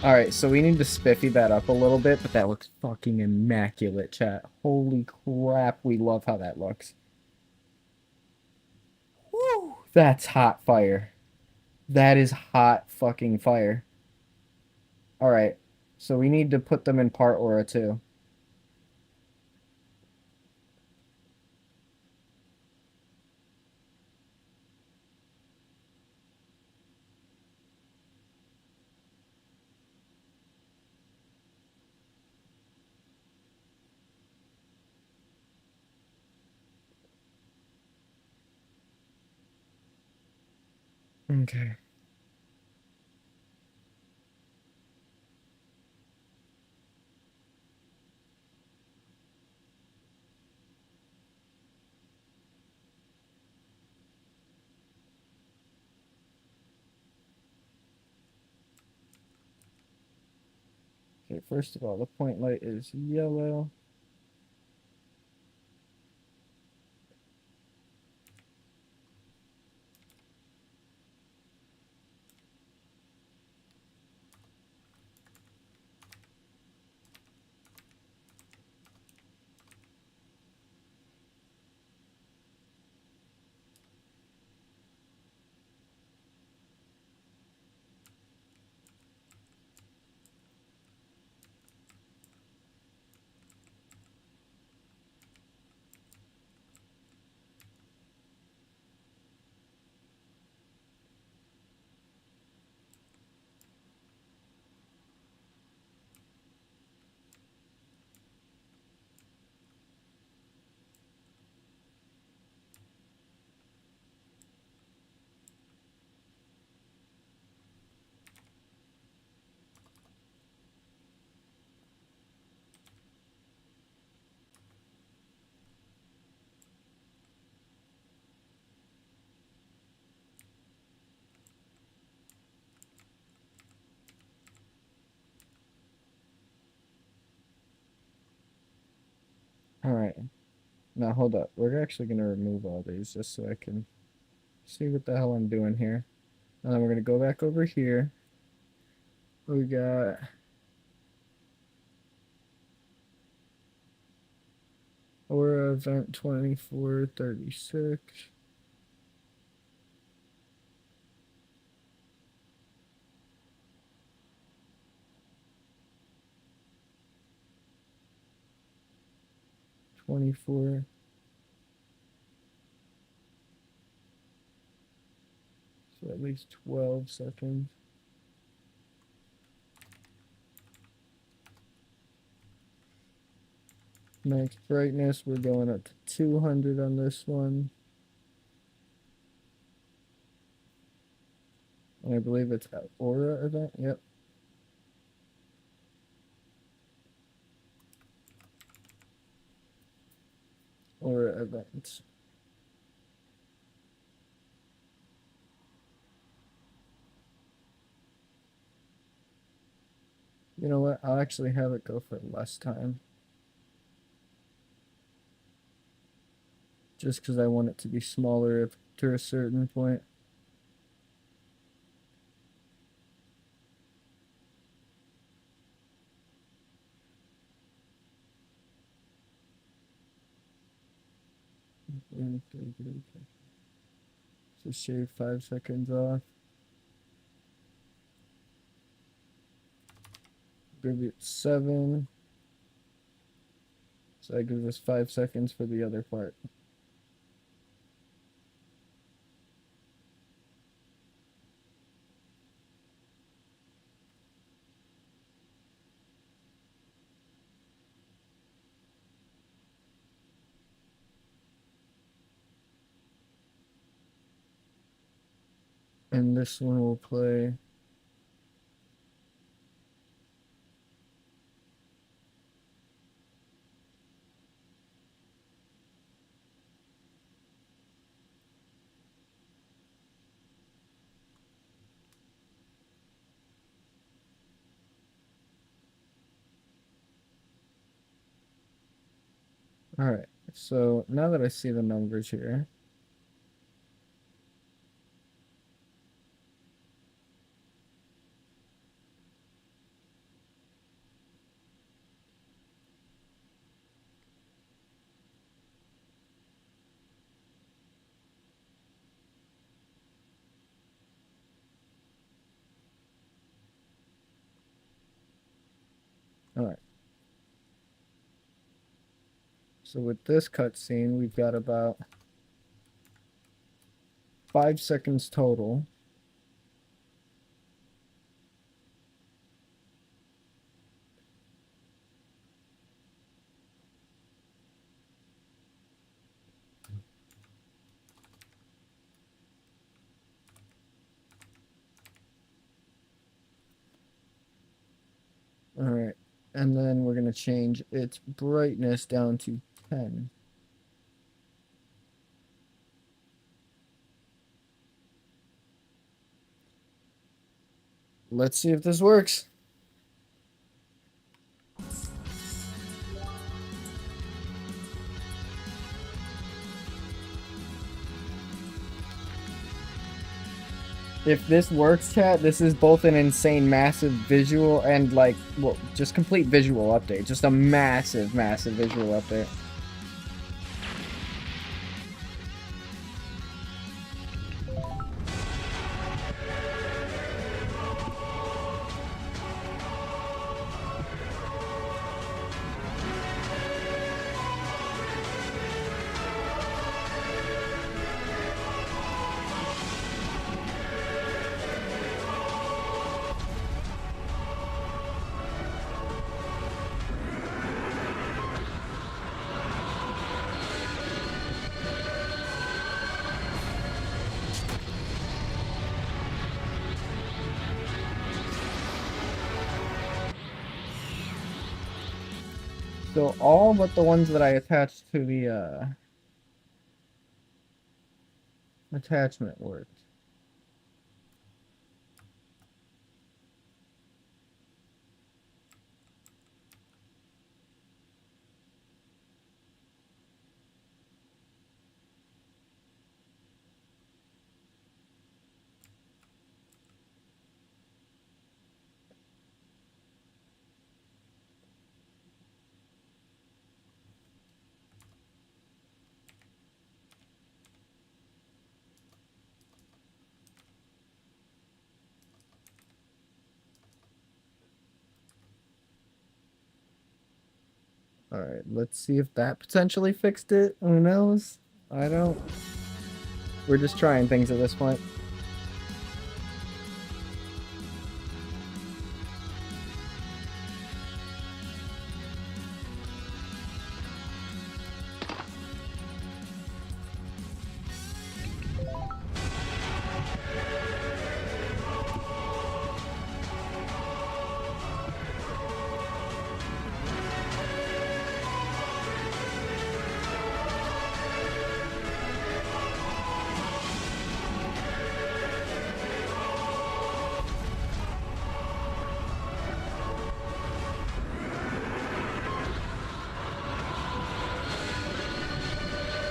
Alright, so we need to spiffy that up a little bit, but that looks fucking immaculate, chat. Holy crap, we love how that looks. Woo! That's hot fire. That is hot fucking fire. Alright, so we need to put them in part aura too. Okay. Okay, first of all, the point light is yellow. All right. Now hold up. We're actually gonna remove all these just so I can see what the hell I'm doing here. And then we're gonna go back over here. We got Aura event 2436. '24. So at least 12 seconds. Max brightness, we're going up to 200 on this one. And I believe it's at Aura event. Yep. Aura event. You know what? I'll actually have it go for less time. Just because I want it to be smaller if, to a certain point. So shave 5 seconds off. Give it 7. So that gives us 5 seconds for the other part. And this one will play. All right. So now that I see the numbers here, all right. So with this cutscene, we've got about 5 seconds total. All right. And then we're going to change its brightness down to 10. Let's see if this works. If this works, chat, this is both an insane, massive visual and, like, well, just complete visual update. Just a massive, massive visual update. So all but the ones that I attached to the attachment worked. All right, let's see if that potentially fixed it. Who knows? I don't. We're just trying things at this point.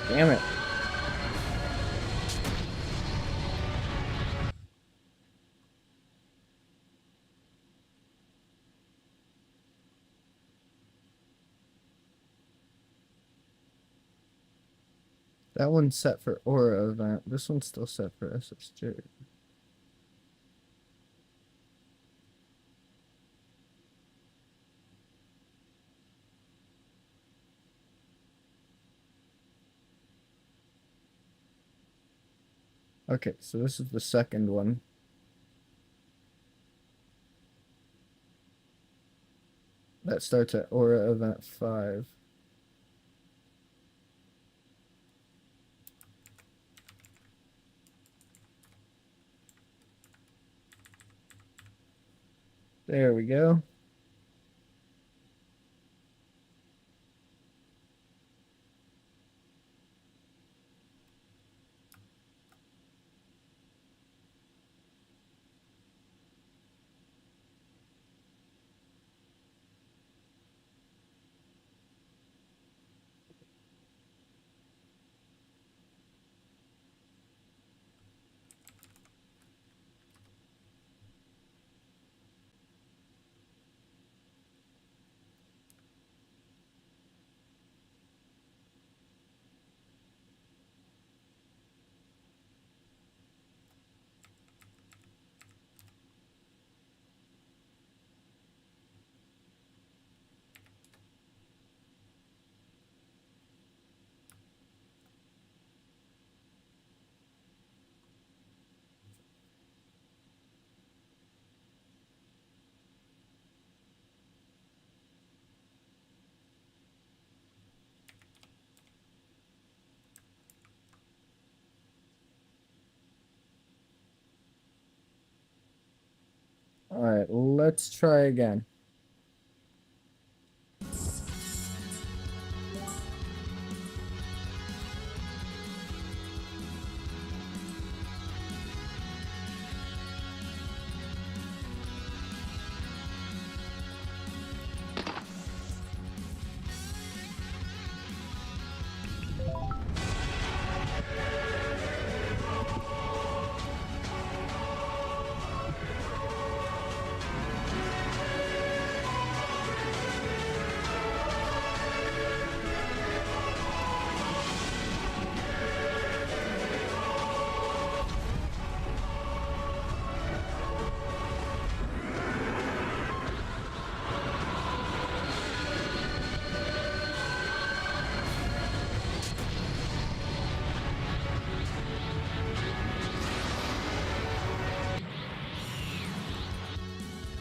Damn it. That one's set for Aura event. This one's still set for SSJ. Okay, so this is the second one. That starts at Aura event 5. There we go. All right, let's try again.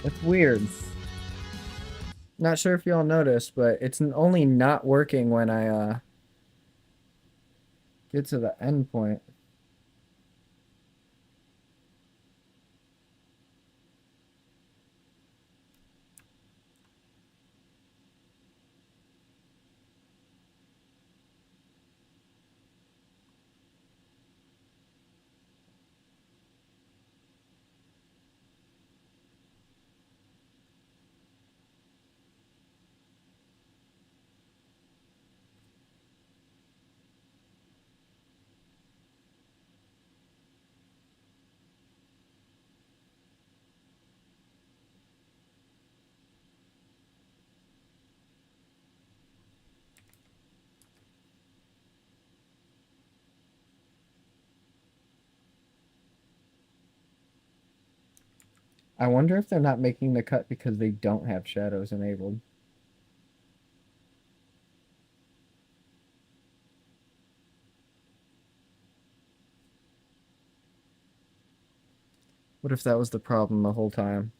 It's weird. Not sure if y'all noticed, but it's only not working when I get to the end point. I wonder if they're not making the cut because they don't have shadows enabled. What if that was the problem the whole time?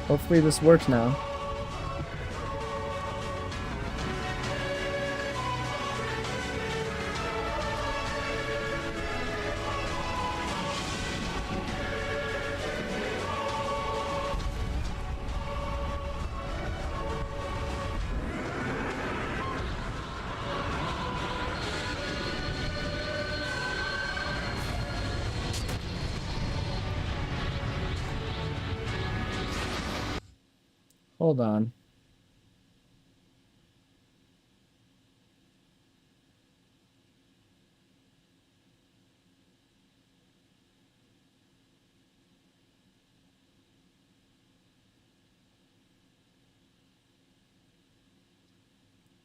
Hopefully this works now. Hold on.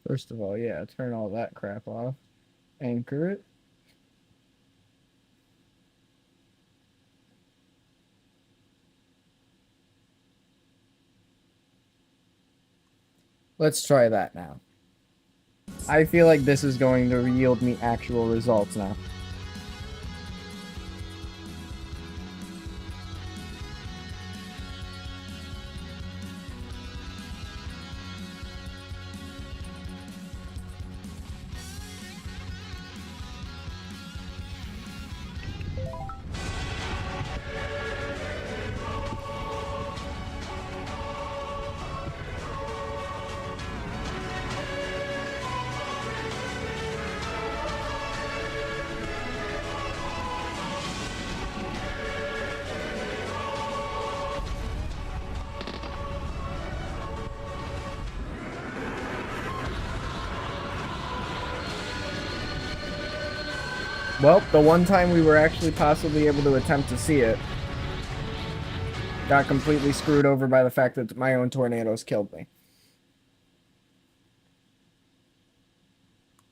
First of all, yeah, turn all that crap off. Anchor it. Let's try that now. I feel like this is going to yield me actual results now. Well, the one time we were actually possibly able to attempt to see it got completely screwed over by the fact that my own tornadoes killed me.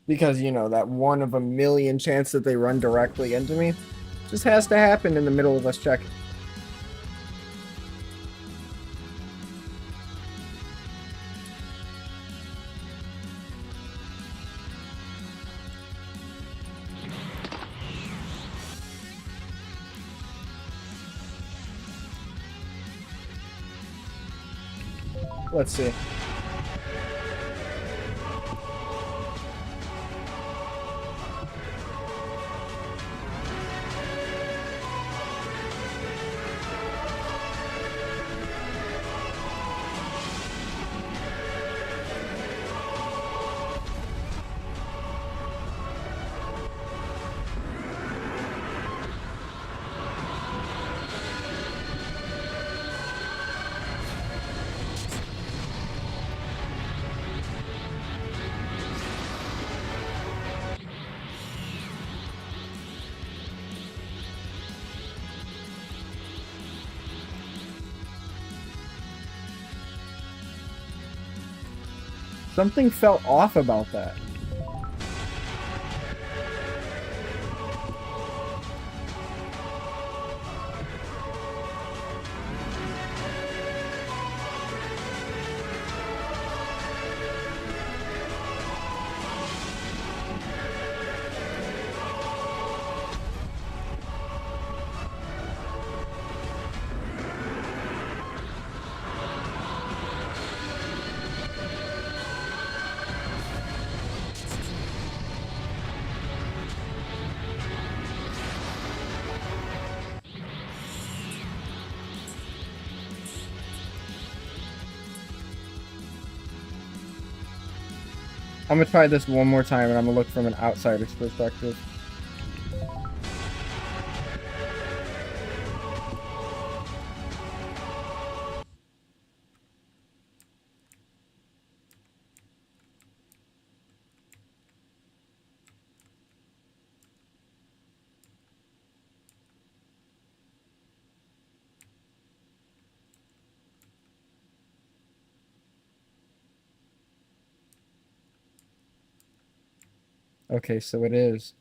Because, you know, that 1 of a million chance that they run directly into me just has to happen in the middle of us checking. Let's see. Something felt off about that. I'm gonna try this one more time and I'm gonna look from an outsider's perspective. Okay, so it is.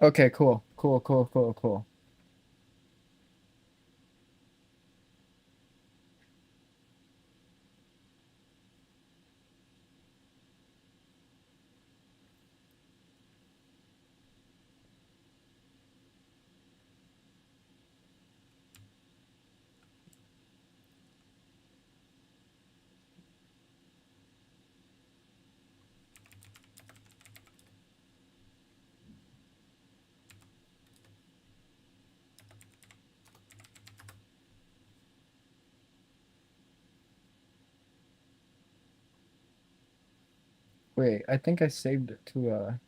Okay, cool. Cool, cool, cool, cool. Wait, I think I saved it to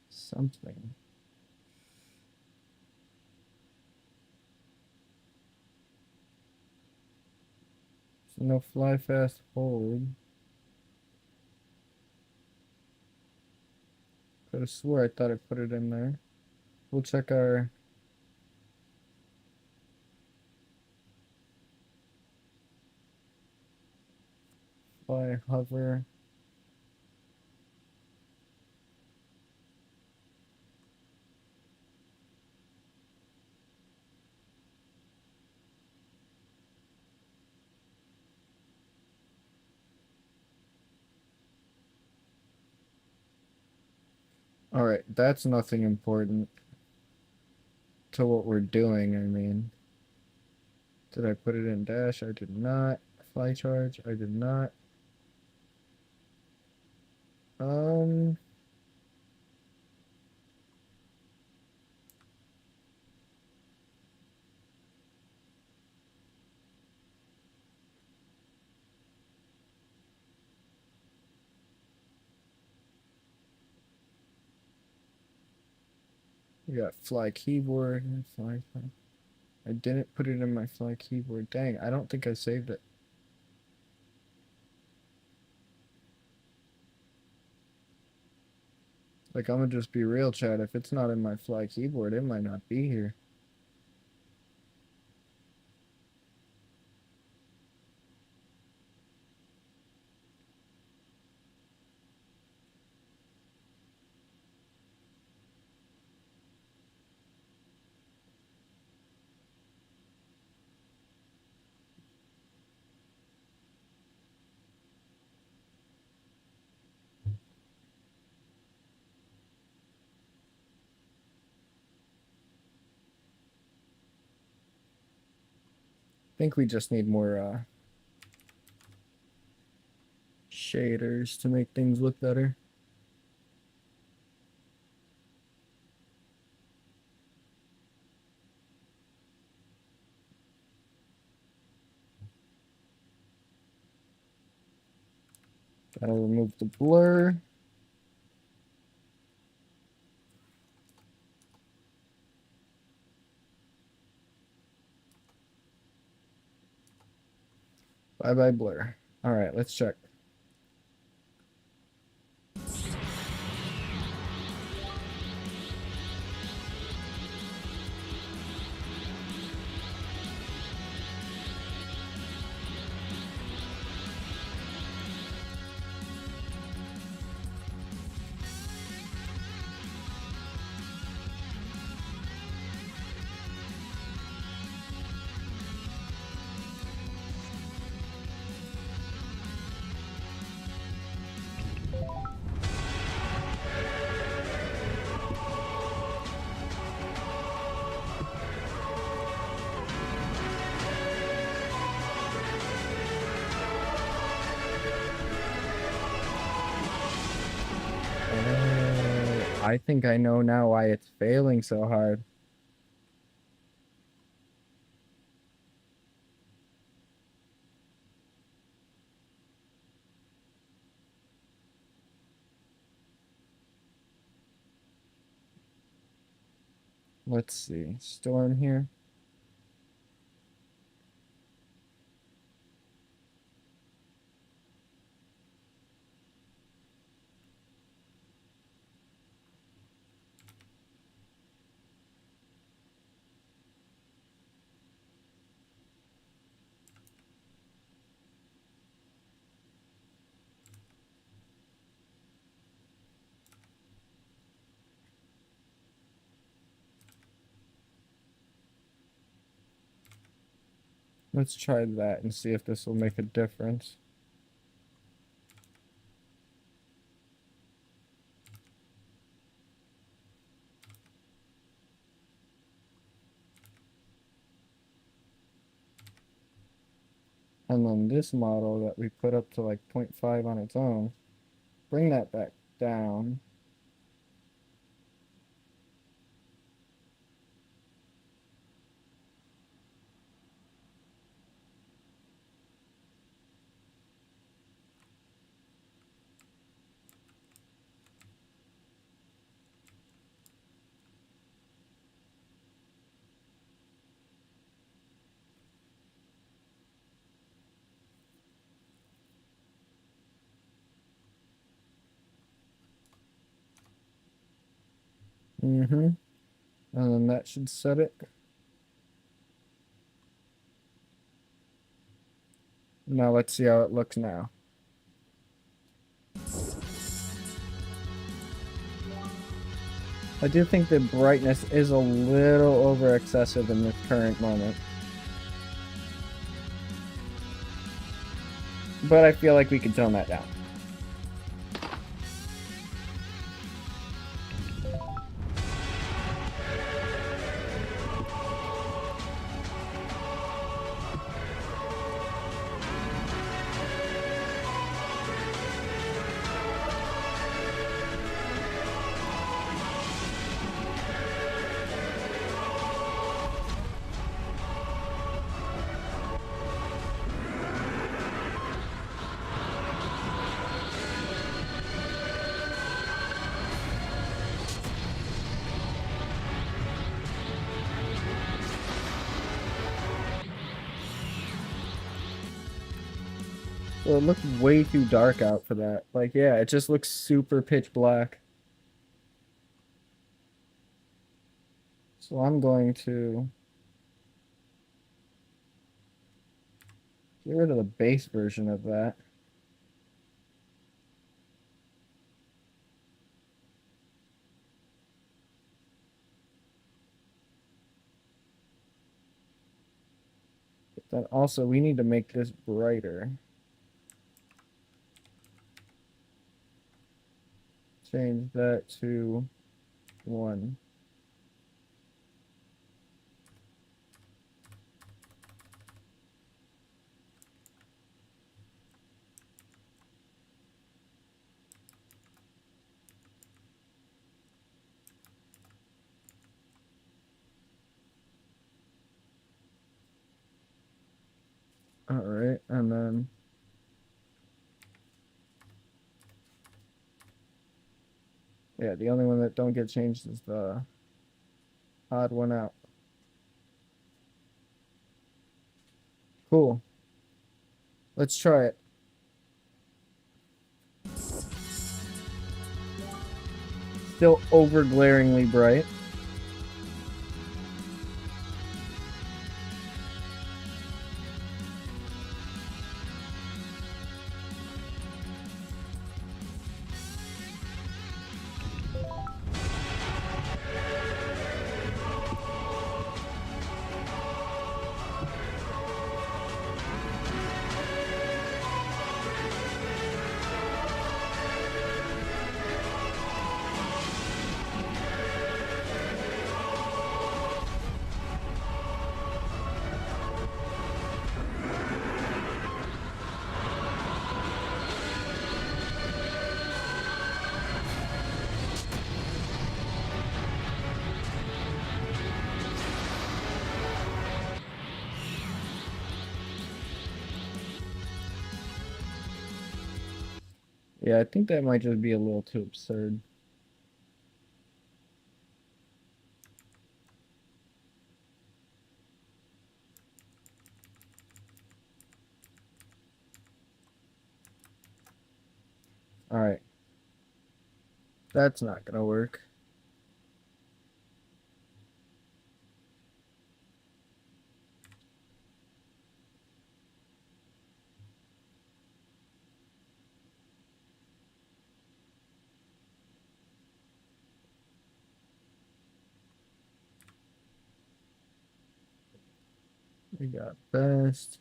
something. So no fly fast hold. Could have swore I thought I put it in there. We'll check our fly hover. All right, that's nothing important to what we're doing. I mean, did I put it in dash? I did not. Fly charge? I did not. Um, we got fly keyboard. Fly. I didn't put it in my fly keyboard. Dang, I don't think I saved it. Like, I'm gonna just be real, Chad. If it's not in my fly keyboard, it might not be here. I think we just need more shaders to make things look better. Gotta remove the blur. Bye bye blur. All right, let's check. Oh, I think I know now why it's failing so hard. Let's see. Storm here. Let's try that and see if this will make a difference. And then this model that we put up to like 0.5 on its own, bring that back down. Mm-hmm. And then that should set it. Now let's see how it looks now. I do think the brightness is a little over excessive in this current moment. But I feel like we can tone that down. So it looks way too dark out for that. Like, yeah, it just looks super pitch black. So I'm going to get rid of the base version of that. But then also we need to make this brighter. Change that to 1. All right, and then yeah, the only one that don't get changed is the odd one out. Cool. Let's try it. Still over glaringly bright. Yeah, I think that might just be a little too absurd. All right. That's not gonna work. We got best.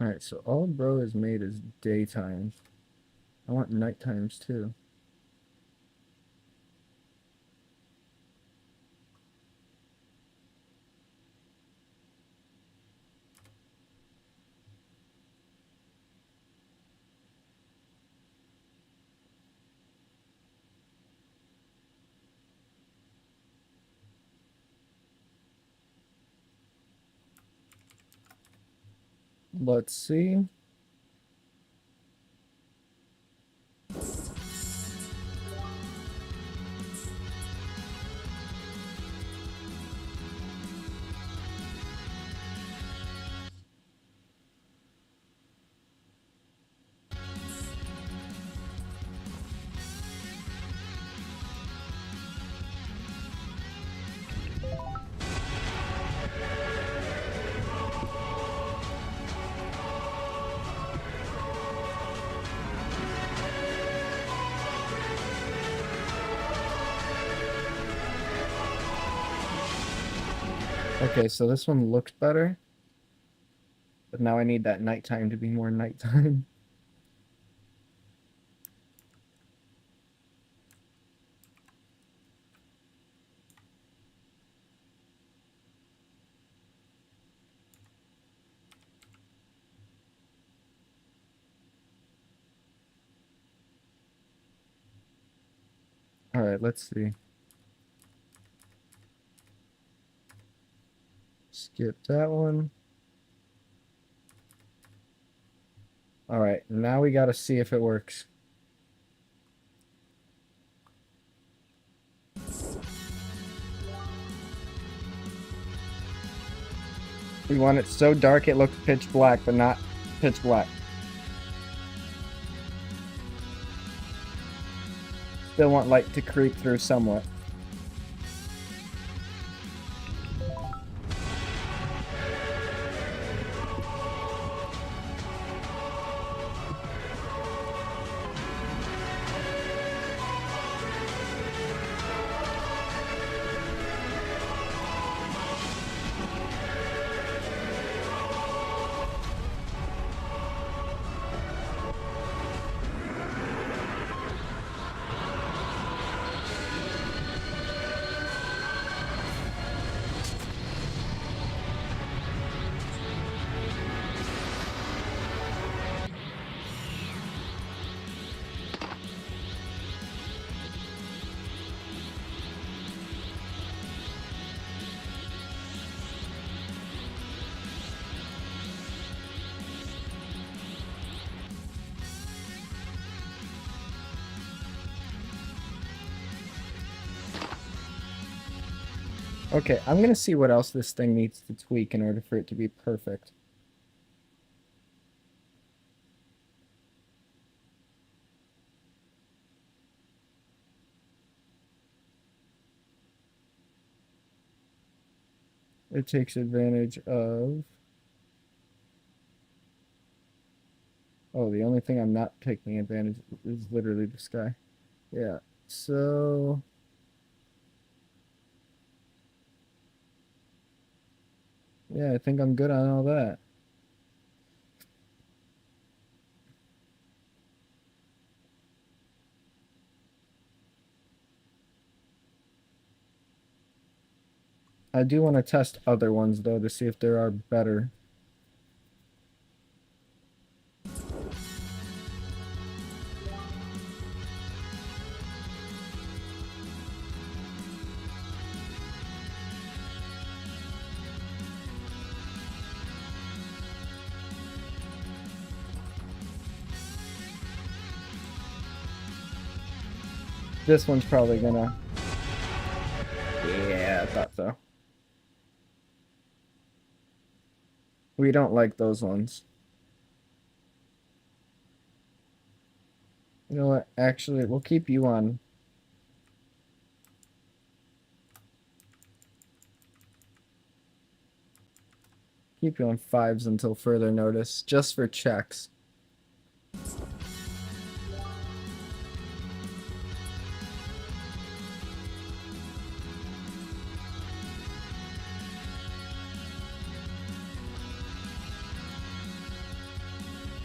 Alright, so all bro is made is daytime. I want night times too. Let's see. Okay, so this one looked better. But now I need that nighttime to be more nighttime. Alright, let's see. Skip that one. Alright, now we gotta see if it works. We want it so dark it looks pitch black, but not pitch black. Still want light to creep through somewhat. Okay, I'm gonna see what else this thing needs to tweak in order for it to be perfect. It takes advantage of... Oh, the only thing I'm not taking advantage of is literally the sky. Yeah, so... Yeah, I think I'm good on all that. I do want to test other ones, though, to see if there are better. This one's probably gonna... Yeah, I thought so. We don't like those ones. You know what? Actually, we'll keep you on. Keep you on 5s until further notice, just for checks.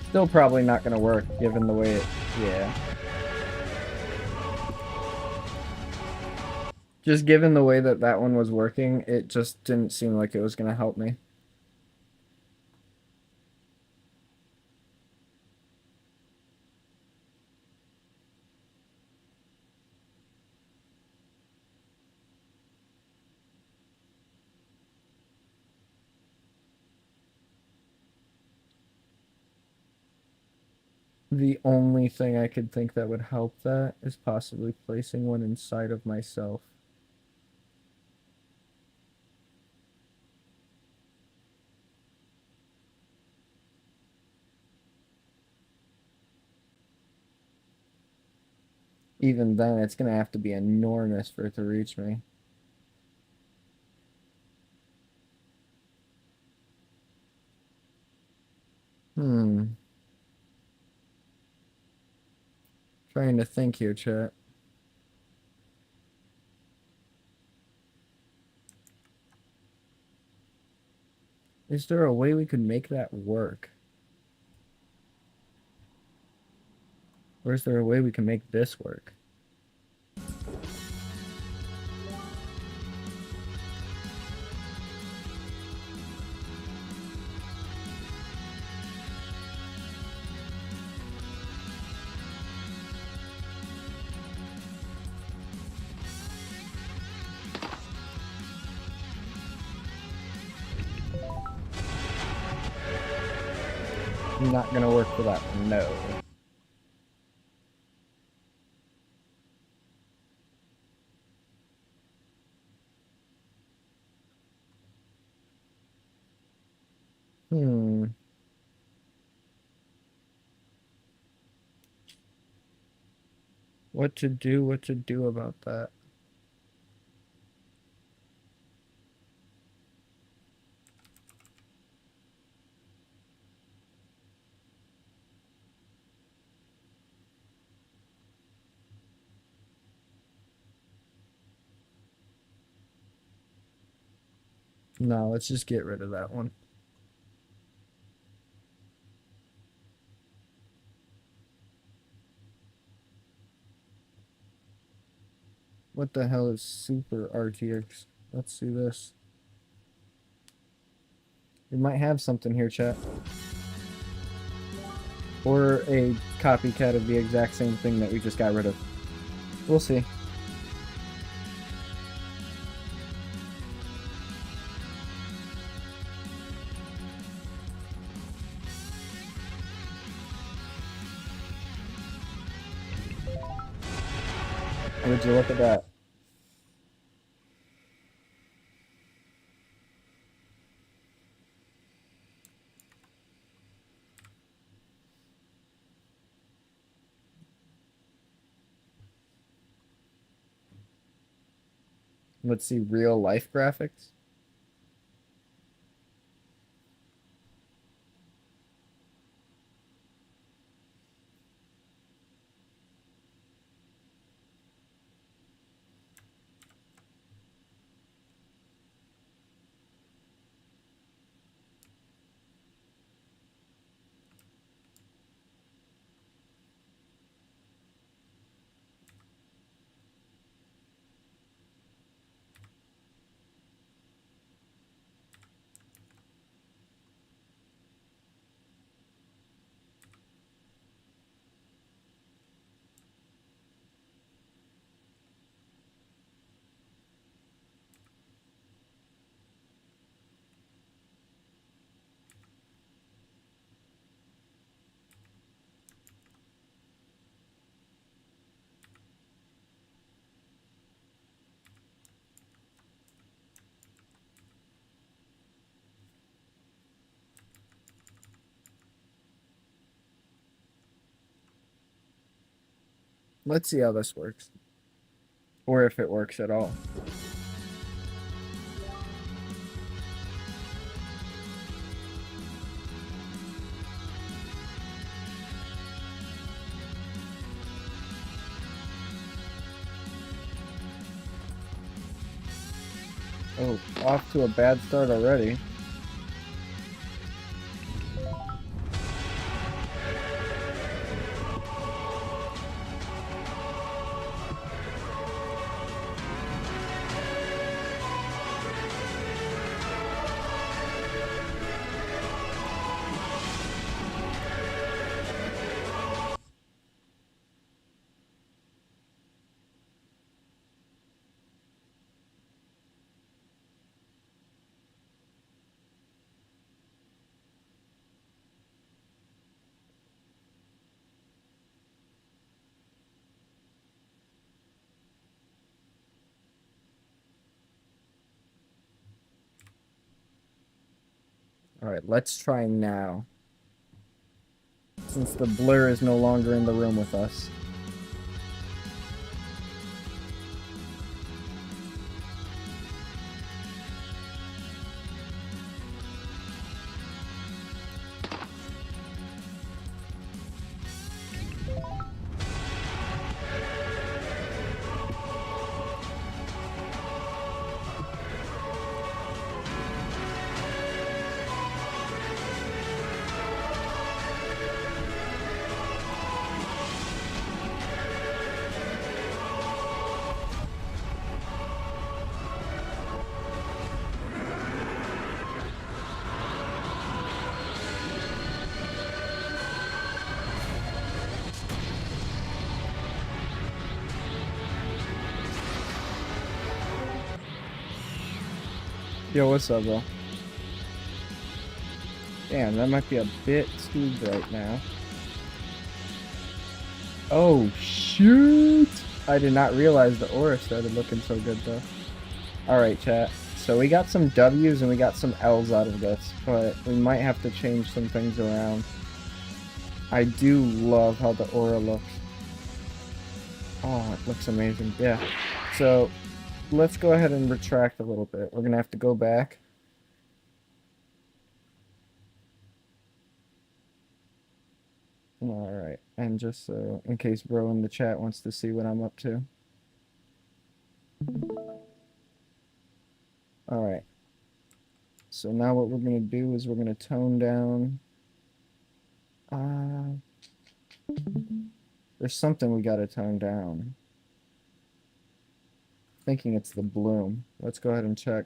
Still probably not going to work, given the way it... Yeah. Just given the way that that one was working, it just didn't seem like it was going to help me. The only thing I could think that would help that is possibly placing one inside of myself. Even then, it's going to have to be enormous for it to reach me. Trying to think here, chat. Is there a way we could make that work? Or is there a way we can make this work? Not gonna work for that one, no. What to do about that? No, let's just get rid of that one. What the hell is super RTX? Let's see this. We might have something here, chat. Or a copycat of the exact same thing that we just got rid of. We'll see. Would you look at that? Let's see real life graphics. Let's see how this works. Or if it works at all. Oh, off to a bad start already. Alright, let's try now. Since the blur is no longer in the room with us. Yo, what's up, bro? Damn, that might be a bit too bright now. Oh, shoot! I did not realize the aura started looking so good, though. Alright, chat. So we got some W's and we got some L's out of this, but we might have to change some things around. I do love how the aura looks. Oh, it looks amazing. Yeah. So, let's go ahead and retract a little bit. We're gonna have to go back. Alright, and just so, in case bro in the chat wants to see what I'm up to. Alright. So now what we're gonna do is we're gonna tone down. There's something we gotta tone down. Thinking it's the bloom. Let's go ahead and check.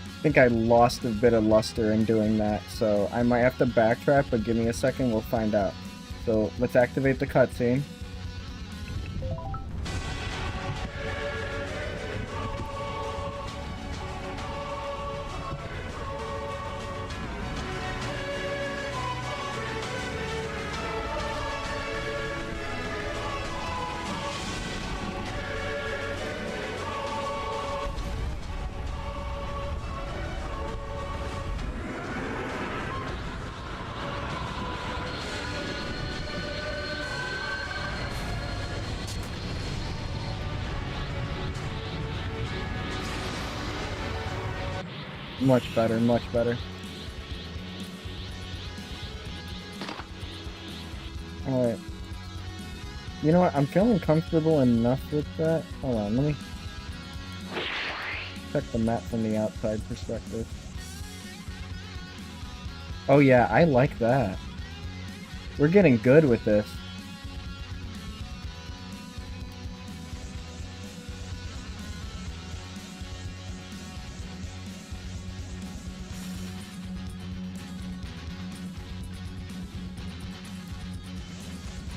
I think I lost a bit of luster in doing that, so I might have to backtrack, but give me a second, we'll find out. So let's activate the cutscene. Much better, much better. Alright. You know what? I'm feeling comfortable enough with that. Hold on, let me check the map from the outside perspective. Oh yeah, I like that. We're getting good with this.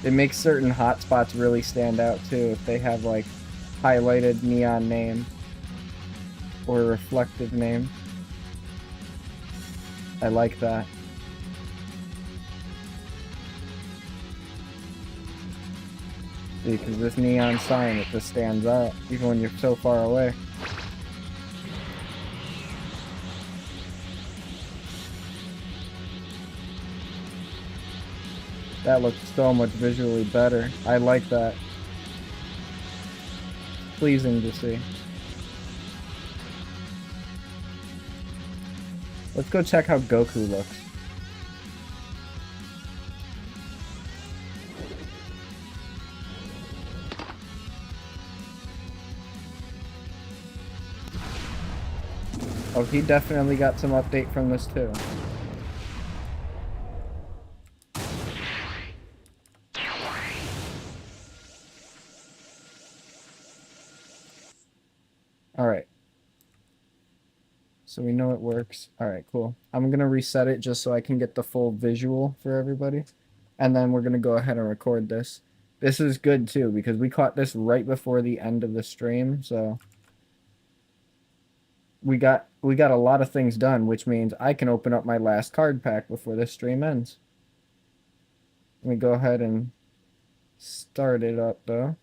It makes certain hotspots really stand out too if they have like highlighted neon name or reflective name. I like that. See, because this neon sign, it just stands out even when you're so far away. That looks so much visually better. I like that. Pleasing to see. Let's go check how Goku looks. Oh, he definitely got some update from this too. Alright. So we know it works. Alright, cool. I'm gonna reset it just so I can get the full visual for everybody. And then we're gonna go ahead and record this. This is good too, because we caught this right before the end of the stream, so we got a lot of things done, which means I can open up my last card pack before this stream ends. Let me go ahead and start it up though.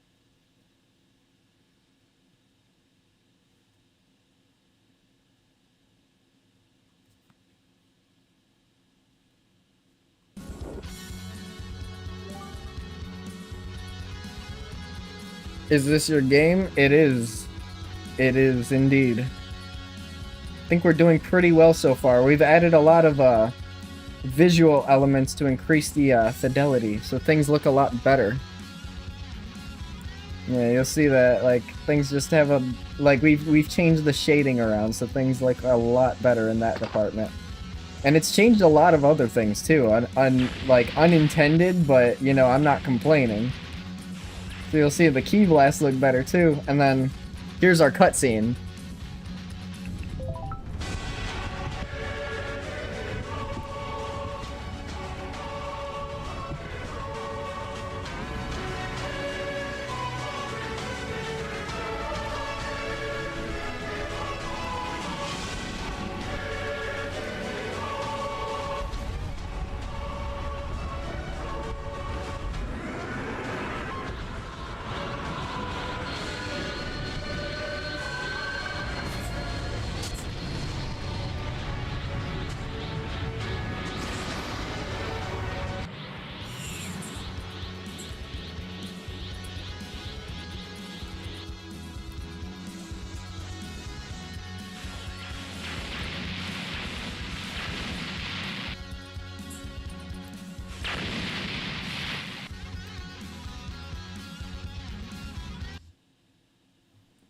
Is this your game? It is. It is indeed. I think we're doing pretty well so far. We've added a lot of visual elements to increase the fidelity, so things look a lot better. Yeah, you'll see that like things just have a like we've changed the shading around, so things look a lot better in that department. And it's changed a lot of other things too, like unintended, but you know I'm not complaining. So you'll see the key blasts look better too, and then here's our cutscene.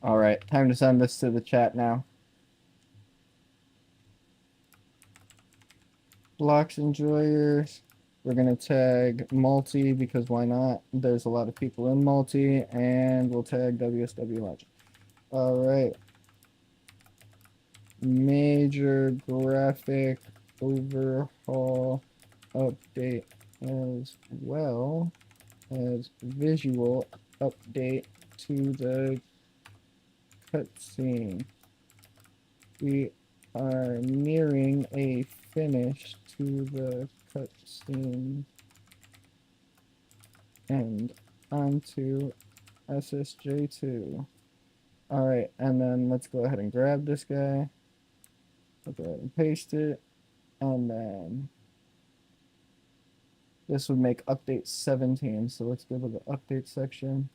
Alright, time to send this to the chat now. Blocks enjoyers. We're gonna tag multi because why not? There's a lot of people in multi, and we'll tag WSW Logic. Alright. Major graphic overhaul update as well as visual update to the cutscene. We are nearing a finish to the cutscene and onto SSJ2. Alright, and then let's go ahead and grab this guy. I'll go ahead and paste it, and then this would make update 17, so let's go to the update section.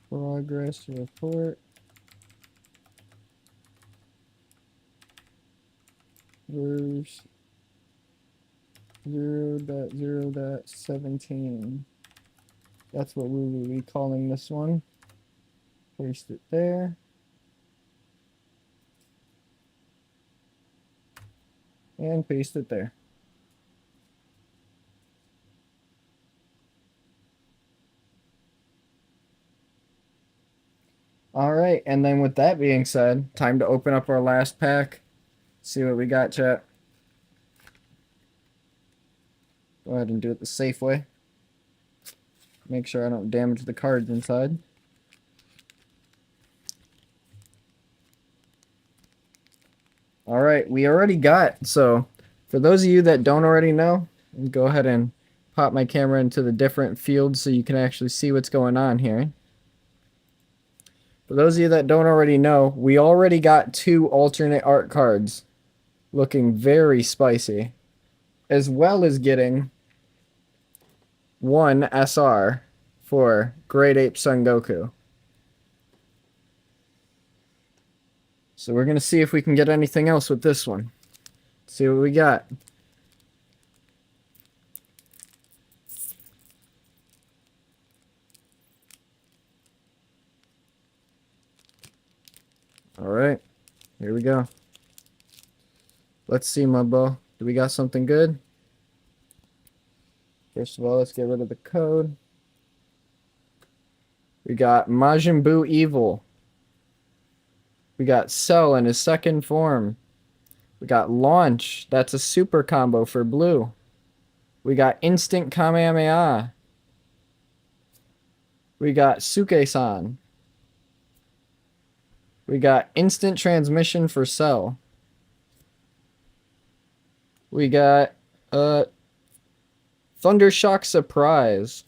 Progress report. Verse 0.0.17. That's what we will be calling this one. Paste it there. And paste it there. Alright, and then with that being said, time to open up our last pack. See what we got, chat. Go ahead and do it the safe way. Make sure I don't damage the cards inside. Alright, we already got, so for those of you that don't already know, go ahead and pop my camera into the different fields so you can actually see what's going on here. For those of you that don't already know, we already got 2 alternate art cards looking very spicy. as well as getting one SR for Great Ape Son Goku. So we're going to see if we can get anything else with this one. See what we got. Alright, here we go. Let's see, Mudball. Do we got something good? First of all, let's get rid of the code. We got Majin Buu Evil. We got Cell in his second form. We got Launch. That's a super combo for blue. We got Instant Kamehameha. We got Suke-san. We got Instant Transmission for Cell. We got Thundershock Surprise.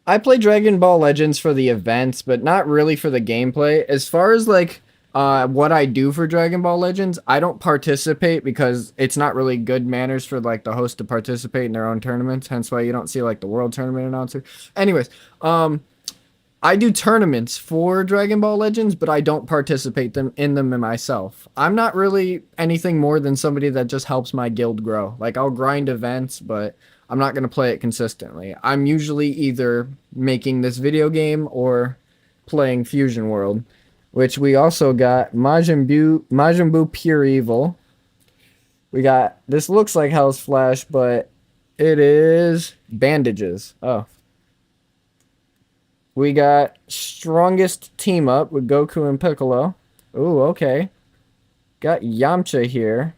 I play Dragon Ball Legends for the events, but not really for the gameplay. As far as like what I do for Dragon Ball Legends, I don't participate because it's not really good manners for like the host to participate in their own tournaments. Hence why you don't see like the World Tournament announcer. Anyways, I do tournaments for Dragon Ball Legends, but I don't participate in them myself. I'm not really anything more than somebody that just helps my guild grow. Like I'll grind events, but I'm not going to play it consistently. I'm usually either making this video game or playing Fusion World, which we also got Majin Buu Pure Evil. We got, this looks like Hell's Flash, but it is Bandages. Oh. We got Strongest Team Up with Goku and Piccolo. Ooh, okay. Got Yamcha here.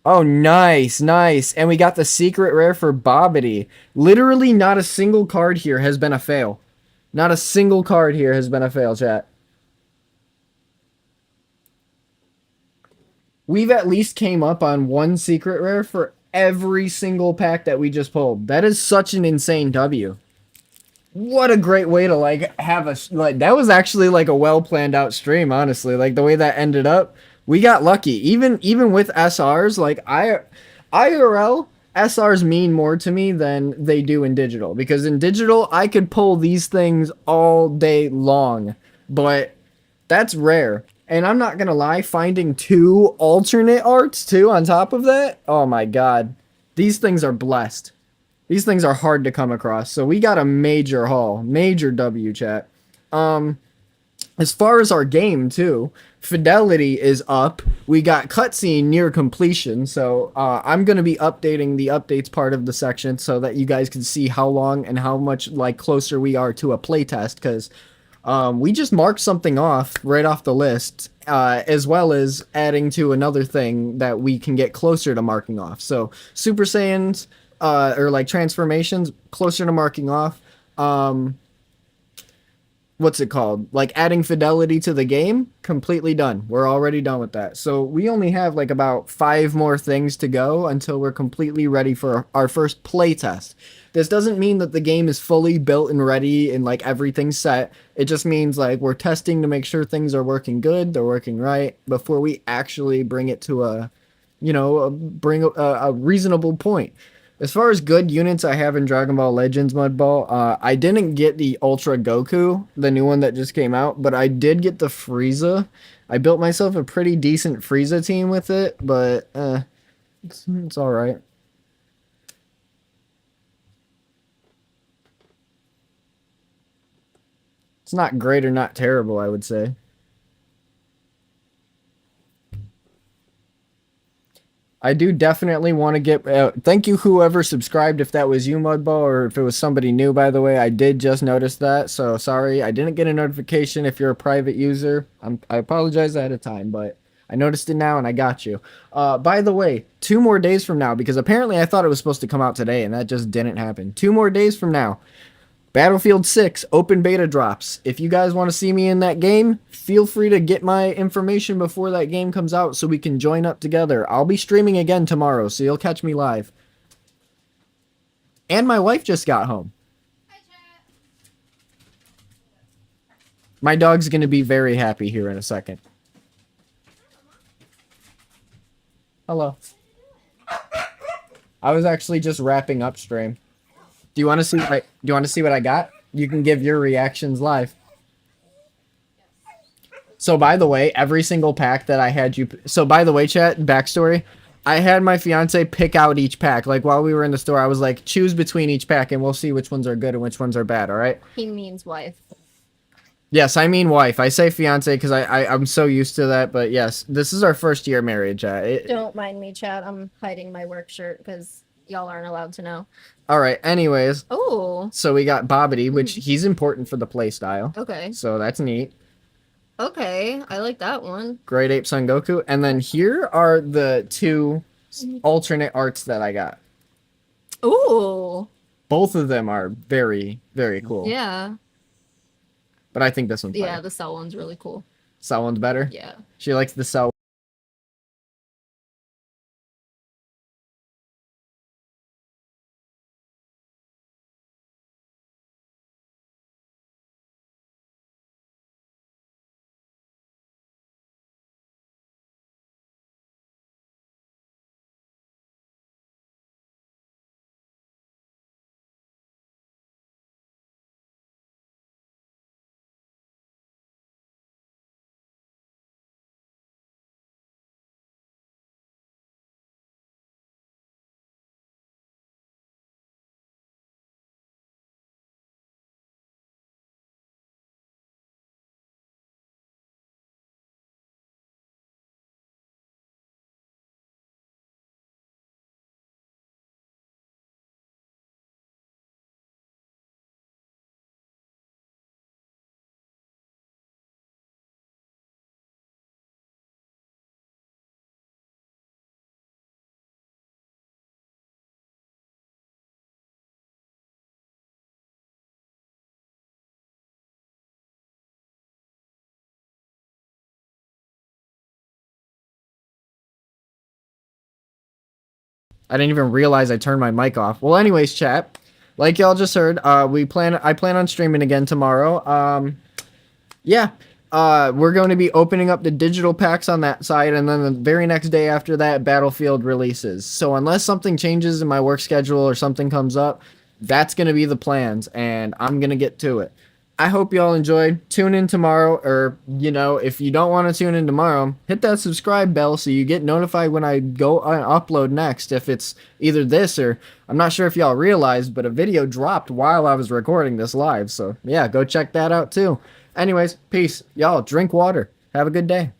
Oh, nice, nice. And we got the secret rare for Bobbity. Literally not a single card here has been a fail. Not a single card here has been a fail, chat. We've at least came up on one secret rare for every single pack that we just pulled. That is such an insane W. What a great way to like have a like that was actually like a well planned out stream, honestly. Like the way that ended up, we got lucky. Even with SRs, like IRL SRs mean more to me than they do in digital, because in digital I could pull these things all day long, but that's rare. And I'm not gonna lie, finding 2 alternate arts too on top of that, oh my god, these things are blessed. These things are hard to come across. So we got a major haul. Major W, chat. As far as our game, too, fidelity is up. We got cutscene near completion. So I'm going to be updating the updates part of the section so that you guys can see how long and how much like closer we are to a playtest. Because we just marked something off right off the list, as well as adding to another thing that we can get closer to marking off. So Super Saiyans... or like transformations, closer to marking off. What's it called? Like adding fidelity to the game, completely done. We're already done with that. So we only have like about 5 more things to go until we're completely ready for our first playtest. This doesn't mean that the game is fully built and ready and like everything's set. It just means like we're testing to make sure things are working good, they're working right, before we actually bring it to a, you know, bring a reasonable point. As far as good units I have in Dragon Ball Legends Mudball, I didn't get the Ultra Goku, the new one that just came out, but I did get the Frieza. I built myself a pretty decent Frieza team with it, but it's alright. It's not great or not terrible, I would say. I do definitely want to get... thank you whoever subscribed, if that was you, Mudball, or if it was somebody new, by the way. I did just notice that, so sorry. I didn't get a notification if you're a private user. I apologize ahead of time, but I noticed it now and I got you. By the way, 2 more days from now, because apparently I thought it was supposed to come out today, and that just didn't happen. 2 more days from now, Battlefield 6 open beta drops. If you guys want to see me in that game, feel free to get my information before that game comes out so we can join up together. I'll be streaming again tomorrow, so you'll catch me live. And my wife just got home. My dog's going to be very happy here in a second. Hello. I was actually just wrapping up stream. Do you want to see what I got? You can give your reactions live. So by the way, every single pack that I had you so by the way, chat, backstory, I had my fiance pick out each pack. Like while we were in the store, I was like, choose between each pack and we'll see which ones are good and which ones are bad, all right? He means wife. Yes, I mean wife. I say fiance because I'm so used to that, but yes, this is our first year marriage. Don't mind me, chat. I'm hiding my work shirt because y'all aren't allowed to know. All right, anyways. Oh. So we got Bobbity, which he's important for the play style. Okay. So that's neat. Okay, I like that one. Great Ape Son Goku. And then here are the two alternate arts that I got. Ooh. Both of them are very, very cool. Yeah. But I think this one's better. Yeah, the cell one's really cool. Cell one's better? Yeah. She likes the cell. I didn't even realize I turned my mic off. Well, anyways, chat, like y'all just heard, I plan on streaming again tomorrow. Yeah. We're going to be opening up the digital packs on that side, and then the very next day after that, Battlefield releases. So unless something changes in my work schedule or something comes up, that's going to be the plans, and I'm going to get to it. I hope y'all enjoyed. Tune in tomorrow, or, you know, if you don't want to tune in tomorrow, hit that subscribe bell so you get notified when I go upload next. If it's either this or, I'm not sure if y'all realized, but a video dropped while I was recording this live. So, yeah, go check that out too. Anyways, peace. Y'all, drink water. Have a good day.